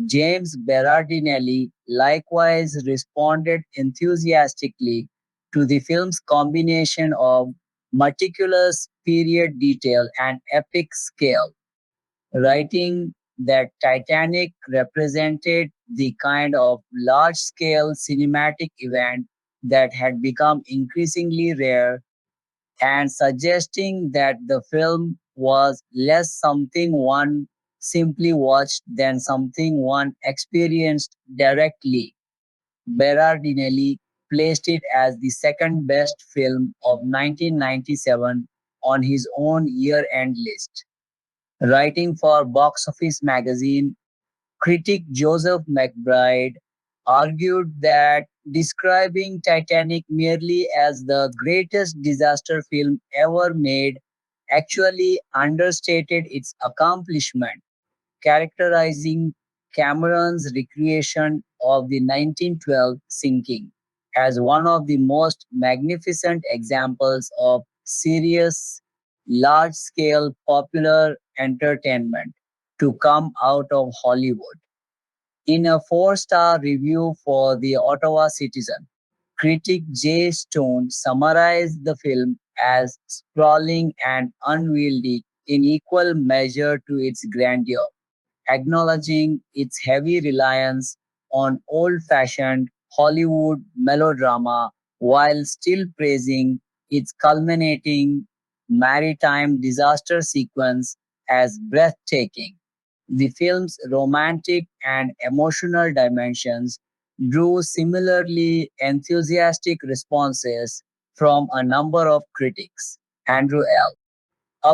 James Berardinelli likewise responded enthusiastically to the film's combination of meticulous period detail and epic scale, writing that Titanic represented the kind of large scale cinematic event that had become increasingly rare, and suggesting that the film was less something one simply watched than something one experienced directly. Berardinelli placed it as the second best film of 1997 on his own year end list. Writing for Box Office magazine, critic Joseph McBride argued that describing Titanic merely as the greatest disaster film ever made actually understated its accomplishment, characterizing Cameron's recreation of the 1912 sinking as one of the most magnificent examples of serious, large scale popular entertainment to come out of Hollywood. In a four-star review for the Ottawa Citizen, critic Jay Stone summarized the film as sprawling and unwieldy in equal measure to its grandeur, acknowledging its heavy reliance on old fashioned Hollywood melodrama while still praising its culminating maritime disaster sequence as breathtaking. The film's romantic and emotional dimensions drew similarly enthusiastic responses from a number of critics. Andrew L.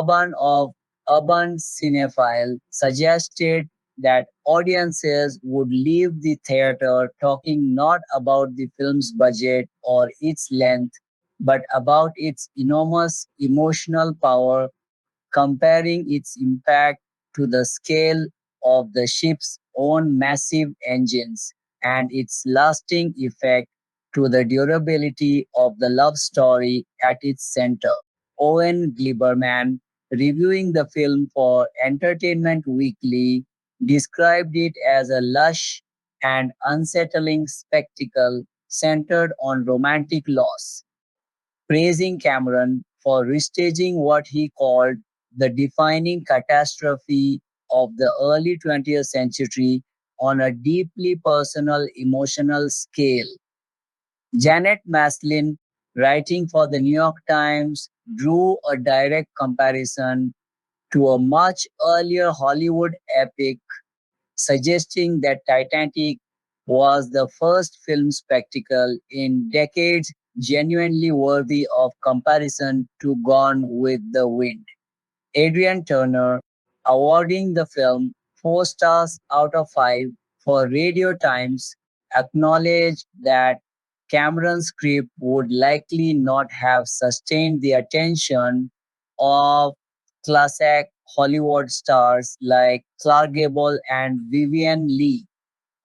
Urban of Urban Cinephile suggested that audiences would leave the theater talking not about the film's budget or its length, but about its enormous emotional power, comparing its impact to the scale of the ship's own massive engines and its lasting effect to the durability of the love story at its center. Owen Gleiberman, reviewing the film for Entertainment Weekly, described it as a lush and unsettling spectacle centered on romantic loss, praising Cameron for restaging what he called the defining catastrophe of the early 20th century on a deeply personal emotional scale. Janet Maslin, writing for the New York Times, drew a direct comparison to a much earlier Hollywood epic, suggesting that Titanic was the first film spectacle in decades genuinely worthy of comparison to Gone with the Wind. Adrian Turner, awarding the film 4 stars out of 5 for Radio Times, acknowledged that Cameron's script would likely not have sustained the attention of classic Hollywood stars like Clark Gable and Vivian Leigh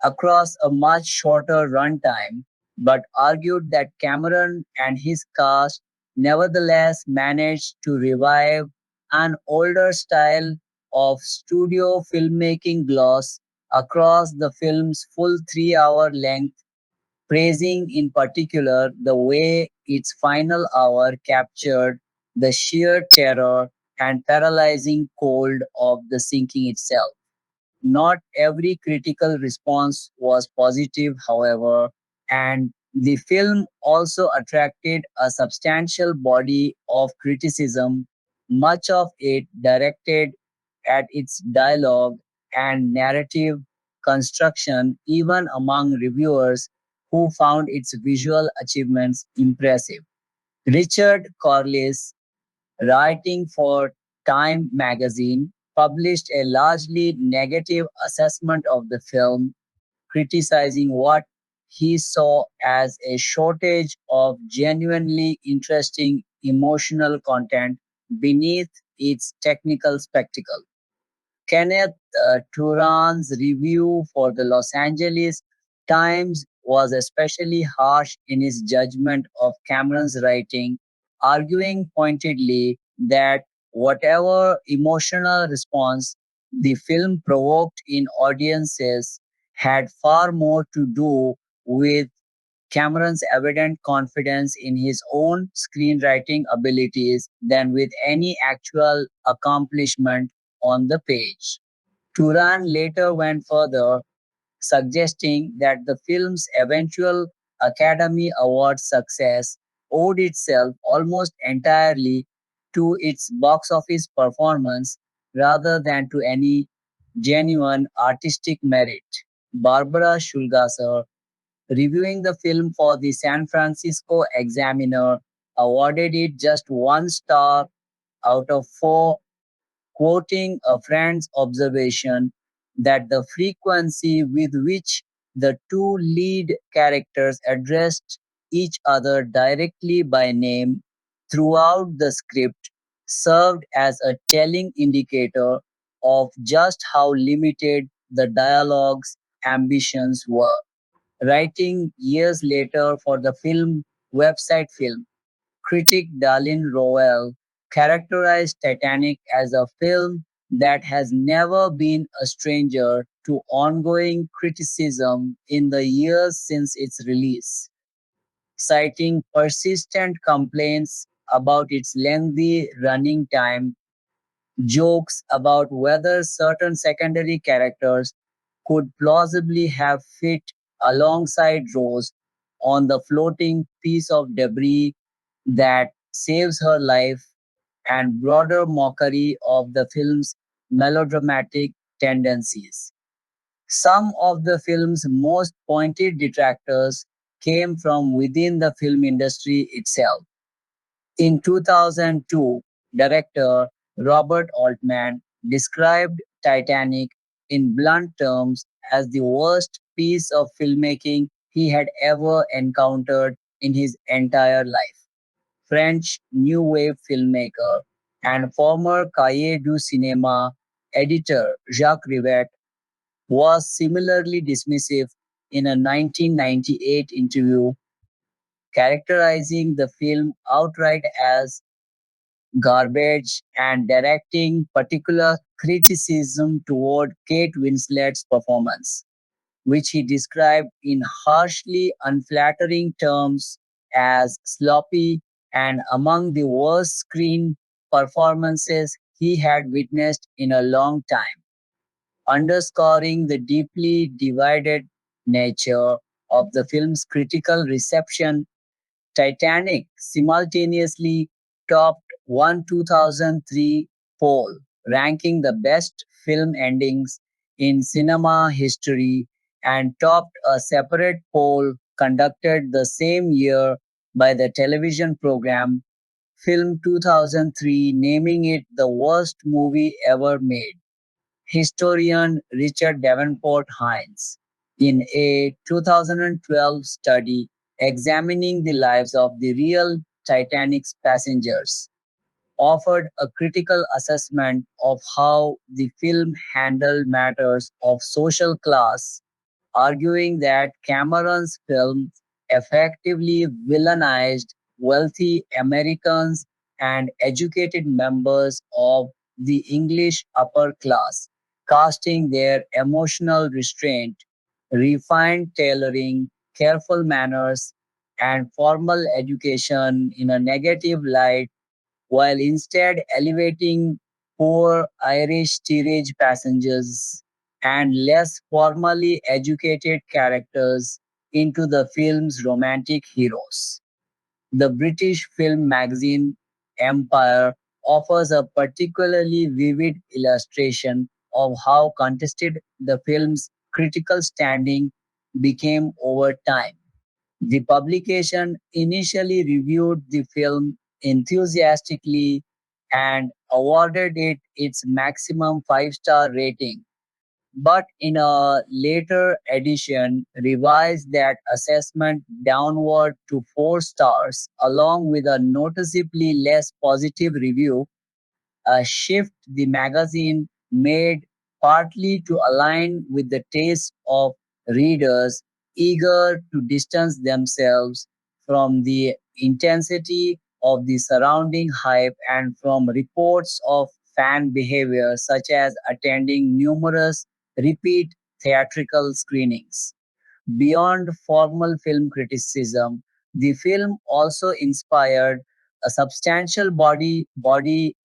across a much shorter runtime, but argued that Cameron and his cast nevertheless managed to revive an older style of studio filmmaking gloss across the film's full 3 hour length, praising in particular the way its final hour captured the sheer terror and paralyzing cold of the sinking itself. Not every critical response was positive, however, and the film also attracted a substantial body of criticism, much of it directed at its dialogue and narrative construction, even among reviewers who found its visual achievements impressive. Richard Corliss, writing for Time magazine, published a largely negative assessment of the film, criticizing what he saw as a shortage of genuinely interesting emotional content beneath its technical spectacle. Kenneth Turan's review for the Los Angeles Times was especially harsh in his judgment of Cameron's writing, arguing pointedly that whatever emotional response the film provoked in audiences had far more to do with Cameron's evident confidence in his own screenwriting abilities than with any actual accomplishment on the page. Turan later went further, suggesting that the film's eventual Academy Award success owed itself almost entirely to its box office performance rather than to any genuine artistic merit. Barbara Schulgasser, reviewing the film for the San Francisco Examiner, awarded it just 1 star out of 4, quoting a friend's observation that the frequency with which the two lead characters addressed each other directly by name throughout the script served as a telling indicator of just how limited the dialogue's ambitions were. Writing years later for the film website film critic Darlene Rowell characterized Titanic as a film that has never been a stranger to ongoing criticism in the years since its release, citing persistent complaints about its lengthy running time, jokes about whether certain secondary characters could plausibly have fit alongside Rose on the floating piece of debris that saves her life, and broader mockery of the film's melodramatic tendencies. Some of the film's most pointed detractors came from within the film industry itself. In 2002, director Robert Altman described Titanic in blunt terms as the worst piece of filmmaking he had ever encountered in his entire life. French New Wave filmmaker and former Cahiers du Cinéma editor Jacques Rivette was similarly dismissive in a 1998 interview, characterizing the film outright as garbage and directing particular criticism toward Kate Winslet's performance, which he described in harshly unflattering terms as sloppy and among the worst screen performances he had witnessed in a long time, underscoring the deeply divided nature of the film's critical reception. Titanic simultaneously topped one 2003 poll ranking the best film endings in cinema history and topped a separate poll conducted the same year by the television program Film 2003, naming it the worst movie ever made. Historian Richard Davenport Hines, in a 2012 study examining the lives of the real Titanic's passengers, offered a critical assessment of how the film handled matters of social class, arguing that Cameron's film effectively villainized wealthy Americans and educated members of the English upper class, casting their emotional restraint, refined tailoring, careful manners, and formal education in a negative light, while instead elevating poor Irish steerage passengers and less formally educated characters into the film's romantic heroes. The British film magazine Empire offers a particularly vivid illustration of how contested the film's critical standing became over time. The publication initially reviewed the film enthusiastically and awarded it its maximum 5-star rating, but in a later edition revised that assessment downward to 4 stars along with a noticeably less positive review, a shift the magazine made partly to align with the taste of readers eager to distance themselves from the intensity of the surrounding hype and from reports of fan behavior, such as attending numerous repeat theatrical screenings. Beyond formal film criticism, the film also inspired a substantial body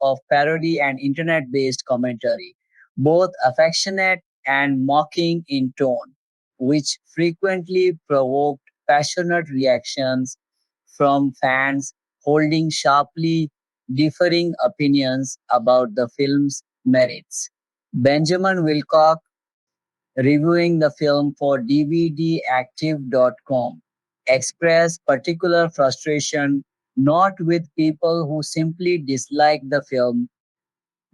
of parody and internet-based commentary, both affectionate and mocking in tone, which frequently provoked passionate reactions from fans holding sharply differing opinions about the film's merits. Benjamin Wilcock, reviewing the film for DVDactive.com, expressed particular frustration not with people who simply dislike the film,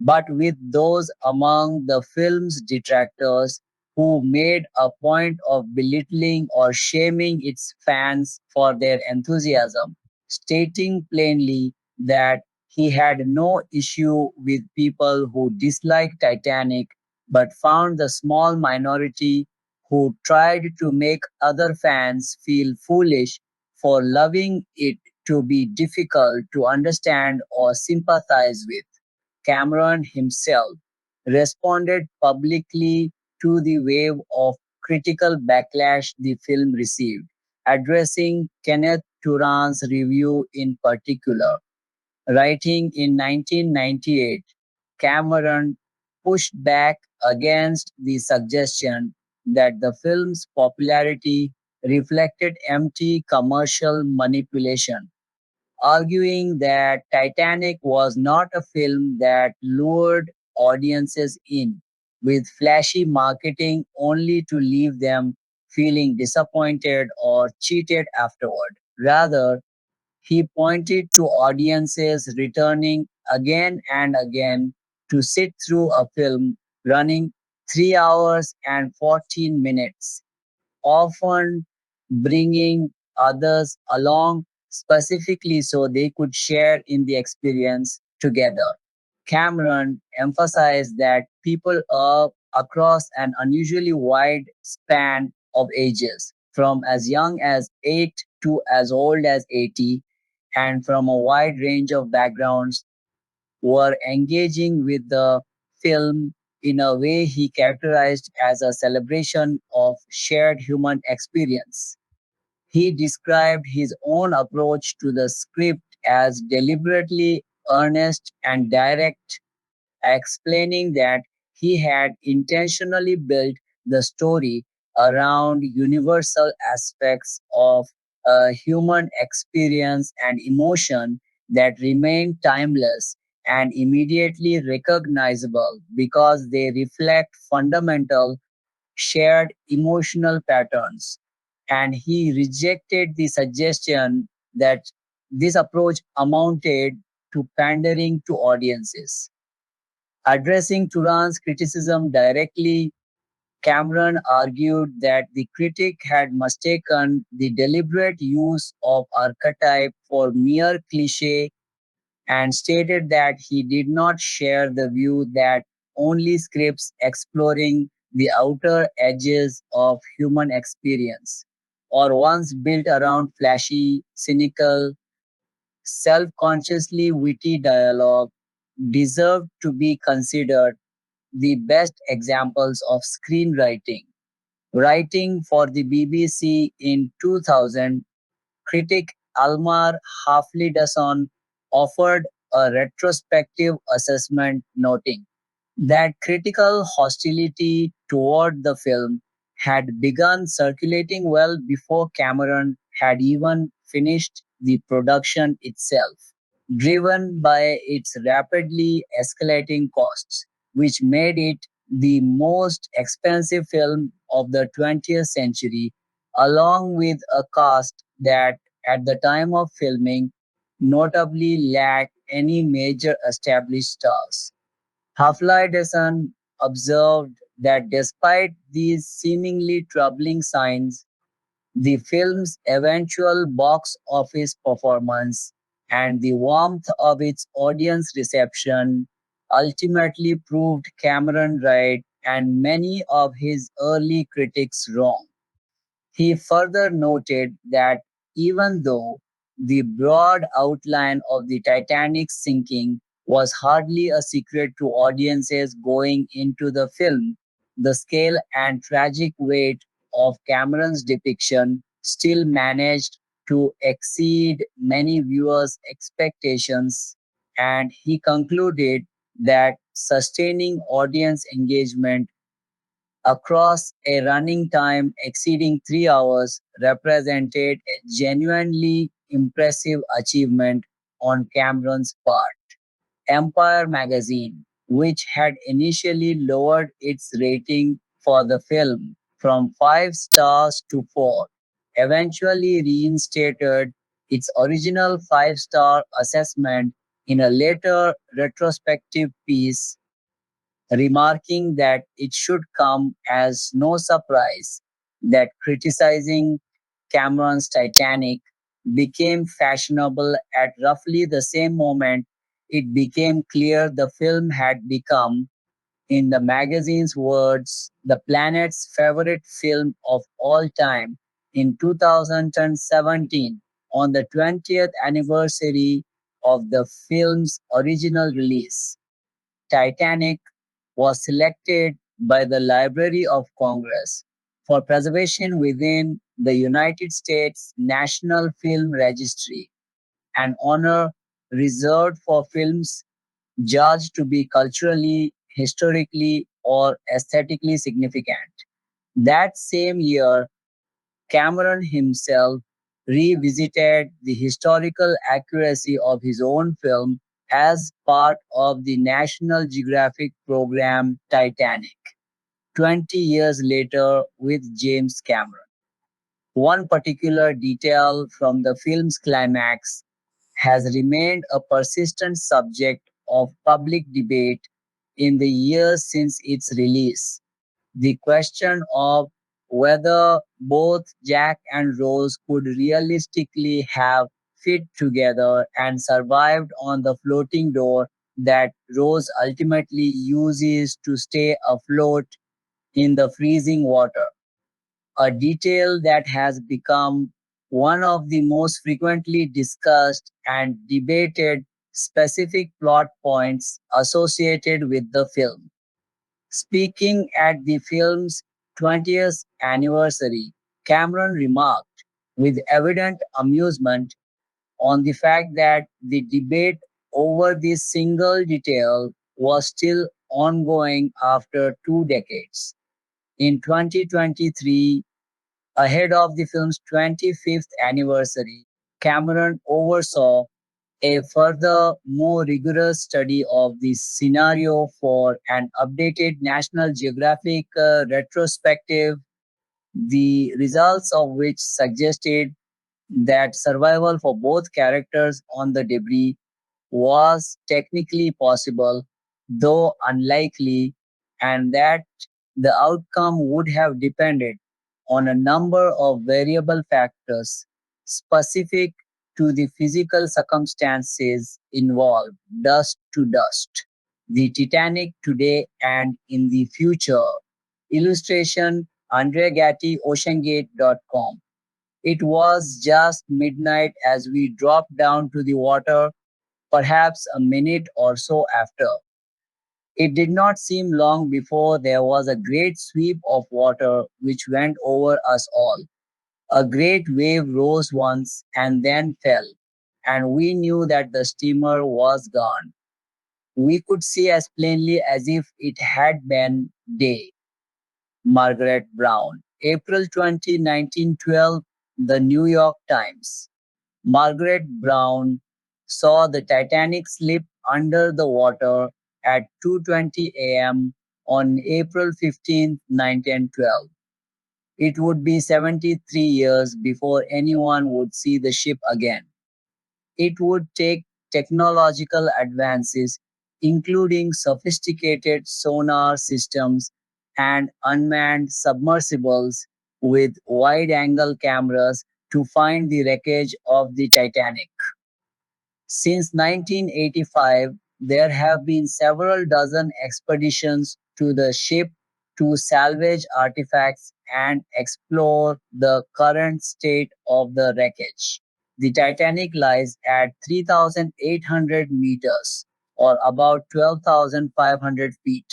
but with those among the film's detractors who made a point of belittling or shaming its fans for their enthusiasm, stating plainly that he had no issue with people who disliked Titanic but found the small minority who tried to make other fans feel foolish for loving it to be difficult to understand or sympathize with. Cameron himself responded publicly to the wave of critical backlash the film received, addressing Kenneth Turan's review in particular. Writing in 1998, Cameron pushed back against the suggestion that the film's popularity reflected empty commercial manipulation, arguing that Titanic was not a film that lured audiences in with flashy marketing only to leave them feeling disappointed or cheated afterward. Rather, he pointed to audiences returning again and again to sit through a film running 3 hours and 14 minutes, often bringing others along specifically so they could share in the experience together. Cameron emphasized that people across an unusually wide span of ages, from as young as 8 to as old as 80, and from a wide range of backgrounds, were engaging with the film in a way he characterized as a celebration of shared human experience. He described his own approach to the script as deliberately earnest and direct, explaining that he had intentionally built the story around universal aspects of a human experience and emotion that remain timeless and immediately recognizable because they reflect fundamental shared emotional patterns. And he rejected the suggestion that this approach amounted to pandering to audiences. Addressing Turan's criticism directly, Cameron argued that the critic had mistaken the deliberate use of archetype for mere cliche and stated that he did not share the view that only scripts exploring the outer edges of human experience, or ones built around flashy, cynical, self consciously witty dialogue, deserved to be considered the best examples of screenwriting. Writing for the BBC in 2000, critic Almar Haflidason offered a retrospective assessment noting that critical hostility toward the film had begun circulating well before Cameron had even finished the production itself, driven by its rapidly escalating costs, which made it the most expensive film of the 20th century, along with a cast that, at the time of filming, notably lacked any major established stars. Haflidason observed that despite these seemingly troubling signs, the film's eventual box office performance and the warmth of its audience reception ultimately proved Cameron right and many of his early critics wrong. He further noted that even though the broad outline of the Titanic's sinking was hardly a secret to audiences going into the film, the scale and tragic weight of Cameron's depiction still managed to exceed many viewers' expectations, and he concluded that sustaining audience engagement across a running time exceeding 3 hours represented a genuinely impressive achievement on Cameron's part. Empire magazine, which had initially lowered its rating for the film from 5 stars to 4, eventually reinstated its original 5-star assessment in a later retrospective piece, remarking that it should come as no surprise that criticizing Cameron's Titanic became fashionable at roughly the same moment it became clear the film had become in the magazine's words, the planet's favorite film of all time in 2017 on the 20th anniversary of the film's original release. Titanic was selected by the Library of Congress for preservation within the United States National Film Registry, an honor reserved for films judged to be culturally, historically, or aesthetically significant. That same year, Cameron himself revisited the historical accuracy of his own film as part of the National Geographic program Titanic, 20 years later with James Cameron. One particular detail from the film's climax has remained a persistent subject of public debate in the years since its release. The question of whether both Jack and Rose could realistically have fit together and survived on the floating door that Rose ultimately uses to stay afloat in the freezing water, a detail that has become one of the most frequently discussed and debated specific plot points associated with the film. Speaking at the film's 20th anniversary, Cameron remarked with evident amusement on the fact that the debate over this single detail was still ongoing after 2 decades. In 2023, ahead of the film's 25th anniversary, Cameron oversaw a further, more rigorous study of the scenario for an updated National Geographic retrospective, the results of which suggested that survival for both characters on the debris was technically possible, though unlikely, and that the outcome would have depended on a number of variable factors specific to the physical circumstances involved, dust to dust. The Titanic today and in the future. Illustration Andrea Gatti, OceanGate.com. It was just midnight as we dropped down to the water, perhaps a minute or so after. It did not seem long before there was a great sweep of water which went over us all. A great wave rose once and then fell, and we knew that the steamer was gone. We could see as plainly as if it had been day. Margaret Brown. April 20, 1912, The New York Times. Margaret Brown saw the Titanic slip under the water at 2:20 a.m. on April 15, 1912. It would be 73 years before anyone would see the ship again. It would take technological advances, including sophisticated sonar systems and unmanned submersibles with wide angle cameras, to find the wreckage of the Titanic. Since 1985, there have been several dozen expeditions to the ship to salvage artifacts and explore the current state of the wreckage. The Titanic lies at 3,800 meters, or about 12,500 feet.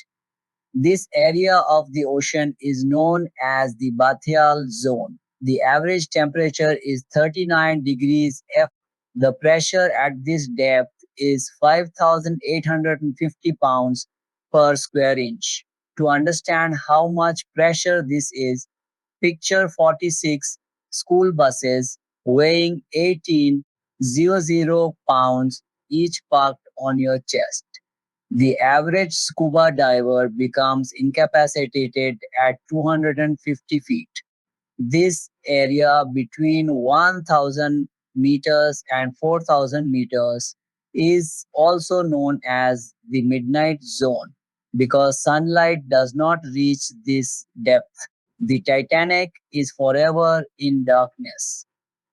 This area of the ocean is known as the bathyal zone. The average temperature is 39 degrees F. The pressure at this depth is 5,850 pounds per square inch. To understand how much pressure this is, picture 46 school buses weighing 18,000 pounds each parked on your chest. The average scuba diver becomes incapacitated at 250 feet. This area between 1,000 meters and 4,000 meters is also known as the midnight zone because sunlight does not reach this depth. The Titanic is forever in darkness.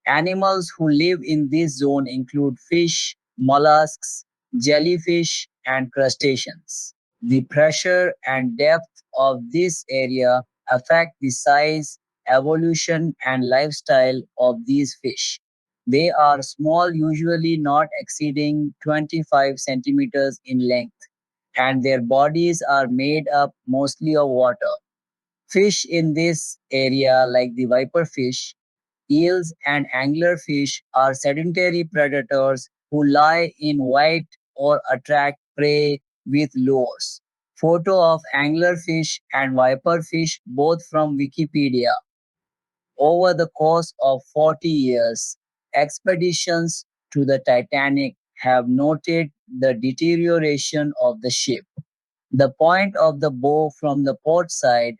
Animals who live in this zone include fish, mollusks, jellyfish, and crustaceans. The pressure and depth of this area affect the size, evolution, and lifestyle of these fish. They are small, usually not exceeding 25 centimeters in length, and their bodies are made up mostly of water. Fish in this area, like the viper fish, eels, and anglerfish, are sedentary predators who lie in white or attract prey with lures. Photo of anglerfish and viperfish, both from Wikipedia. Over the course of 40 years, expeditions to the Titanic have noted the deterioration of the ship. The point of the bow from the port side,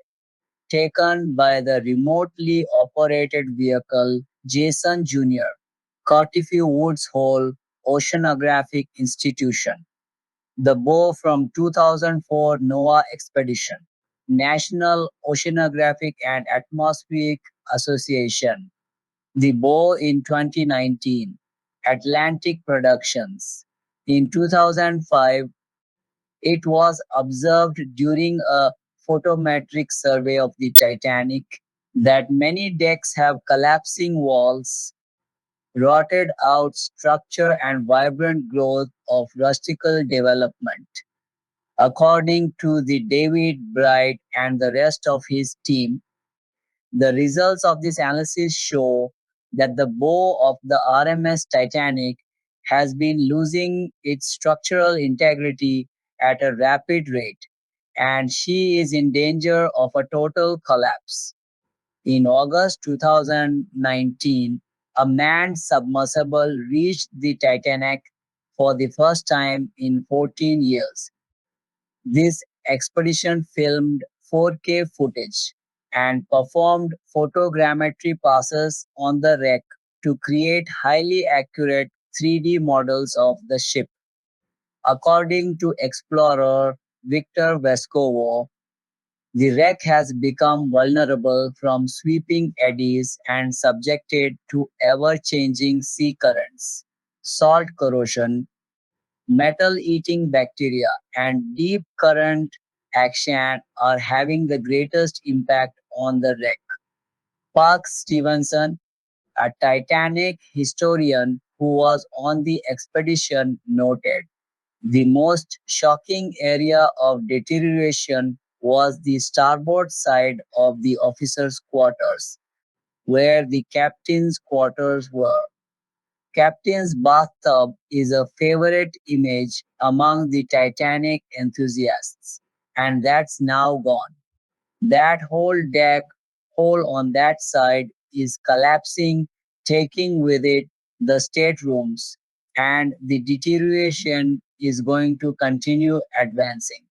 taken by the remotely operated vehicle Jason Jr., Cartier Woods Hole Oceanographic Institution. The bow from 2004 NOAA expedition, National Oceanographic and Atmospheric Association. The bow in 2019, Atlantic Productions. In 2005, it was observed during a photometric survey of the Titanic that many decks have collapsing walls, rotted out structure, and vibrant growth of rustical development. According to the David Bright and the rest of his team, the results of this analysis show that the bow of the RMS Titanic has been losing its structural integrity at a rapid rate, and she is in danger of a total collapse. In August 2019, a manned submersible reached the Titanic for the first time in 14 years. This expedition filmed 4K footage and performed photogrammetry passes on the wreck to create highly accurate 3D models of the ship. According to explorer Victor Vescovo, the wreck has become vulnerable from sweeping eddies and subjected to ever changing sea currents, salt corrosion, metal eating bacteria, and deep current action are having the greatest impact on the wreck. Park Stevenson, a Titanic historian who was on the expedition, noted the most shocking area of deterioration was the starboard side of the officers' quarters, where the captain's quarters were. Captain's bathtub is a favorite image among the Titanic enthusiasts, and that's now gone. That whole deck hole on that side is collapsing, taking with it the staterooms, and the deterioration is going to continue advancing.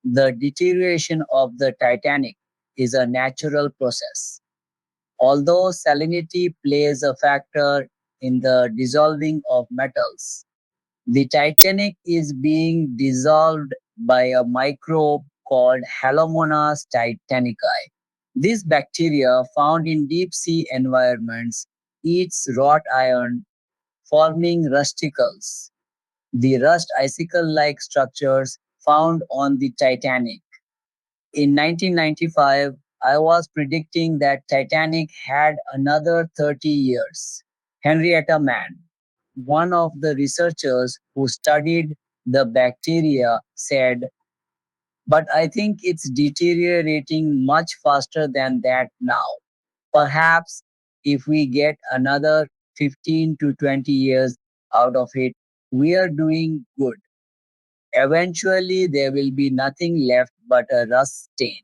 The deterioration of the Titanic is a natural process. Although salinity plays a factor in the dissolving of metals, the Titanic is being dissolved by a microbe called Halomonas titanicae. This bacteria, found in deep sea environments, eats wrought iron, forming rusticles, the rust icicle like structures found on the Titanic. In 1995, I was predicting that Titanic had another 30 years. Henrietta Mann, one of the researchers who studied the bacteria, said, "But I think it's deteriorating much faster than that now. Perhaps if we get another 15 to 20 years out of it, we are doing good. Eventually, there will be nothing left but a rust stain."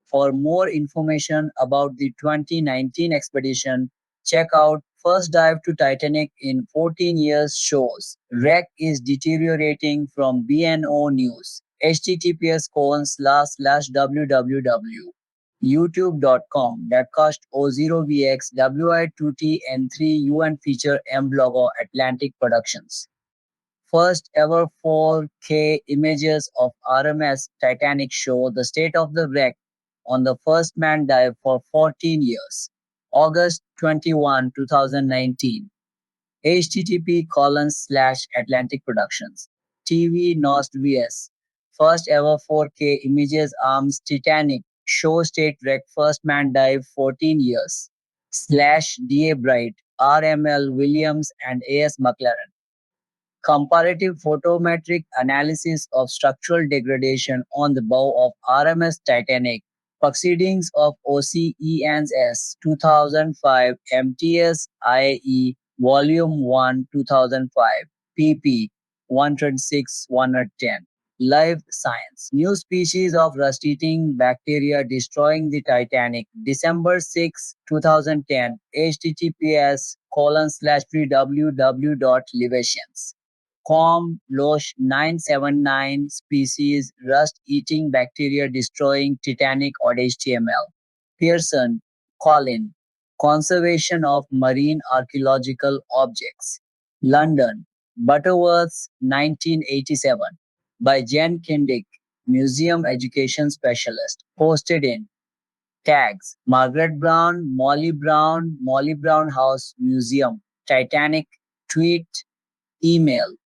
For more information about the 2019 expedition, check out First Dive to Titanic in 14 Years shows. Wreck is deteriorating from BNO News. https www youtube.com that cost O0VX WI2T N3 UN feature M blogger Atlantic Productions. First ever 4K images of RMS Titanic show the state of the wreck on the first manned dive for 14 years. August 21, 2019. http:/Atlantic Productions. TV Nost vs. First ever 4K images arms Titanic. Show state wreck first man dive 14 years. Slash DA Bright, RML Williams and AS McLaren. Comparative photometric analysis of structural degradation on the bow of RMS Titanic. Proceedings of OCENS 2005 MTS IE Volume 1 2005 pp 126 110. Life Science. New species of rust-eating bacteria destroying the Titanic. December 6, 2010. https://www.libations. Com Losh 979 species rust-eating bacteria destroying Titanic HTML. Pearson, Colin. Conservation of Marine Archaeological Objects. London. Butterworths 1987. By Jen Kindick, Museum Education Specialist. Posted in tags Margaret Brown, Molly Brown House Museum, Titanic, tweet, email